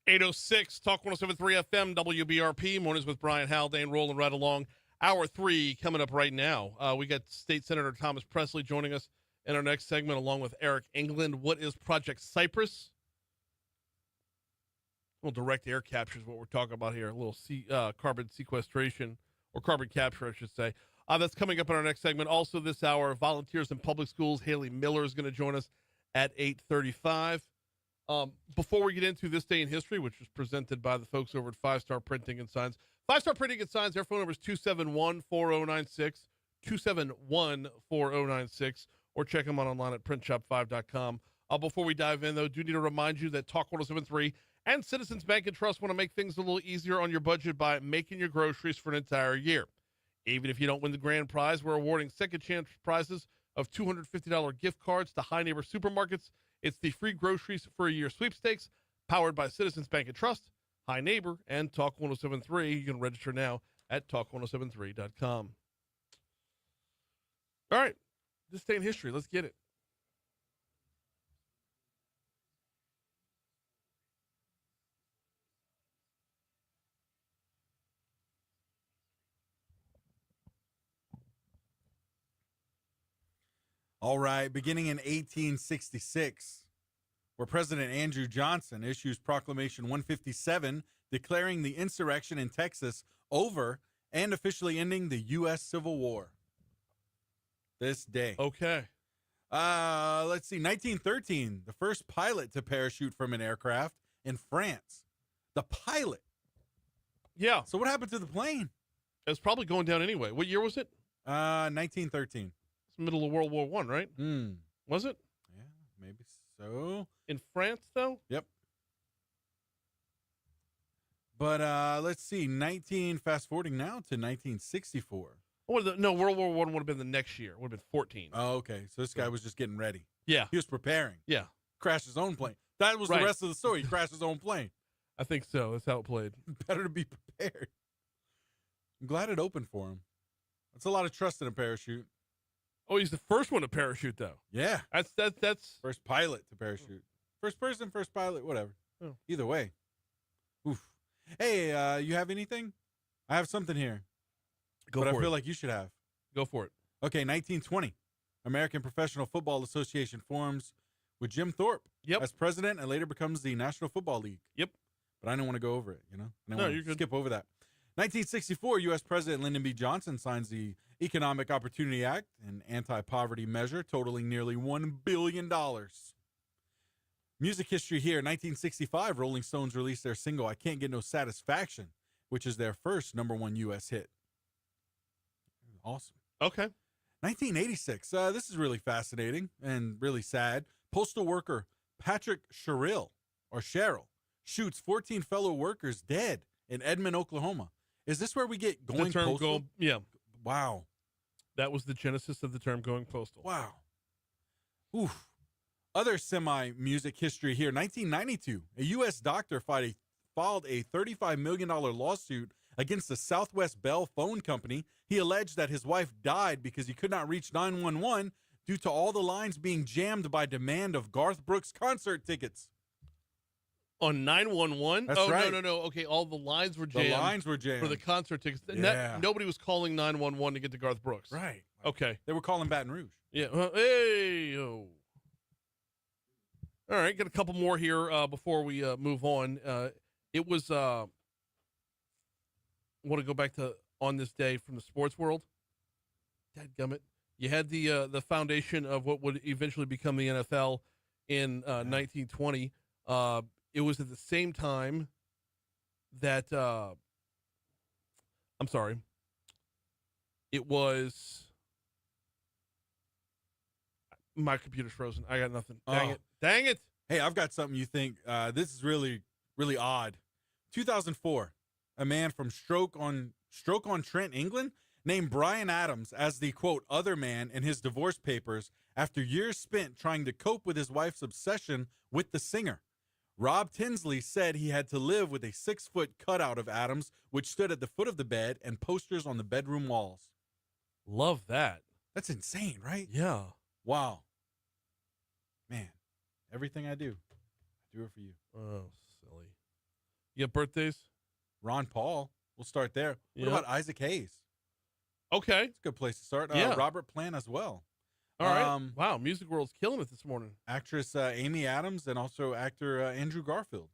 What are we doing? .806 Talk 107.3 FM WBRP mornings with Brian Haldane rolling right along. Hour 3 coming up right now. We got State Senator Thomas Presley joining us in our next segment, along with Eric England. What is Project Cypress? Well, direct air capture is what we're talking about here. A little carbon sequestration, or carbon capture, I should say. That's coming up in our next segment. Also this hour, volunteers in public schools. Haley Miller is going to join us at 8:35. Before we get into this day in history, which is presented by the folks over at 5 Star Printing and Signs. 5 Star Printing and Signs, their phone number is 271-4096, 271-4096, or check them out online at printshop5.com. Before we dive in, though, do need to remind you that Talk 1073 and Citizens Bank and Trust want to make things a little easier on your budget by making your groceries for an entire year. Even if you don't win the grand prize, we're awarding second chance prizes of $250 gift cards to High Neighbor Supermarkets. It's the free groceries for a year sweepstakes, powered by Citizens Bank and Trust, High Neighbor, and Talk 1073. You can register now at talk1073.com. All right, this day in history, let's get it. All right, beginning in 1866, where President Andrew Johnson issues Proclamation 157, declaring the insurrection in Texas over and officially ending the U.S. Civil War. This day. Okay. Let's see, 1913, the first pilot to parachute from an aircraft in France. The pilot. Yeah. So what happened to the plane? It's probably going down anyway. What year was it? 1913. Middle of World War I, right? Was it? Yeah, maybe so. In France, though? Yep. But let's see, fast forwarding now to 1964. No, World War I would have been the next year. Would have been 14. Oh, okay. So this guy was just getting ready. Yeah. He was preparing. Yeah. Crashed his own plane. That was Right. the rest of the story. He crashed his own plane. I think so. That's how it played. Better to be prepared. I'm glad it opened for him. That's a lot of trust in a parachute. Oh, he's the first one to parachute, though. Yeah. That's First pilot to parachute. First person, first pilot, whatever. Oh. Either way. Oof. Hey, you have anything? I have something here. Go but for I feel it. like you should have. Go for it. Okay, 1920. American Professional Football Association forms with Jim Thorpe as president and later becomes the National Football League. Yep. But I don't want to go over it, you know? I don't No, want you're to good. skip over that. 1964, U.S. President Lyndon B. Johnson signs the Economic Opportunity Act, an anti-poverty measure totaling nearly $1 billion. Music history here. 1965, Rolling Stones released their single, I Can't Get No Satisfaction, which is their first #1 U.S. hit. Awesome. Okay. 1986, this is really fascinating and really sad. Postal worker Patrick Sherrill, shoots 14 fellow workers dead in Edmond, Oklahoma. Is this where we get going the term postal? yeah. Wow. That was the genesis of the term going postal. Wow. Oof. Other semi-music history here. 1992, a U.S. doctor filed a $35 million lawsuit against the Southwest Bell Phone Company. He alleged that his wife died because he could not reach 911 due to all the lines being jammed by demand of Garth Brooks concert tickets. On 911? That's oh, right. No. Okay, all the lines were jammed. The lines were jammed. For the concert tickets. Yeah. Nobody was calling 911 to get to Garth Brooks. Right. Okay. They were calling Baton Rouge. Yeah. Hey. Oh. All right. Got a couple more here before we move on. It was, want to go back to on this day from the sports world? Dadgummit. You had the foundation of what would eventually become the NFL in 1920. It was at the same time that, I'm sorry, it was, my computer's frozen. I got nothing. Dang it. Hey, I've got something you think. This is really, really odd. 2004, a man from Stoke-on-Trent, England, named Brian Adams as the, quote, other man in his divorce papers after years spent trying to cope with his wife's obsession with the singer. Rob Tinsley said he had to live with a 6-foot cutout of Adams, which stood at the foot of the bed, and posters on the bedroom walls. Love that. That's insane, right? Yeah. Wow. Man, everything I do it for you. Oh, silly. You got birthdays? Ron Paul. We'll start there. What Yeah. about Isaac Hayes? Okay. It's a good place to start. Yeah. Robert Plant as well. All right. Wow, Music World's killing it this morning. Actress Amy Adams and also actor Andrew Garfield.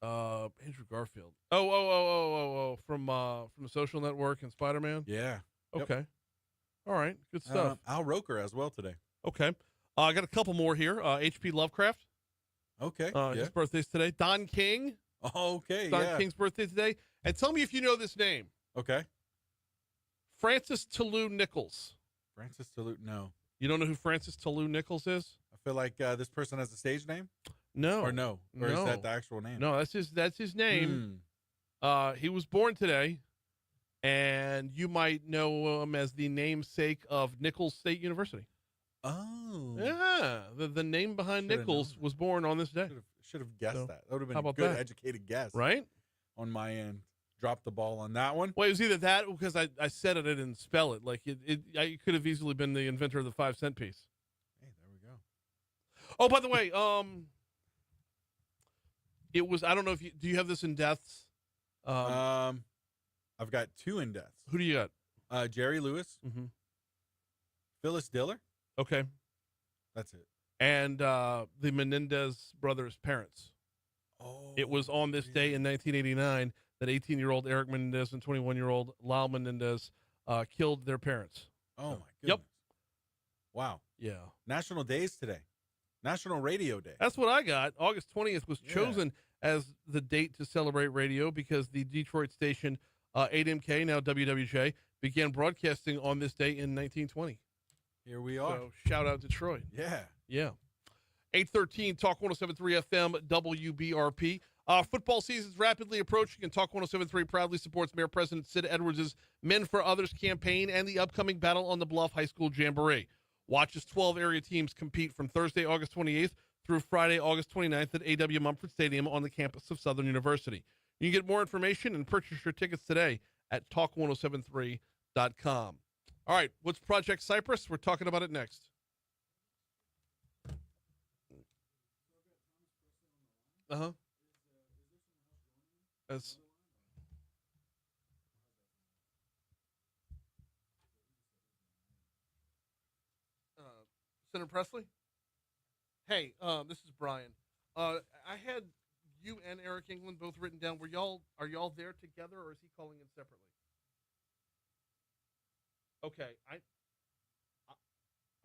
Andrew Garfield. Oh, from the Social Network and Spider-Man. Yeah. Okay. All right. Good stuff. Al Roker as well today. Okay. I got a couple more here. H.P. Lovecraft. Okay. His birthday's today. Don King. Okay. Don King's birthday today. And tell me if you know this name. Okay. Francis Toulouse Nichols. Francis Toulouse. No. You don't know who Francis Toulouse Nichols is? I feel like this person has a stage name. No. Or no. Or is that the actual name? No, that's his name. He was born today, and you might know him as the namesake of Nichols State University. Oh. Yeah. The name behind Nichols was born on this day. Should have guessed that. That would have been how a about good, that? educated guess. Right? On my end. Dropped the ball on that one. Well, it was either that or because I said it, I didn't spell it. Like, it could have easily been the inventor of the 5-cent piece. Hey, there we go. Oh, by the way, it was, I don't know if do you have this in deaths? I've got 2 in deaths. Who do you got? Jerry Lewis. Mm-hmm. Phyllis Diller. Okay. That's it. And the Menendez brothers' parents. Oh. It was on this day in 1989 that 18-year-old Eric Menendez and 21-year-old Lyle Menendez killed their parents. Oh, my goodness. Yep. Wow. Yeah. National Days today. National Radio Day. That's what I got. August 20th was chosen as the date to celebrate radio because the Detroit station 8MK, now WWJ, began broadcasting on this day in 1920. Here we are. So shout out Detroit. Yeah. Yeah. 813 Talk 107.3 FM WBRP. Football season's rapidly approaching, and Talk 107.3 proudly supports Mayor President Sid Edwards' Men for Others campaign and the upcoming Battle on the Bluff High School Jamboree. Watch as 12 area teams compete from Thursday, August 28th through Friday, August 29th at A.W. Mumford Stadium on the campus of Southern University. You can get more information and purchase your tickets today at talk1073.com. All right, what's Project Cypress? We're talking about it next. Uh-huh. As Senator Presley? Hey, this is Brian. I had you and Eric England both written down. Are y'all there together, or is he calling in separately? Okay,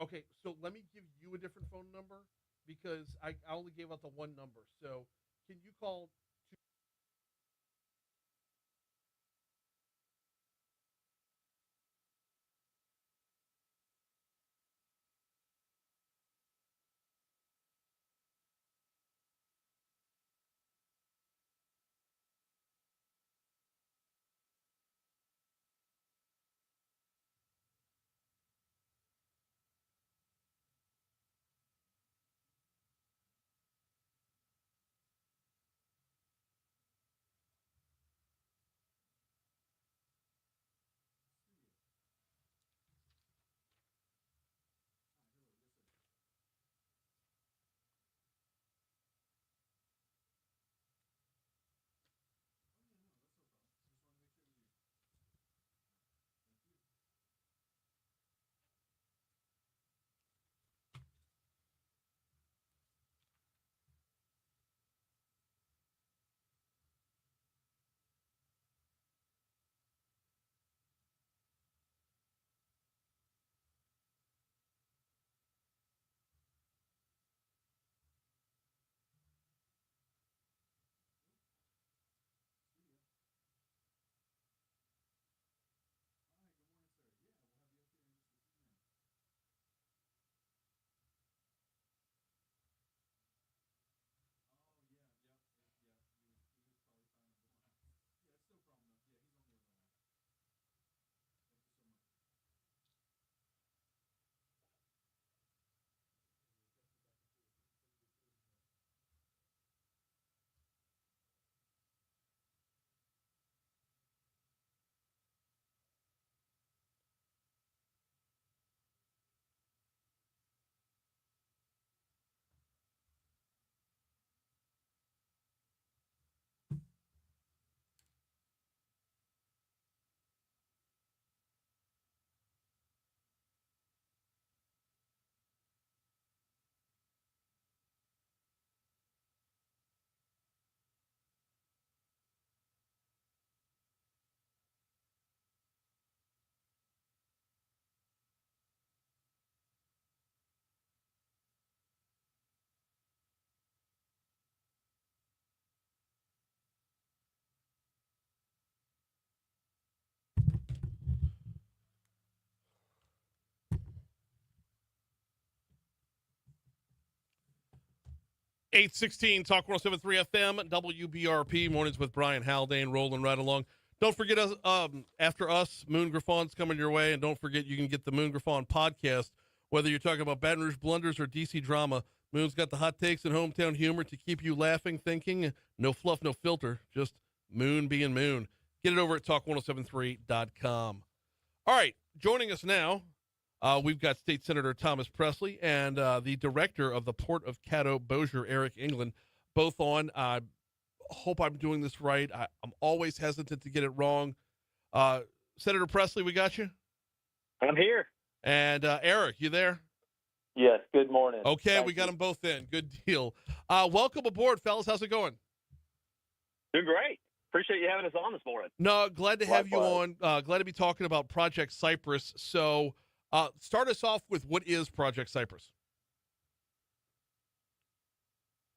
okay, so let me give you a different phone number because I only gave out the one number. So can you call 816 Talk 1073 FM, WBRP, mornings with Brian Haldane, rolling right along. Don't forget us, after us, Moon Griffon's coming your way, and don't forget you can get the Moon Griffon podcast, whether you're talking about Baton Rouge blunders or DC drama. Moon's got the hot takes and hometown humor to keep you laughing, thinking, no fluff, no filter, just Moon being Moon. Get it over at talk1073.com. All right, joining us now, we've got State Senator Thomas Presley and the director of the Port of Caddo Bossier, Eric England, both on. I hope I'm doing this right. I'm always hesitant to get it wrong. Senator Presley, we got you? I'm here. And Eric, you there? Yes, good morning. Okay, Thank we got you. them both in. Good deal. Welcome aboard, fellas. How's it going? Doing great. Appreciate you having us on this morning. No, glad to have you Likewise. on. Glad to be talking about Project Cypress. So start us off with what is Project Cypress?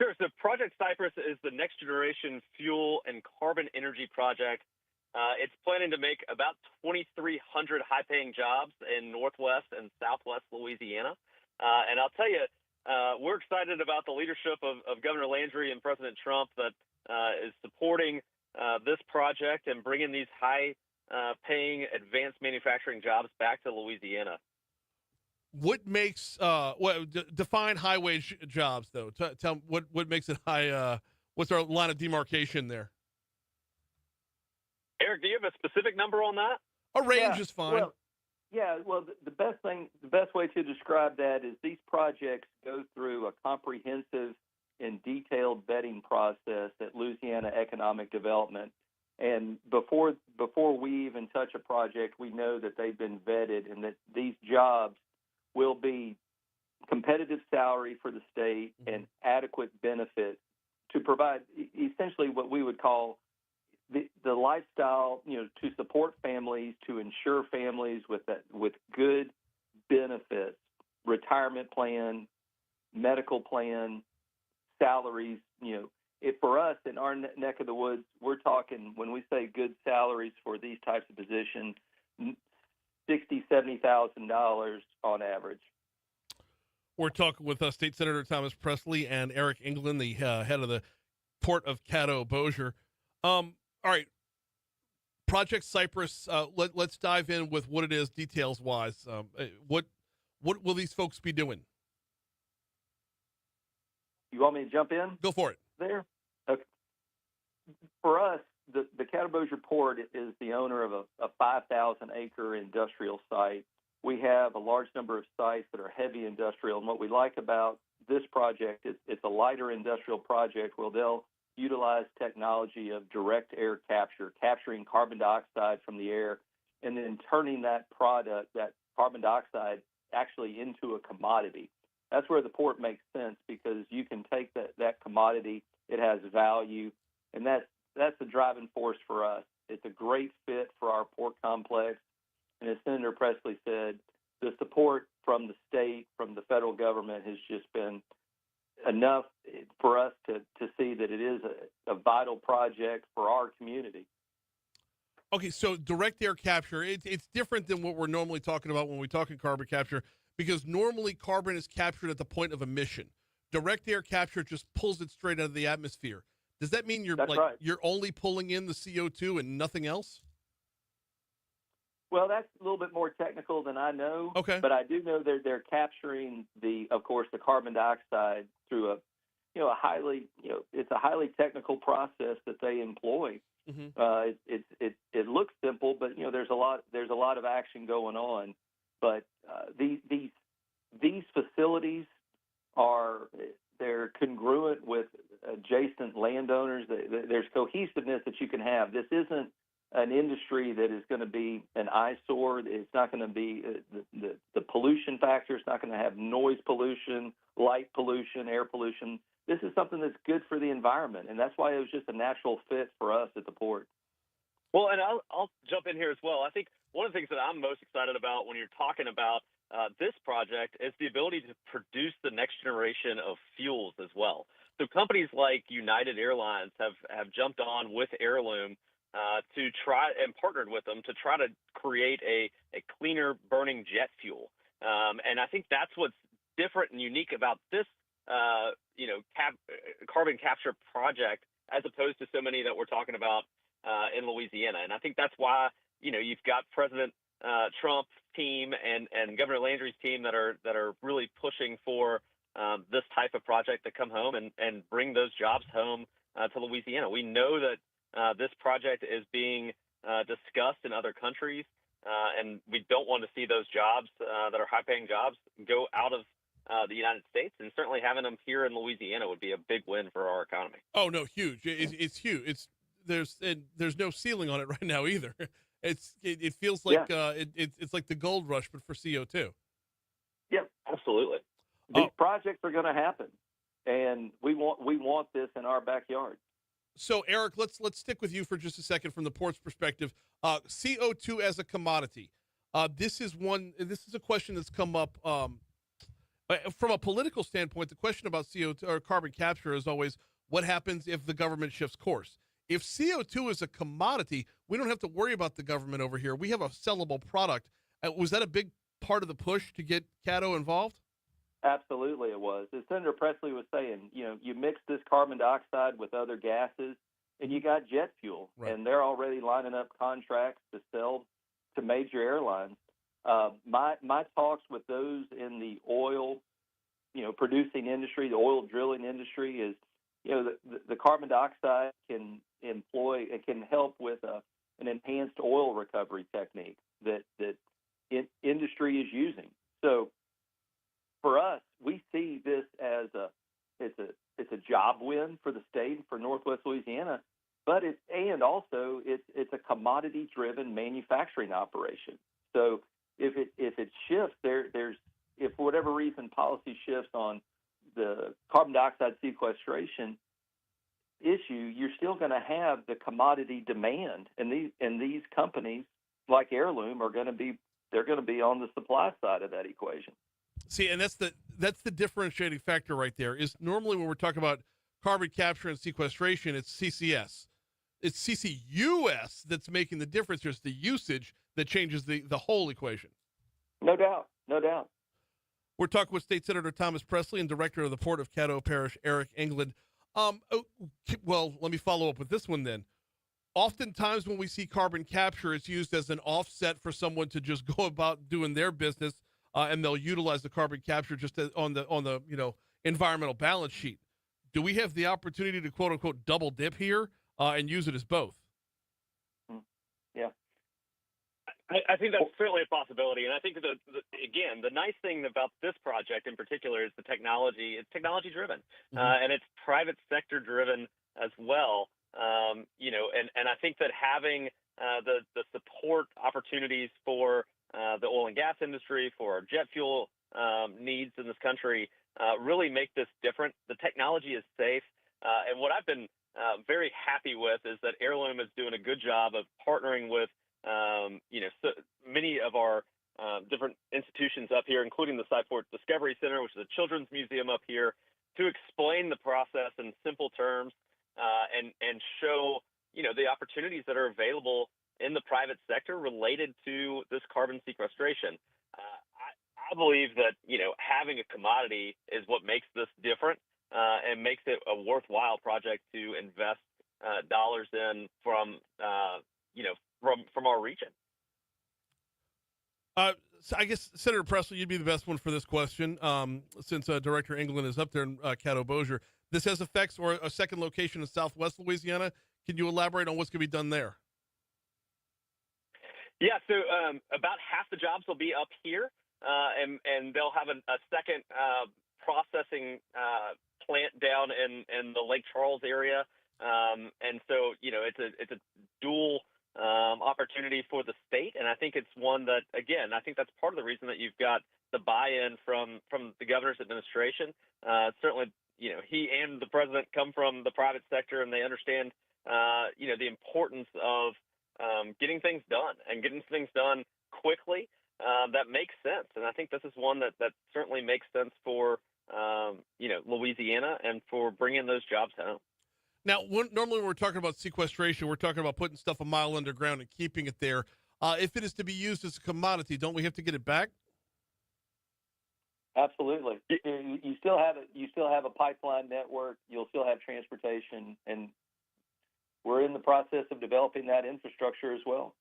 Sure. So Project Cypress is the next generation fuel and carbon energy project. It's planning to make about 2,300 high-paying jobs in Northwest and Southwest Louisiana. And I'll tell you, we're excited about the leadership of Governor Landry and President Trump that is supporting this project and bringing these high-paying advanced manufacturing jobs back to Louisiana. What makes define high wage jobs though? Tell what makes it high. What's our line of demarcation there? Eric, do you have a specific number on that? A range is fine. Well, the best way to describe that is these projects go through a comprehensive and detailed vetting process at Louisiana Economic Development. And before we even touch a project, we know that they've been vetted and that these jobs will be competitive salary for the state and adequate benefit to provide essentially what we would call the lifestyle, to support families, to ensure families with good benefits, retirement plan, medical plan, salaries. For us in our neck of the woods, we're talking, when we say good salaries for these types of positions, $60,000-$70,000 on average. We're talking with State Senator Thomas Presley and Eric England, the head of the Port of Caddo Bossier. All right, Project Cypress. Let's dive in with what it is, details wise. What will these folks be doing? You want me to jump in? Go for it. There. Okay. For us, the Caddo Bossier Port is the owner of a 5,000-acre industrial site. We have a large number of sites that are heavy industrial, and what we like about this project is it's a lighter industrial project where they'll utilize technology of direct air capture, capturing carbon dioxide from the air, and then turning that product, that carbon dioxide, actually into a commodity. That's where the port makes sense because you can take that commodity, it has value, and that's the driving force for us. It's a great fit for our port complex. And as Senator Presley said, the support from the state, from the federal government has just been enough for us to see that it is a vital project for our community. Okay, so direct air capture, it's different than what we're normally talking about when we talk in carbon capture, because normally carbon is captured at the point of emission. Direct air capture just pulls it straight out of the atmosphere. Does that mean you're only pulling in the CO2 and nothing else? Well, that's a little bit more technical than I know. Okay. But I do know they're capturing the carbon dioxide through a highly technical process that they employ. Mm-hmm. It looks simple, but there's a lot of action going on. But these facilities they're congruent with adjacent landowners. There's cohesiveness that you can have. This isn't an industry that is going to be an eyesore. It's not going to be the pollution factor. It's not going to have noise pollution, light pollution, air pollution. This is something that's good for the environment, and that's why it was just a natural fit for us at the port. Well, and I'll jump in here as well. I think one of the things that I'm most excited about when you're talking about this project is the ability to produce the next generation of fuels as well. So companies like United Airlines have jumped on with Heirloom to try and partnered with them to try to create a cleaner burning jet fuel. And I think that's what's different and unique about this carbon capture project as opposed to so many that we're talking about in Louisiana. And I think that's why, you've got President Trump's team and Governor Landry's team that are really pushing for this type of project to come home and bring those jobs home to Louisiana. We know that this project is being discussed in other countries, and we don't want to see those jobs that are high-paying jobs go out of the United States, and certainly having them here in Louisiana would be a big win for our economy. Oh no, huge! It's huge. There's no ceiling on it right now either. It feels like it's like the gold rush, but for CO2. Yep, absolutely. These projects are going to happen, and we want this in our backyard. So Eric, let's stick with you for just a second from the port's perspective. CO2 as a commodity. This is a question that's come up from a political standpoint. The question about CO2 or carbon capture is always what happens if the government shifts course. If CO2 is a commodity, we don't have to worry about the government over here. We have a sellable product. Was that a big part of the push to get Caddo involved? Absolutely, it was. As Senator Presley was saying, you mix this carbon dioxide with other gases, and you got jet fuel, and they're already lining up contracts to sell to major airlines. My talks with those in the oil, producing industry, the oil drilling industry is, the carbon dioxide can help with an enhanced oil recovery technique that industry is using. So for us, we see this as it's a job win for the state and for Northwest Louisiana, but it's a commodity driven manufacturing operation. So if it shifts, if for whatever reason policy shifts on the carbon dioxide sequestration issue, you're still going to have the commodity demand, and these companies like Heirloom are going to be on the supply side of that equation. See, and that's the differentiating factor right there. Is normally when we're talking about carbon capture and sequestration, it's CCS. It's CCUS that's making the difference. There's the usage that changes the whole equation. No doubt. We're talking with State Senator Thomas Presley and Director of the Port of Caddo Parish, Eric England. Well, let me follow up with this one then. Oftentimes when we see carbon capture, it's used as an offset for someone to just go about doing their business, and they'll utilize the carbon capture just on the environmental balance sheet. Do we have the opportunity to quote unquote double dip here and use it as both? Yeah. I think that's certainly a possibility, and I think again, the nice thing about this project in particular is the technology. It's technology driven, and it's private sector driven as well. And I think that having the support opportunities for the oil and gas industry, for our jet fuel needs in this country, really make this different. The technology is safe, and what I've been very happy with is that Heirloom is doing a good job of partnering with so many of our different institutions up here, including the Cyport Discovery Center, which is a children's museum up here, to explain the process in simple terms and show the opportunities that are available in the private sector related to this carbon sequestration. I believe that having a commodity is what makes this different and makes it a worthwhile project to invest dollars in from our region. So I guess, Senator Presley, you'd be the best one for this question, since Director England is up there in Caddo-Bossier. This has effects or a second location in Southwest Louisiana. Can you elaborate on what's going to be done there? Yeah, so about half the jobs will be up here, and they'll have a second processing plant down in the Lake Charles area, and so it's a dual opportunity for the state, and I think it's one that, again, I think that's part of the reason that you've got the buy-in from the governor's administration. Certainly, he and the president come from the private sector, and they understand, the importance of getting things done and getting things done quickly. That makes sense, and I think this is one that certainly makes sense for Louisiana and for bringing those jobs home. Now, normally when we're talking about sequestration, we're talking about putting stuff a mile underground and keeping it there. If it is to be used as a commodity, don't we have to get it back? Absolutely. You still have it. You still have a pipeline network. You'll still have transportation, and we're in the process of developing that infrastructure as well.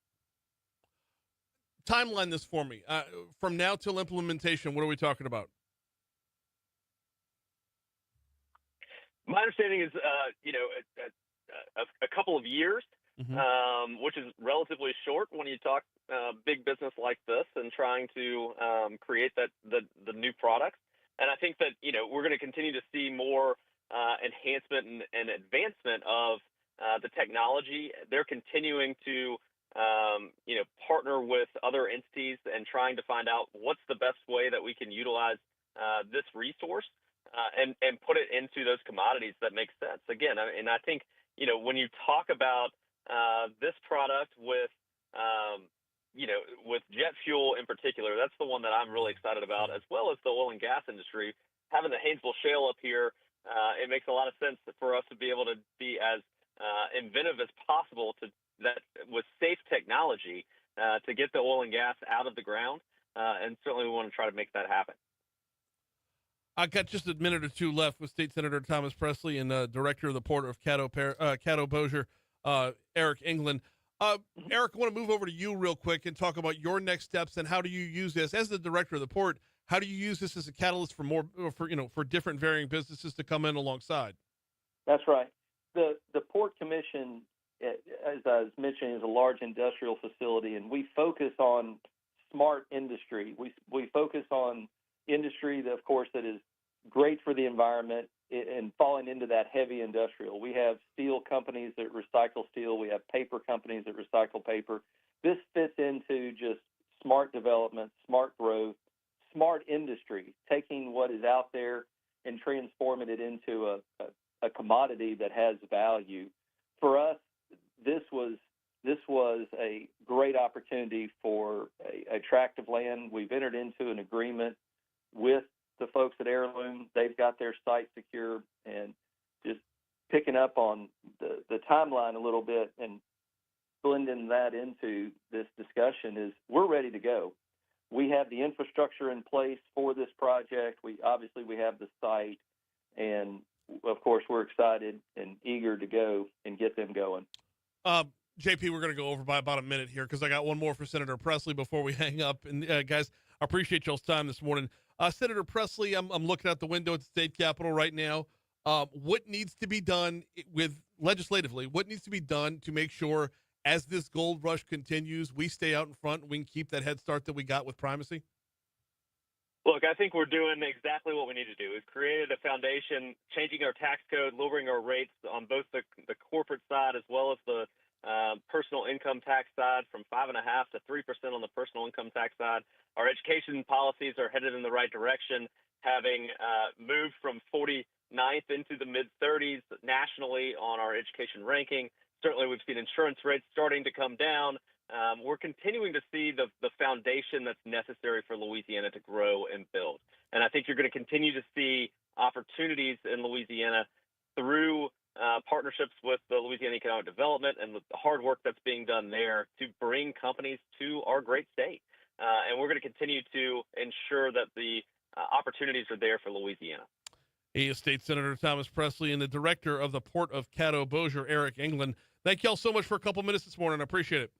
Timeline this for me. From now till implementation, what are we talking about? My understanding is, a couple of years, which is relatively short when you talk big business like this and trying to create the new products. And I think that we're going to continue to see more enhancement and advancement of the technology. They're continuing to partner with other entities and trying to find out what's the best way that we can utilize this resource. And put it into those commodities that make sense. Again, and I think, when you talk about this product with jet fuel in particular, that's the one that I'm really excited about, as well as the oil and gas industry. Having the Haynesville Shale up here, it makes a lot of sense for us to be able to be as inventive as possible with safe technology to get the oil and gas out of the ground. And certainly we want to try to make that happen. I got just a minute or two left with State Senator Thomas Presley and Director of the Port of Caddo-Bossier, Eric England. Eric, I want to move over to you real quick and talk about your next steps and how do you use this as the Director of the Port. How do you use this as a catalyst for different varying businesses to come in alongside? That's right. The Port Commission, as I was mentioning, is a large industrial facility, and we focus on smart industry. We focus on industry that, of course, that is great for the environment and falling into that heavy industrial. We have steel companies that recycle steel. We have paper companies that recycle paper. This fits into just smart development, smart growth, smart industry, taking what is out there and transforming it into a commodity that has value. For us, this was a great opportunity for a tract of land. We've entered into an agreement with the folks at Heirloom. They've got their site secure, and just picking up on the timeline a little bit and blending that into this discussion is we're ready to go. We have the infrastructure in place for this project. We have the site, and of course we're excited and eager to go and get them going. JP, we're going to go over by about a minute here because I got one more for Senator Presley before we hang up. And guys, I appreciate y'all's time this morning. Senator Presley, I'm looking out the window at the state capitol right now. What needs to be done legislatively? What needs to be done to make sure as this gold rush continues, we stay out in front and we can keep that head start that we got with primacy? Look, I think we're doing exactly what we need to do. We've created a foundation, changing our tax code, lowering our rates on both the corporate side as well as the personal income tax side from 5.5% to 3% on the personal income tax side. Our education policies are headed in the right direction, having moved from 49th into the mid-30s nationally on our education ranking. Certainly, we've seen insurance rates starting to come down. We're continuing to see the foundation that's necessary for Louisiana to grow and build. And I think you're going to continue to see opportunities in Louisiana through partnerships with the Louisiana Economic Development and the hard work that's being done there to bring companies to our great state. And we're going to continue to ensure that the opportunities are there for Louisiana. He is State Senator Thomas Presley and the Director of the Port of Caddo-Bossier, Eric England. Thank y'all so much for a couple minutes this morning. I appreciate it.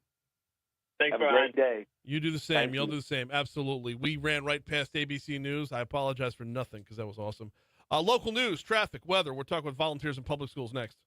Thanks, Have a great day. You do the same. You'll do the same. Absolutely. We ran right past ABC News. I apologize for nothing because that was awesome. Local news, traffic, weather. We're talking with volunteers in public schools next.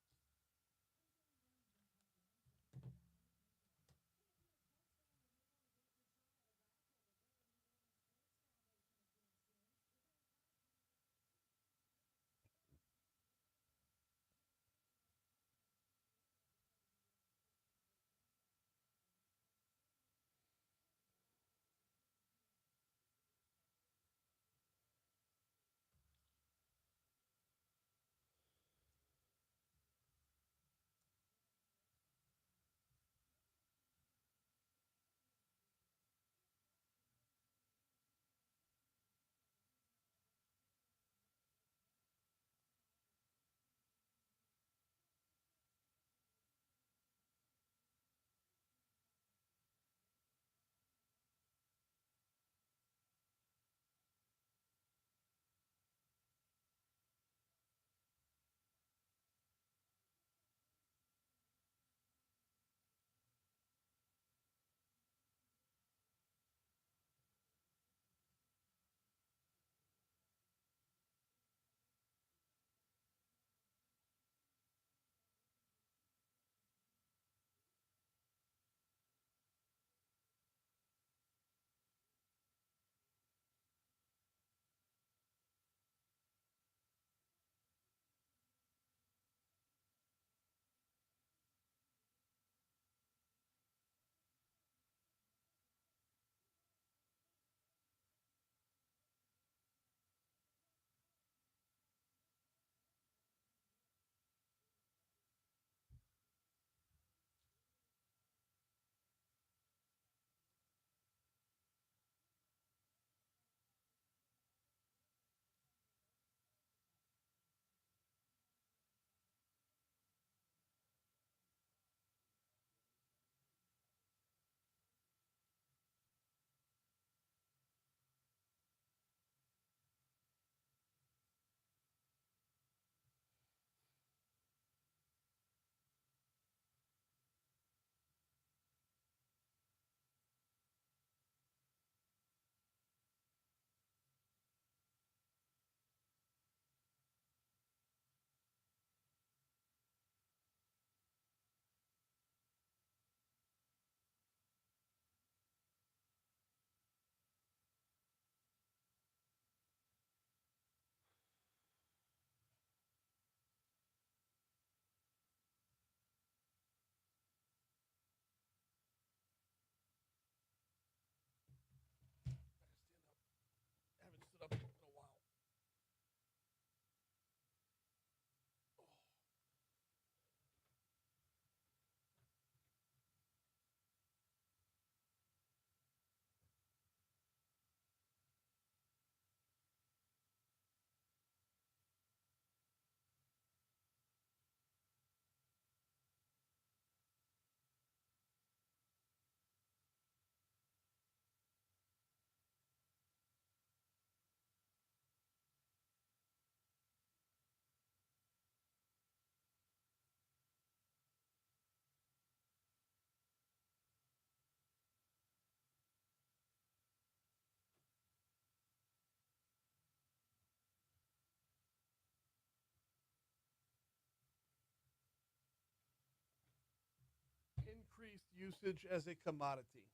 usage as a commodity.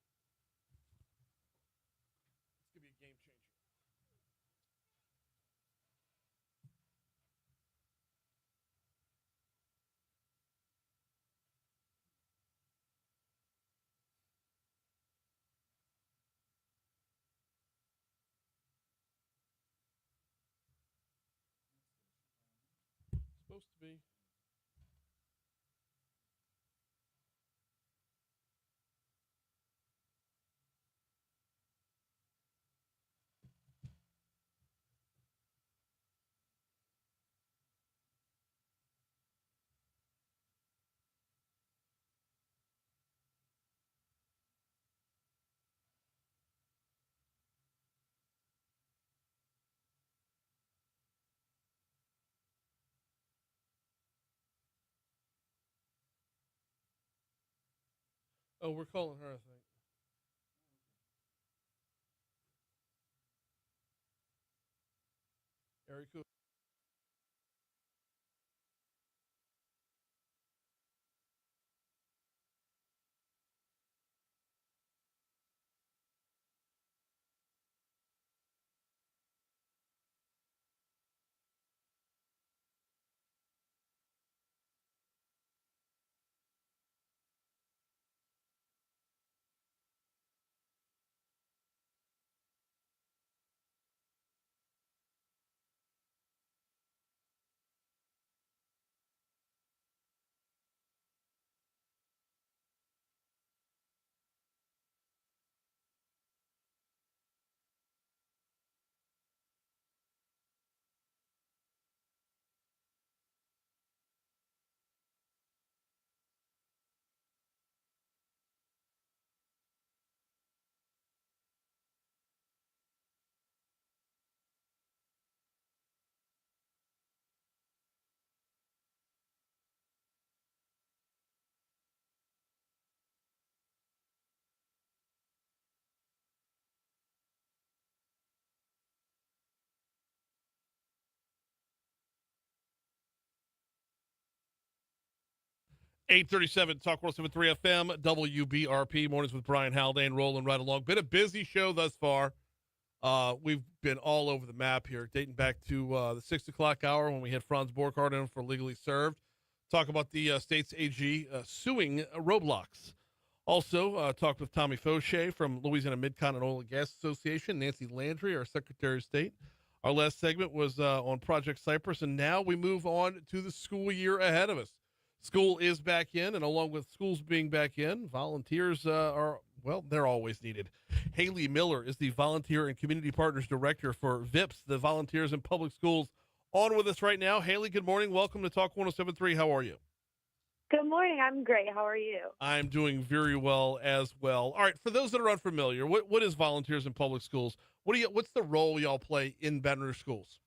It's going to be a game changer. Supposed to be. Oh, we're calling her, I think. Area code. .837 Talk 107.3 FM, WBRP, mornings with Brian Haldane, rolling right along. Been a busy show thus far. We've been all over the map here, dating back to the 6 o'clock hour when we had Franz Borghardt in for Legally Served. Talk about the state's AG suing Roblox. Also, talked with Tommy Faucheaux from Louisiana Mid-Continent Oil and Gas Association, Nancy Landry, our Secretary of State. Our last segment was on Project Cypress, and now we move on to the school year ahead of us. School is back in, and along with schools being back in, volunteers they're always needed. Haley Miller is the Volunteer and Community Partners Director for VIPS, the Volunteers in Public Schools, on with us right now. Haley, good morning. Welcome to Talk 107.3. How are you? Good morning. I'm great. How are you? I'm doing very well as well. All right, for those that are unfamiliar, what is Volunteers in Public Schools? What's the role y'all play in Baton Rouge schools?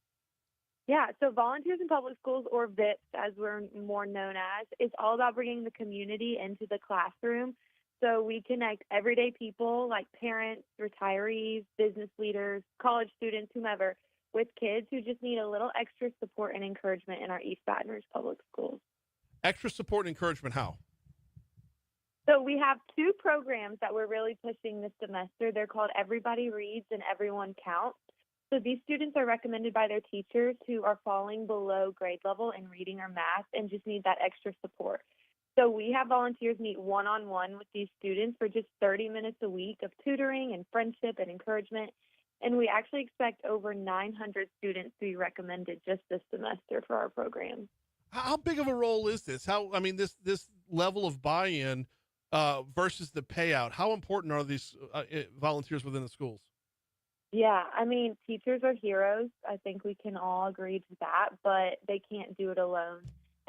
Yeah, so Volunteers in Public Schools, or VIPS as we're more known as, is all about bringing the community into the classroom. So we connect everyday people like parents, retirees, business leaders, college students, whomever, with kids who just need a little extra support and encouragement in our East Baton Rouge Public Schools. Extra support and encouragement, how? So we have two programs that we're really pushing this semester. They're called Everybody Reads and Everyone Counts. So these students are recommended by their teachers who are falling below grade level in reading or math and just need that extra support. So we have volunteers meet one-on-one with these students for just 30 minutes a week of tutoring and friendship and encouragement. And we actually expect over 900 students to be recommended just this semester for our program. How big of a role is this? This level of buy-in versus the payout, how important are these volunteers within the schools? Yeah, teachers are heroes. I think we can all agree to that, but they can't do it alone.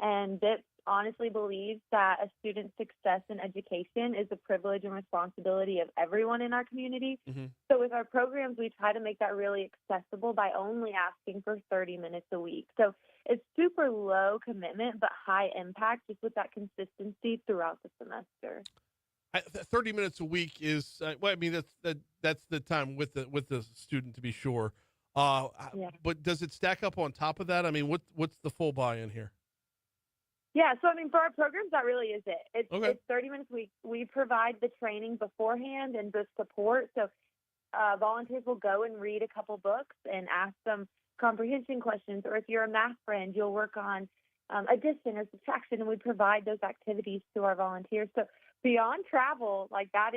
And VIPS honestly believes that a student's success in education is a privilege and responsibility of everyone in our community. Mm-hmm. So with our programs, we try to make that really accessible by only asking for 30 minutes a week. So it's super low commitment, but high impact, just with that consistency throughout the semester. 30 minutes a week is that's the time with the student, to be sure. Yeah. But does it stack up on top of that? What's the full buy-in here? Yeah, so I mean, for our programs, that really is it. Okay. It's 30 minutes a week. We provide the training beforehand and the support. So volunteers will go and read a couple books and ask them comprehension questions. Or if you're a math friend, you'll work on addition or subtraction, and we provide those activities to our volunteers. So beyond travel, like that's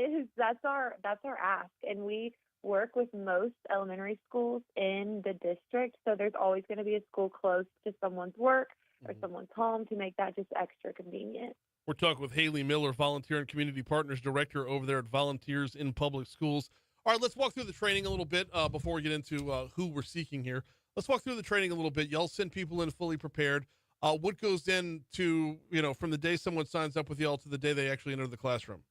our ask, and we work with most elementary schools in the district. So there's always going to be a school close to someone's work or someone's home to make that just extra convenient. We're talking with Haley Miller, Volunteer and Community Partners Director over there at Volunteers in Public Schools. All right, let's walk through the training a little bit before we get into who we're seeking here. Let's walk through the training a little bit. Y'all send people in fully prepared. What goes into, from the day someone signs up with y'all to the day they actually enter the classroom?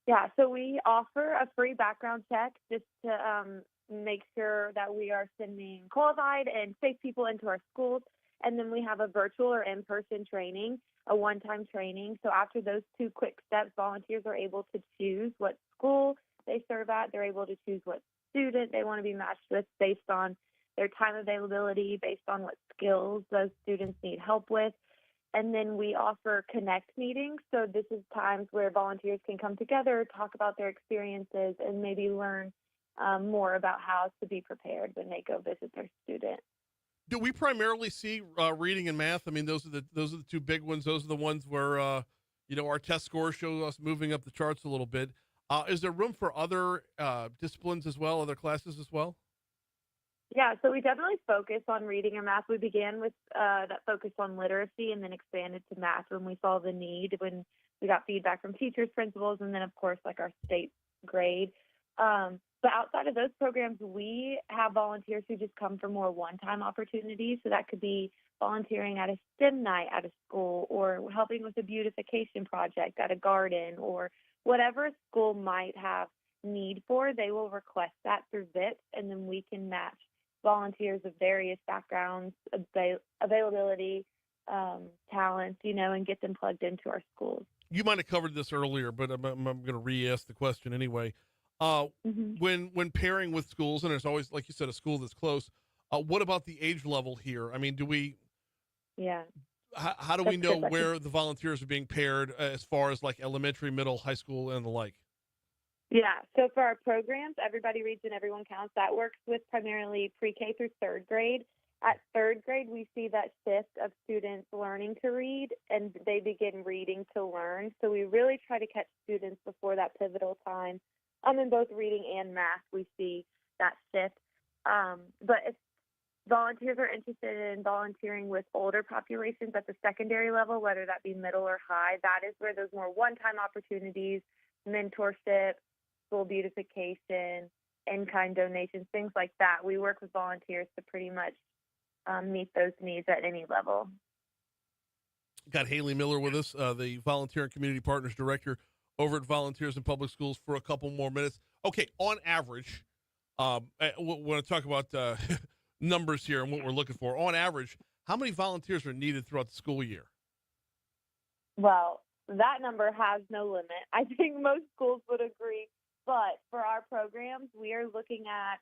Yeah, so we offer a free background check just to make sure that we are sending qualified and safe people into our schools. And then we have a virtual or in-person training, a one-time training. So after those two quick steps, volunteers are able to choose what school they serve at. They're able to choose what student they want to be matched with based on their time availability, based on what skills those students need help with. And then we offer connect meetings. So this is times where volunteers can come together, talk about their experiences, and maybe learn more about how to be prepared when they go visit their student. Do we primarily see reading and math? I mean, those are the two big ones. Those are the ones where our test scores show us moving up the charts a little bit. Is there room for other disciplines as well, other classes as well? Yeah, so we definitely focus on reading and math. We began with that focus on literacy and then expanded to math when we saw the need, when we got feedback from teachers, principals, and then, of course, like our state grade. But outside of those programs, we have volunteers who just come for more one-time opportunities. So that could be volunteering at a STEM night at a school, or helping with a beautification project at a garden, or whatever a school might have need for. They will request that through VIPS, and then we can match volunteers of various backgrounds, availability, talents, and get them plugged into our schools. You might have covered this earlier, but I'm going to re-ask the question anyway. When pairing with schools, and there's always, like you said, a school that's close, what about the age level here? I mean, Yeah. How do we know where the volunteers are being paired as far as like elementary, middle, high school, and the like? Yeah, so for our programs, Everybody Reads and Everyone Counts, that works with primarily pre-K through third grade. At third grade, we see that shift of students learning to read, and they begin reading to learn. So we really try to catch students before that pivotal time. In both reading and math, we see that shift. But if volunteers are interested in volunteering with older populations at the secondary level, whether that be middle or high, that is where those more one-time opportunities, mentorship, school beautification, in-kind donations, things like that. We work with volunteers to pretty much meet those needs at any level. Got Haley Miller with us, the Volunteer and Community Partners Director over at Volunteers in Public Schools, for a couple more minutes. Okay, on average, I want to talk about numbers here and what we're looking for. On average, how many volunteers are needed throughout the school year? Well, that number has no limit. I think most schools would agree. But for our programs, we are looking at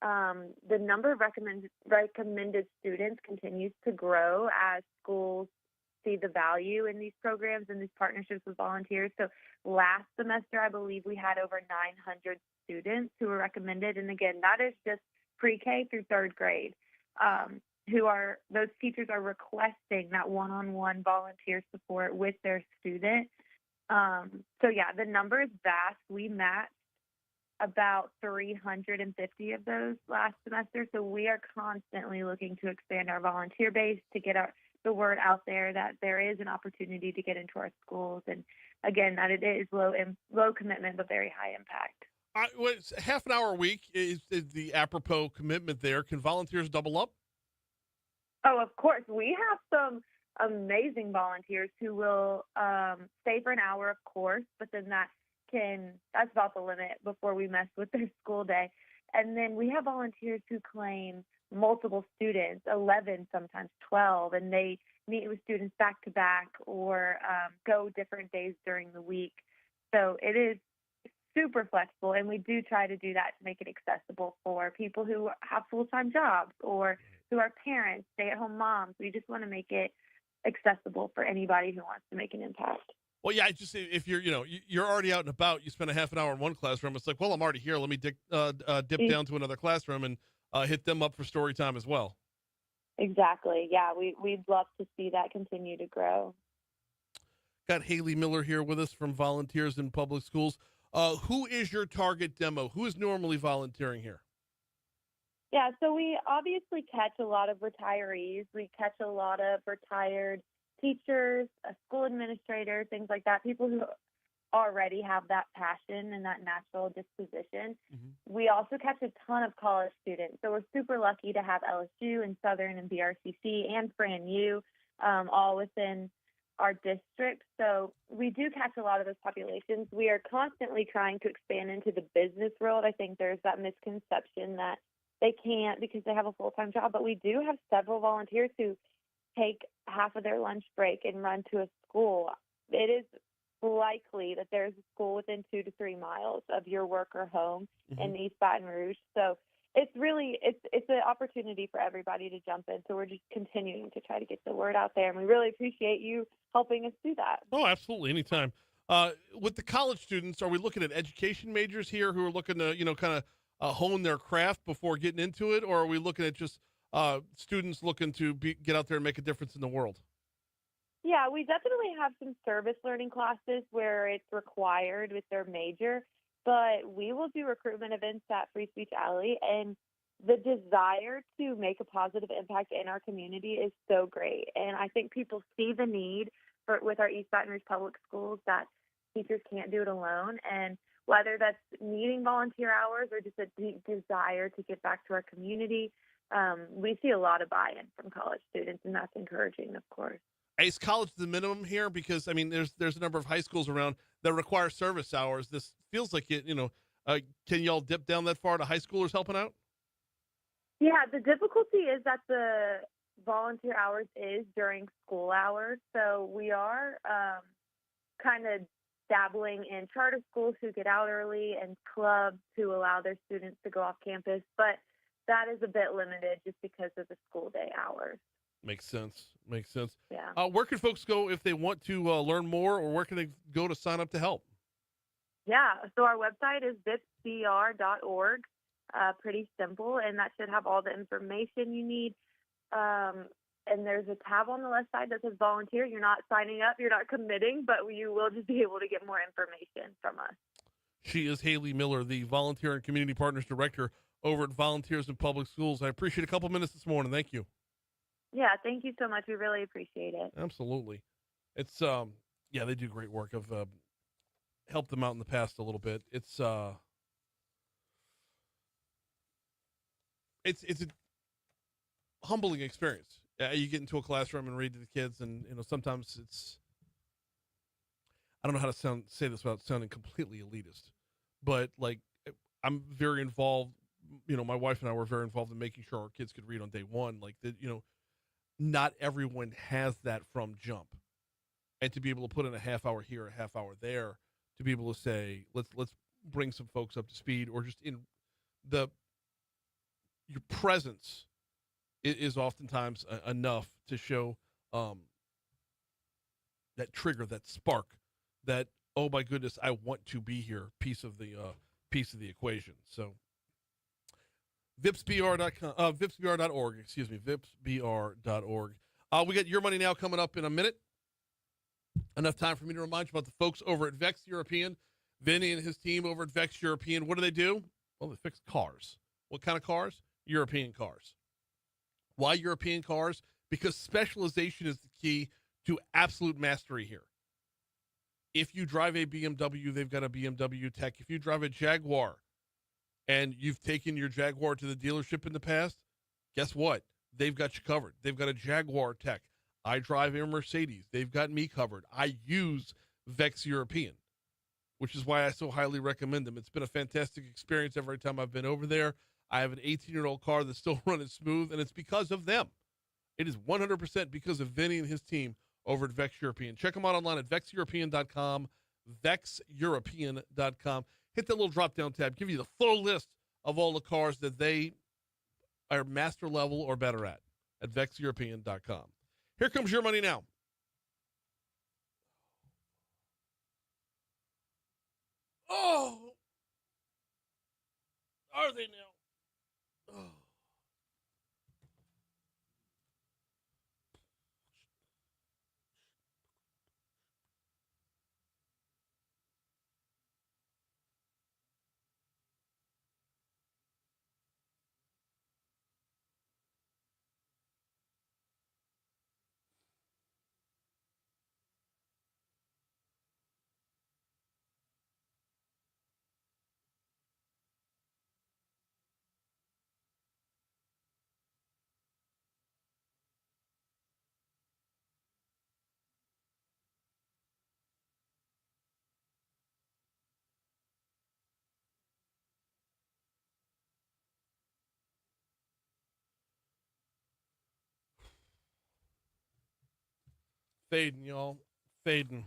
the number of recommended students continues to grow as schools see the value in these programs and these partnerships with volunteers. So last semester, I believe we had over 900 students who were recommended. And again, that is just pre-K through third grade. Those teachers are requesting that one-on-one volunteer support with their student. So yeah, the number is vast. We matched about 350 of those last semester. So we are constantly looking to expand our volunteer base to get the word out there that there is an opportunity to get into our schools. And again, that it is low commitment, but very high impact. Half an hour a week is the apropos commitment there. Can volunteers double up? Oh, of course. We have some amazing volunteers who will stay for an hour, of course, but then that's about the limit before we mess with their school day. And then we have volunteers who claim multiple students, 11, sometimes 12, and they meet with students back to back or go different days during the week. So it is super flexible, and we do try to do that to make it accessible for people who have full-time jobs or who are parents, stay-at-home moms. We just want to make it accessible for anybody who wants to make an impact. Well, yeah, just if you're already out and about, you spend a half an hour in one classroom. It's like, well, I'm already here. Let me dip down to another classroom and hit them up for story time as well. Exactly. Yeah, we'd love to see that continue to grow. Got Haley Miller here with us from Volunteers in Public Schools. Who is your target demo? Who is normally volunteering here? Yeah, so we obviously catch a lot of retirees. We catch a lot of retired teachers, school administrators, things like that, people who already have that passion and that natural disposition. Mm-hmm. We also catch a ton of college students. So we're super lucky to have LSU and Southern and BRCC and Fran U all within our district. So we do catch a lot of those populations. We are constantly trying to expand into the business world. I think there's that misconception that they can't because they have a full-time job, but we do have several volunteers who take half of their lunch break and run to a school. It is likely that there's a school within 2 to 3 miles of your work or home in East Baton Rouge. So it's really, it's an opportunity for everybody to jump in. So we're just continuing to try to get the word out there. And we really appreciate you helping us do that. Oh, absolutely. Anytime. With the college students, are we looking at education majors here who are looking to, kind of hone their craft before getting into it? Or are we looking at just students looking to get out there and make a difference in the world? Yeah, we definitely have some service learning classes where it's required with their major, but we will do recruitment events at Free Speech Alley, and the desire to make a positive impact in our community is so great. And I think people see the need with our East Baton Rouge Public Schools that teachers can't do it alone. And whether that's needing volunteer hours or just a deep desire to get back to our community, we see a lot of buy-in from college students, and that's encouraging, of course. Is college the minimum here? Because, there's a number of high schools around that require service hours. This feels like it, can y'all dip down that far to high schoolers helping out? Yeah, the difficulty is that the volunteer hours is during school hours. So we are kind of dabbling in charter schools who get out early and clubs who allow their students to go off campus. But that is a bit limited just because of the school day hours. Makes sense. Yeah. Where can folks go if they want to learn more, or where can they go to sign up to help? Yeah, so our website is vipsbr.org. Pretty simple, and that should have all the information you need. And there's a tab on the left side that says volunteer. You're not signing up, you're not committing, but you will just be able to get more information from us. She is Haley Miller, the Volunteer and Community Partners Director over at Volunteers in Public Schools. I appreciate a couple minutes this morning. Thank you. Yeah, thank you so much. We really appreciate it. Absolutely. It's, they do great work. I've helped them out in the past a little bit. It's a humbling experience. You get into a classroom and read to the kids, and sometimes it's, I don't know how to say this without sounding completely elitist, but like I'm very involved. My wife and I were very involved in making sure our kids could read on day one. Like that, not everyone has that from jump, and to be able to put in a half hour here, a half hour there, to be able to say, let's bring some folks up to speed, or just in your presence is oftentimes enough to show that trigger, that spark, that, oh my goodness, I want to be here piece of the equation. So vipsbr.org, vipsbr.org. We got Your Money Now coming up in a minute. Enough time for me to remind you about the folks over at Vex European. Vinny and his team over at Vex European. What do? Well, they fix cars. What kind of cars? European cars. Why European cars? Because specialization is the key to absolute mastery here. If you drive a BMW, they've got a BMW tech. If you drive a Jaguar and you've taken your Jaguar to the dealership in the past, guess what? They've got you covered. They've got a Jaguar tech. I drive a Mercedes. They've got me covered. I use Vex European, which is why I so highly recommend them. It's been a fantastic experience every time I've been over there. I have an 18-year-old car that's still running smooth, and it's because of them. It is 100% because of Vinny and his team over at Vex European. Check them out online at vexeuropean.com, vexeuropean.com. Hit that little drop-down tab. Give you the full list of all the cars that they are master level or better at vexeuropean.com. Here comes Your Money Now Oh, are they now? Oh. Fading, y'all. Fading.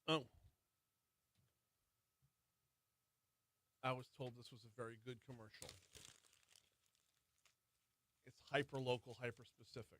Oh. I was told this was a very good commercial. It's hyper local, hyper specific.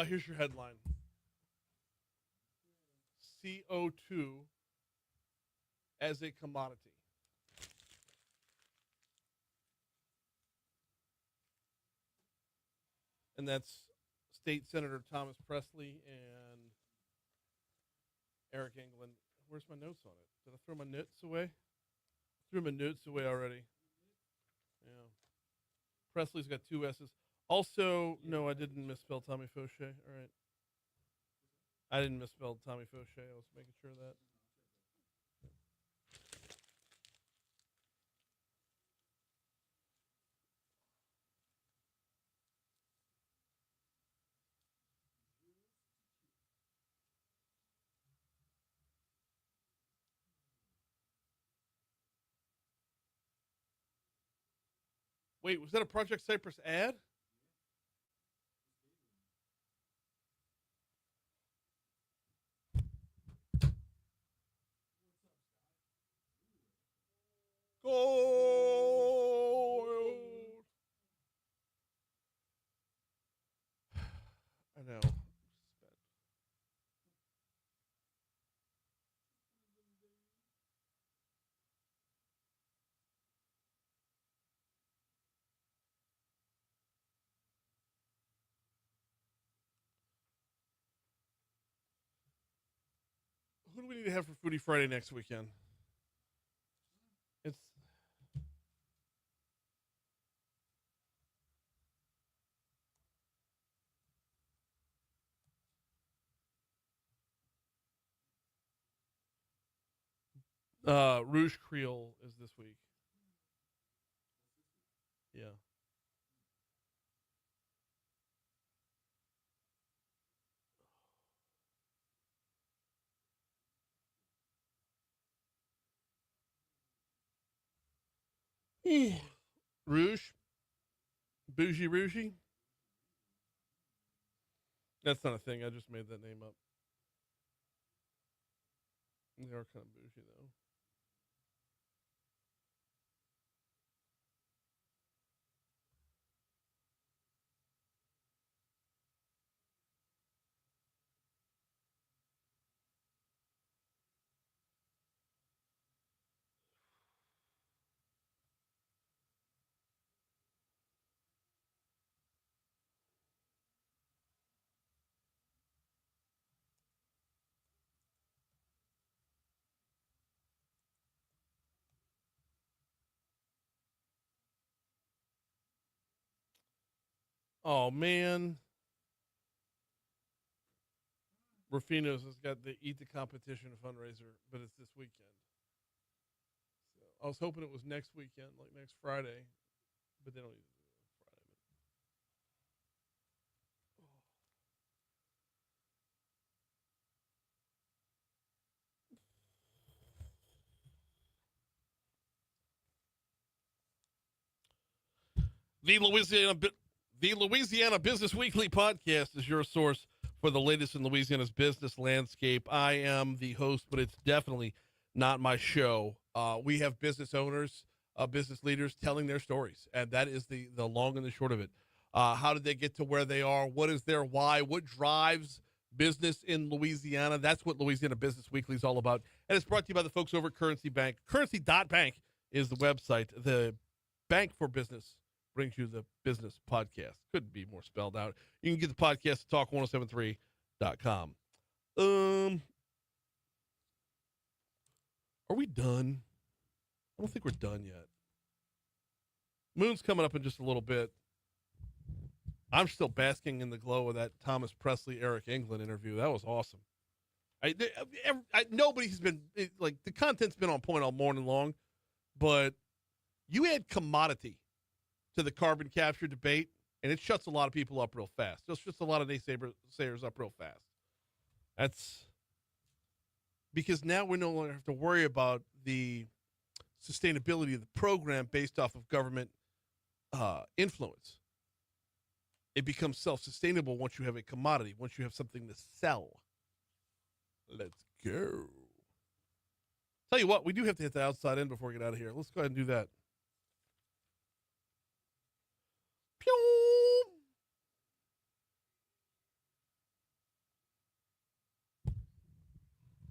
Here's your headline. CO2 as a commodity. And that's State Senator Thomas Presley and Eric England. Where's my notes on it? Did I throw my notes away? Threw my notes away already. Yeah. Presley's got 2 S's. Also, no, I didn't misspell Tommy Faucheaux. All right. I didn't misspell Tommy Faucheaux. I was making sure of that. Wait, was that a Project Cypress ad? Gold. I know. Who do we need to have for Foodie Friday next weekend? It's Rouge Creole is this week. Yeah. Rouge? Bougie Rougie? That's not a thing. I just made that name up. They are kind of bougie, though. Oh, man. Rufino's has got the Eat the Competition fundraiser, but it's this weekend. So I was hoping it was next weekend, like next Friday, but they don't even do it on Friday. The Louisiana Business Weekly podcast is your source for the latest in Louisiana's business landscape. I am the host, but it's definitely not my show. We have business owners, business leaders telling their stories, and that is the long and the short of it. How did they get to where they are? What is their why? What drives business in Louisiana? That's what Louisiana Business Weekly is all about, and it's brought to you by the folks over at Currency Bank. Currency.bank is the website. The bank for business brings you the business podcast. Couldn't be more spelled out. You can get the podcast at talk1073.com. Are we done? I don't think we're done yet. Moon's coming up in just a little bit. I'm still basking in the glow of that Thomas Presley, Eric England interview. That was awesome. Nobody's been, like, the content's been on point all morning long, but you add commodity to the carbon capture debate, and it shuts a lot of people up real fast. It shuts a lot of naysayers up real fast. That's because now we no longer have to worry about the sustainability of the program based off of government influence. It becomes self-sustainable once you have a commodity, once you have something to sell. Let's go. Tell you what, we do have to hit the outside end before we get out of here. Let's go ahead and do that.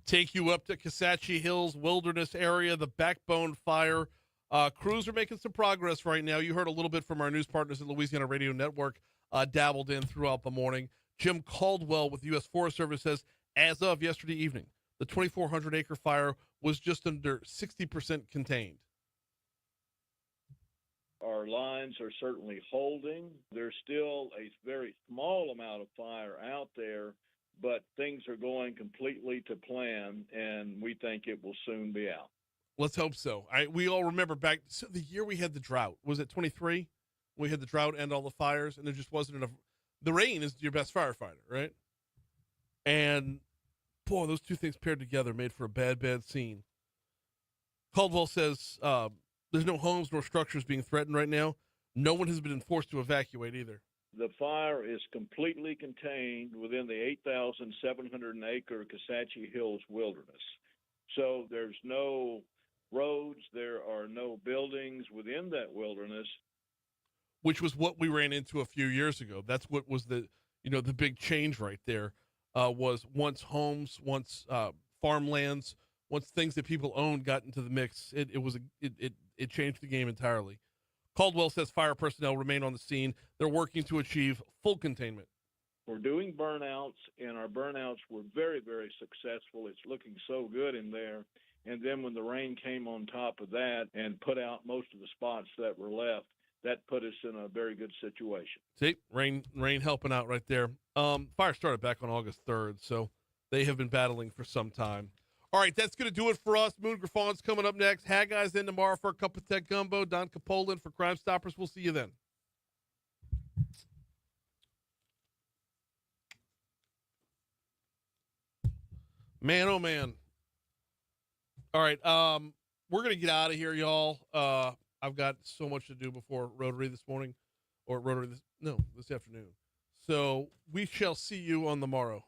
Take you up to Kisatchie Hills Wilderness area, the Backbone Fire. Crews are making some progress right now. You heard a little bit from our news partners at Louisiana Radio Network, dabbled in throughout the morning. Jim Caldwell with the U.S. Forest Service says, as of yesterday evening, the 2,400-acre fire was just under 60% contained. Our lines are certainly holding. There's still a very small amount of fire out there, but things are going completely to plan, and we think it will soon be out. Let's hope so. We all remember back the year we had the drought. Was it 23? We had the drought and all the fires, and there just wasn't enough. The rain is your best firefighter, right? And, boy, those two things paired together made for a bad, bad scene. Caldwell says there's no homes nor structures being threatened right now. No one has been forced to evacuate either. The fire is completely contained within the 8,700-acre Kisatchie Hills Wilderness. So there's no roads, there are no buildings within that wilderness. Which was what we ran into a few years ago. That's what was the big change right there, was once homes, once farmlands, once things that people owned got into the mix, it changed the game entirely. Caldwell says fire personnel remain on the scene. They're working to achieve full containment. We're doing burnouts, and our burnouts were very, very successful. It's looking so good in there. And then when the rain came on top of that and put out most of the spots that were left, that put us in a very good situation. See, rain helping out right there. Fire started back on August 3rd, so they have been battling for some time. All right, that's going to do it for us. Moon Griffon's coming up next. Haggai's in tomorrow for a cup of tech gumbo. Don Capolin for Crime Stoppers. We'll see you then. Man, oh, man. All right, we're going to get out of here, y'all. I I've got so much to do before Rotary this morning, or Rotary this afternoon. So we shall see you on the morrow.